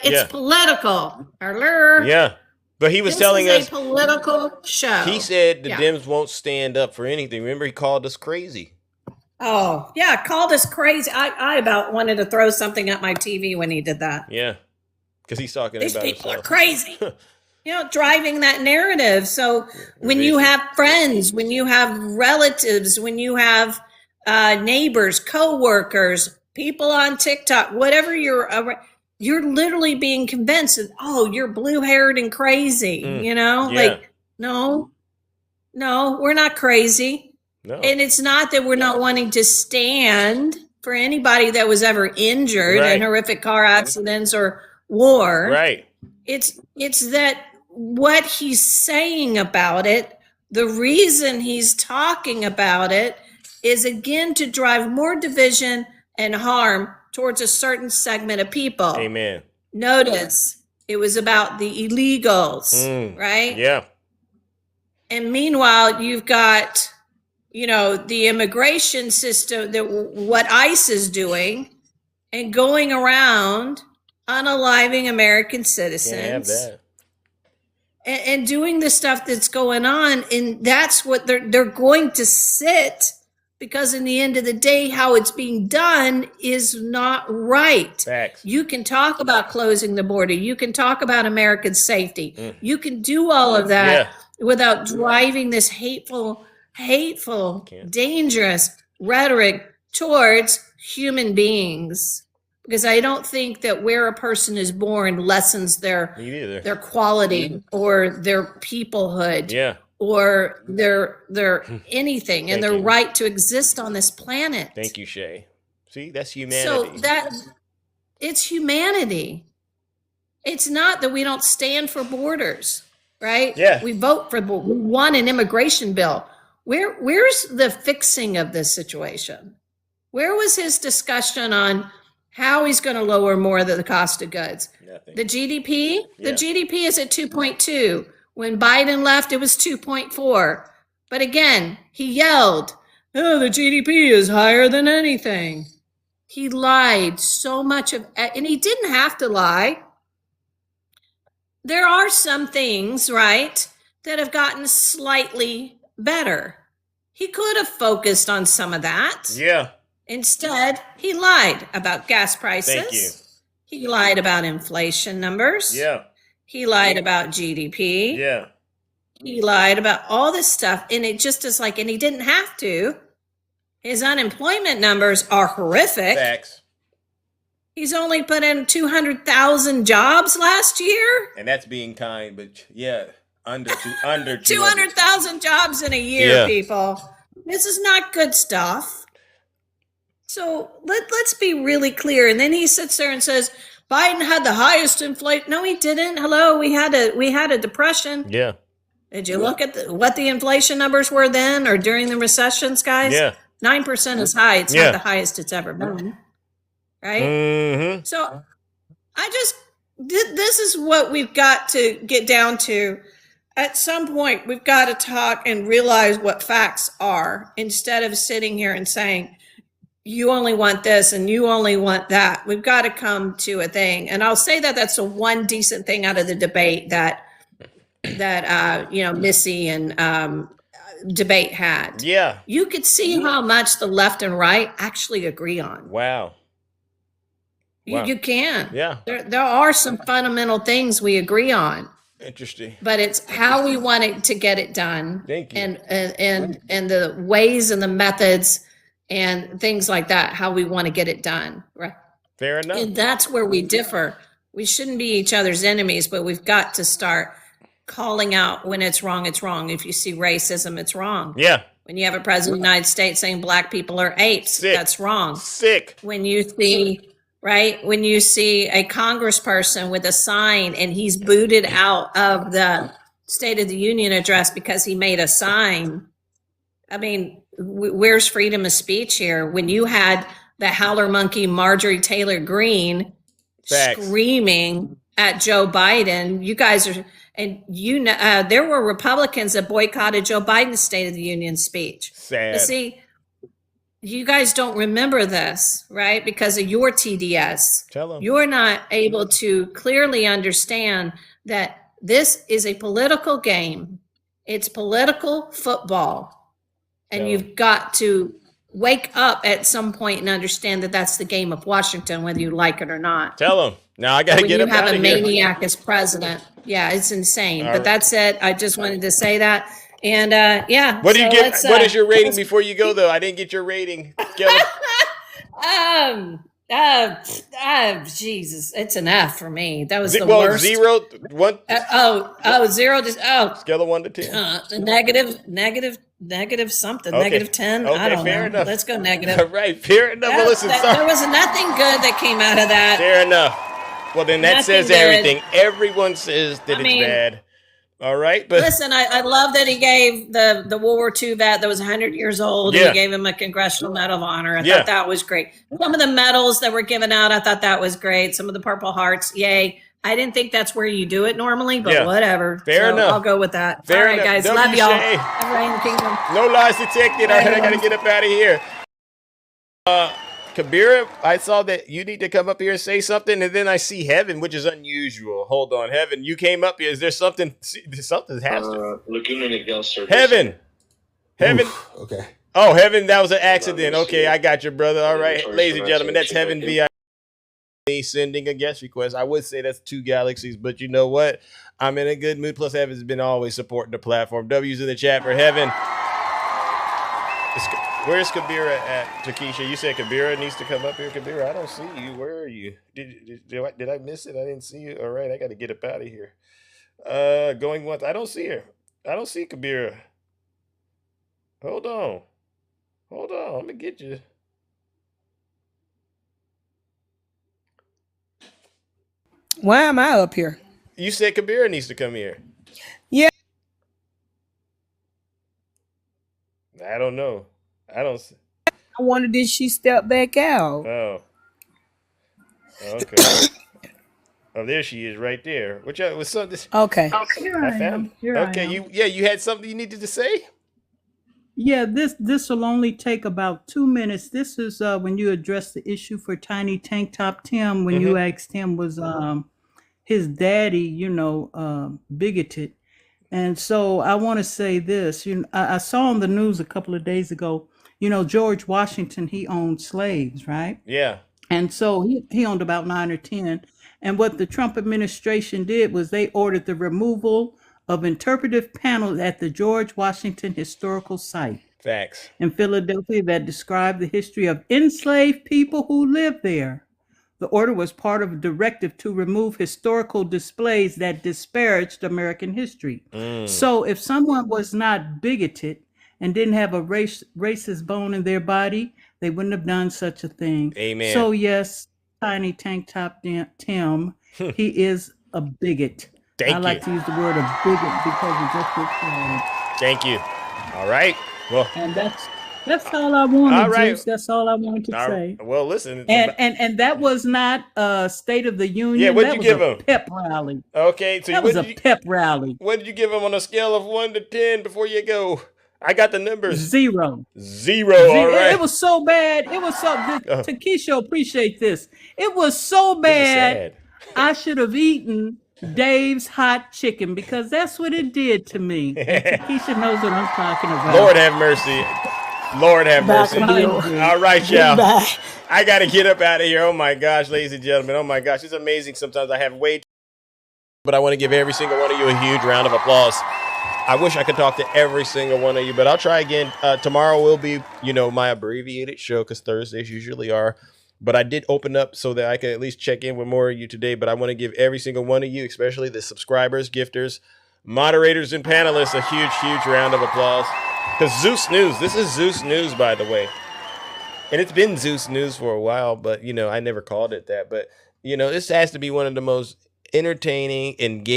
it's political. Yeah. But he was telling us a political show. He said the Dems won't stand up for anything. Remember, he called us crazy. Oh, yeah, called us crazy. I about wanted to throw something at my TV when he did that. Yeah, because he's talking These about people himself. are crazy. Driving that narrative. So when you have friends, when you have relatives, when you have neighbors, co-workers, people on TikTok, whatever you're literally being convinced that, oh, you're blue-haired and crazy, like, no, we're not crazy. No. And it's not that we're not wanting to stand for anybody that was ever injured in horrific car accidents or war. Right. It's that what he's saying about it, the reason he's talking about it is, again, to drive more division and harm towards a certain segment of people. Amen. Notice it was about the illegals, right? Yeah. And meanwhile, you've got, the immigration system, what ICE is doing and going around unaliving American citizens. Can't have that. And doing the stuff that's going on, and that's what they're going to sit, because in the end of the day, how it's being done is not right. Facts. You can talk about closing the border. You can talk about American safety. You can do all of that without driving this hateful, dangerous rhetoric towards human beings. Because I don't think that where a person is born lessens their quality or their peoplehood or their anything and their right to exist on this planet. Thank you, Shay. See, that's humanity. So it's humanity. It's not that we don't stand for borders, right? Yeah. We want an immigration bill. Where's the fixing of this situation? Where was his discussion on how he's going to lower more of the cost of goods? Nothing. The GDP? The GDP is at 2.2. When Biden left, it was 2.4. But again, he yelled, oh, the GDP is higher than anything. He lied so much and he didn't have to lie. There are some things, right, that have gotten slightly better. He could have focused on some of that. Yeah. Instead, he lied about gas prices. Thank you. He lied about inflation numbers. Yeah. He lied about GDP. Yeah. He lied about all this stuff. And it just is like, and he didn't have to. His unemployment numbers are horrific. Facts. He's only put in 200,000 jobs last year. And that's being kind, but under 200,000 jobs in a year, people. This is not good stuff. So let's be really clear. And then he sits there and says, Biden had the highest inflation. No, he didn't. Hello, we had a depression. Yeah. Did you look at what the inflation numbers were then or during the recessions, guys? Yeah. 9% is high. It's not the highest it's ever been. Right? Mm-hmm. So this is what we've got to get down to. At some point, we've got to talk and realize what facts are instead of sitting here and saying, you only want this and you only want that. We've got to come to a thing. And I'll say that that's the one decent thing out of the debate that Missy and debate had. Yeah. You could see how much the left and right actually agree on. Wow. You can. Yeah. There are some fundamental things we agree on. Interesting. But it's how we want it to get it done. Thank you. And the ways and the methods and things like that, how we want to get it done. Right. Fair enough. And that's where we differ. We shouldn't be each other's enemies, but we've got to start calling out when it's wrong, it's wrong. If you see racism, it's wrong. Yeah. When you have a president of the United States saying black people are apes, that's wrong. Sick. When you see, right, when you see a congressperson with a sign and he's booted out of the State of the Union address because he made a sign. I mean, where's freedom of speech here? When you had the howler monkey Marjorie Taylor Greene screaming at Joe Biden, you guys are, and there were Republicans that boycotted Joe Biden's State of the Union speech. Sad. But see, you guys don't remember this, right? Because of your TDS. Tell them. You're not able to clearly understand that this is a political game. It's political football. And you've got to wake up at some point and understand that that's the game of Washington, whether you like it or not. Tell them. Now I got to get When up you have out a of here. maniac as president. Yeah, it's insane. All But right. that's it. I just wanted to say that. And yeah. What do you so give? let's, What is your rating before you go, though? I didn't get your rating. Jesus, it's an F for me. That was the well, worst. 0, 1. Zero. Scale of 1 to 10. Negative something. Okay. Negative 10. Okay, I don't fair know. enough. Let's go negative. All right, fair enough. Well, listen, there was nothing good that came out of that. fair enough. Well, then that Nothing says good. everything. Everyone says that I it's mean, bad. All right, but listen, I love that he gave the World War II vet that was 100 years old. Yeah. He gave him a Congressional Medal of Honor. I Yeah. thought that was great. Some of the medals that were given out, I thought that was great. Some of the Purple Hearts, yay. I didn't think that's where you do it normally, but Yeah. whatever. Fair enough. I'll go with that. Fair All right, enough. guys. W. Love y'all. Shay. Have a reign of kingdom. No lies detected. All right, I got to get up out of here. Kabira, I saw that you need to come up here and say something, and then I see Heaven, which is unusual. Hold on, Heaven, you came up here. Is there something? Something has to. Heaven. Oof, okay. Oh, Heaven, that was an accident. Okay, I got you, brother. All right, ladies and gentlemen, that's Heaven VIP sending a guest request. I would say that's 2 galaxies, but you know what? I'm in a good mood. Plus, Heaven's been always supporting the platform. W's in the chat for Heaven. Where's Kabira at, Takesha? You said Kabira needs to come up here. Kabira, I don't see you. Where are you? Did I miss it? I didn't see you. All right, I got to get up out of here. Going once. I don't see her. I don't see Kabira. Hold on. I'm gonna get you. Why am I up here? You said Kabira needs to come here. Yeah. I don't know. I don't. I wondered, did she step back out? Oh. Okay. Oh, there she is, right there. Which was something. Okay. Here I am. Okay, you had something you needed to say? Yeah, this will only take about 2 minutes. This is when you address the issue for Tiny Tank Top Tim when you asked him was his daddy, bigoted. And so I want to say this. I saw on the news a couple of days ago, George Washington, he owned slaves, right? Yeah. And so he owned about 9 or 10. And what the Trump administration did was they ordered the removal of interpretive panels at the George Washington Historical Site. Facts. In Philadelphia that described the history of enslaved people who lived there. The order was part of a directive to remove historical displays that disparaged American history. So if someone was not bigoted and didn't have a racist bone in their body, they wouldn't have done such a thing. Amen. So yes, Tiny Tank Top Tim, he is a bigot. Thank I like you. to use the word a bigot because it just looks Thank you. All right. Well, and that's all I wanted, all right. Zeus. That's all I wanted to say. Well, listen. And that was not a State of the Union. Yeah, what'd that you was give a him? pep rally. Okay, so that was a pep rally. What did you give him on a scale of 1 to 10 before you go? I got the numbers. 0. 0. All right. It was so bad. It was so. Takesha appreciate this. It was so bad. I should have eaten Dave's hot chicken because that's what it did to me. And Takesha knows what I'm talking about. Lord have mercy. Lord have mercy. All right, y'all. I got to get up out of here. Oh, my gosh, ladies and gentlemen. Oh, my gosh. It's amazing. Sometimes I have way too much, but I want to give every single one of you a huge round of applause. I wish I could talk to every single one of you, but I'll try again. Tomorrow will be, my abbreviated show because Thursdays usually are. But I did open up so that I can at least check in with more of you today. But I want to give every single one of you, especially the subscribers, gifters, moderators, and panelists, a huge, huge round of applause. Because Zeus News, this is Zeus News, by the way. And it's been Zeus News for a while, but, I never called it that. But, this has to be one of the most entertaining and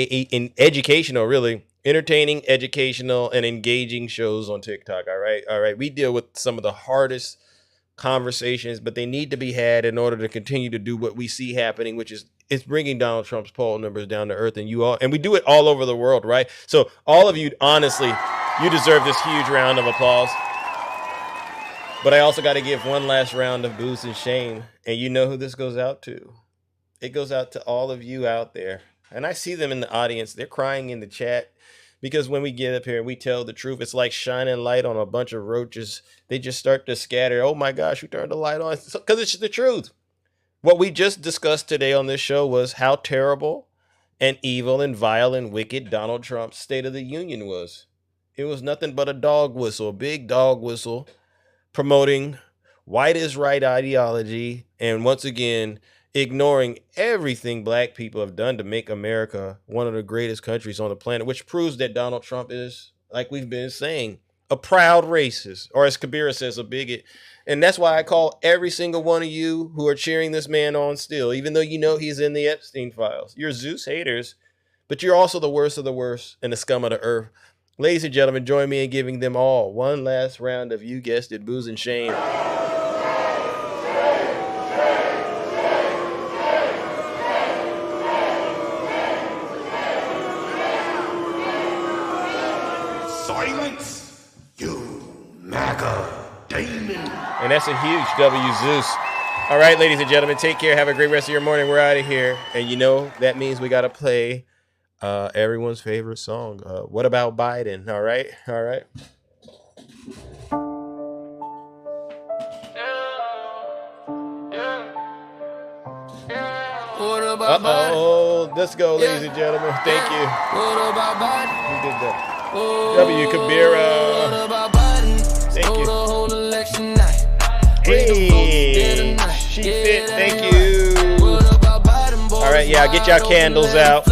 educational, really. Entertaining, educational, and engaging shows on TikTok. All right. We deal with some of the hardest conversations, but they need to be had in order to continue to do what we see happening, which is it's bringing Donald Trump's poll numbers down to earth, and we do it all over the world, right? So all of you, honestly, you deserve this huge round of applause. But I also got to give one last round of booze and shame, and you know who this goes out to? It goes out to all of you out there, and I see them in the audience. They're crying in the chat Because when we get up here and we tell the truth, it's like shining light on a bunch of roaches. They just start to scatter. Oh my gosh, we turned the light on. Because it's the truth. What we just discussed today on this show was how terrible and evil and vile and wicked Donald Trump's State of the Union was. It was nothing but a dog whistle, a big dog whistle, promoting white is right ideology, and once again, ignoring everything black people have done to make America one of the greatest countries on the planet, which proves that Donald Trump is, like we've been saying, a proud racist, or as Kabira says, a bigot. And that's why I call every single one of you who are cheering this man on still, even though you know he's in the Epstein files. You're Zeus haters, but you're also the worst of the worst and the scum of the earth. Ladies and gentlemen, join me in giving them all one last round of, you guessed it, booze and shame. Silence, you MAGA Damon. And that's a huge W, Zeus. All right, ladies and gentlemen, take care. Have a great rest of your morning. We're out of here. And you know, that means we got to play everyone's favorite song. What About Biden? All right. All right. Uh-oh. Let's go, ladies and gentlemen. Thank you. Who did that? W. Kabira. Thank you. Hey, she fit. Thank you. All right, yeah, get y'all candles out.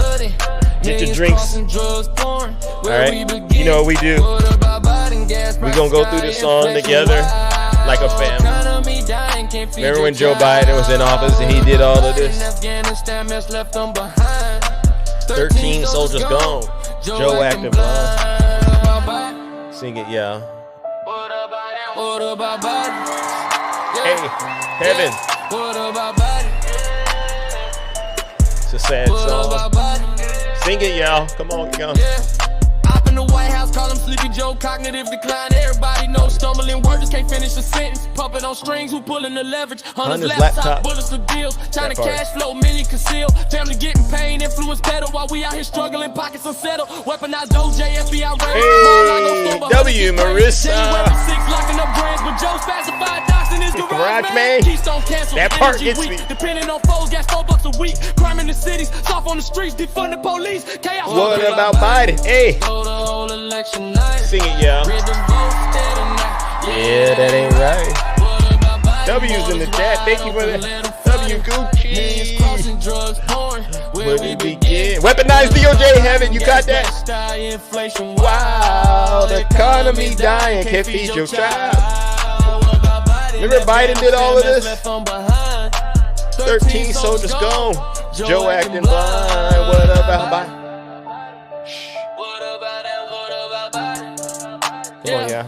Get your drinks. All right, you know what we do. We're going to go through this song together like a family. Remember when Joe Biden was in office and he did all of this? 13 soldiers gone. Joe active line. Sing it, y'all. Hey, heaven. It's a sad song. Sing it, y'all. Come on, y'all. In the White House, call him Sleepy Joe, cognitive decline. Everybody knows stumbling words, can't finish a sentence. Puppet on strings, who pulling the leverage? Hunter's laptop, bullets of deals. China cash flow, million concealed. Family getting pain, influence pedal while we out here struggling, pockets unsettled. Weaponized OJ, FBI raid. Hey, W, Marissa. Locking up brands, but Joe specified docs in his garage, man. That part gets me. Depending on foes, got $4 a week. Crime in the cities, soft on the streets, defund the police. Chaos. What about Biden? Hey. Sing it, y'all. Yeah, that ain't right. W's in the chat. Thank you for that. W Gucci. Where we begin? Weaponized DOJ heaven. You got that? Wow, the economy dying. Can't feed your child. Remember Biden did all of this? 13 soldiers gone. Joe acting blind. What about Biden? Come on, yeah.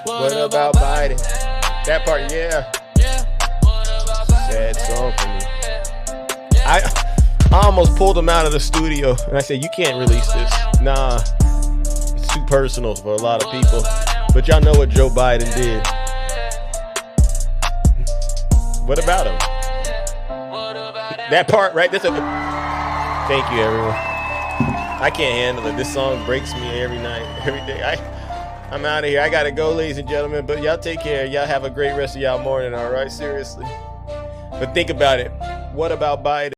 What about Biden? That part, yeah. Sad song for me. I almost pulled him out of the studio and I said, you can't release this. Nah, it's too personal for a lot of people. But y'all know what Joe Biden did. What about him? That part, right? Thank you, everyone. I can't handle it. This song breaks me every night, every day. I'm out of here. I gotta go, ladies and gentlemen. But y'all take care. Y'all have a great rest of y'all morning, all right? Seriously. But think about it. What about Biden?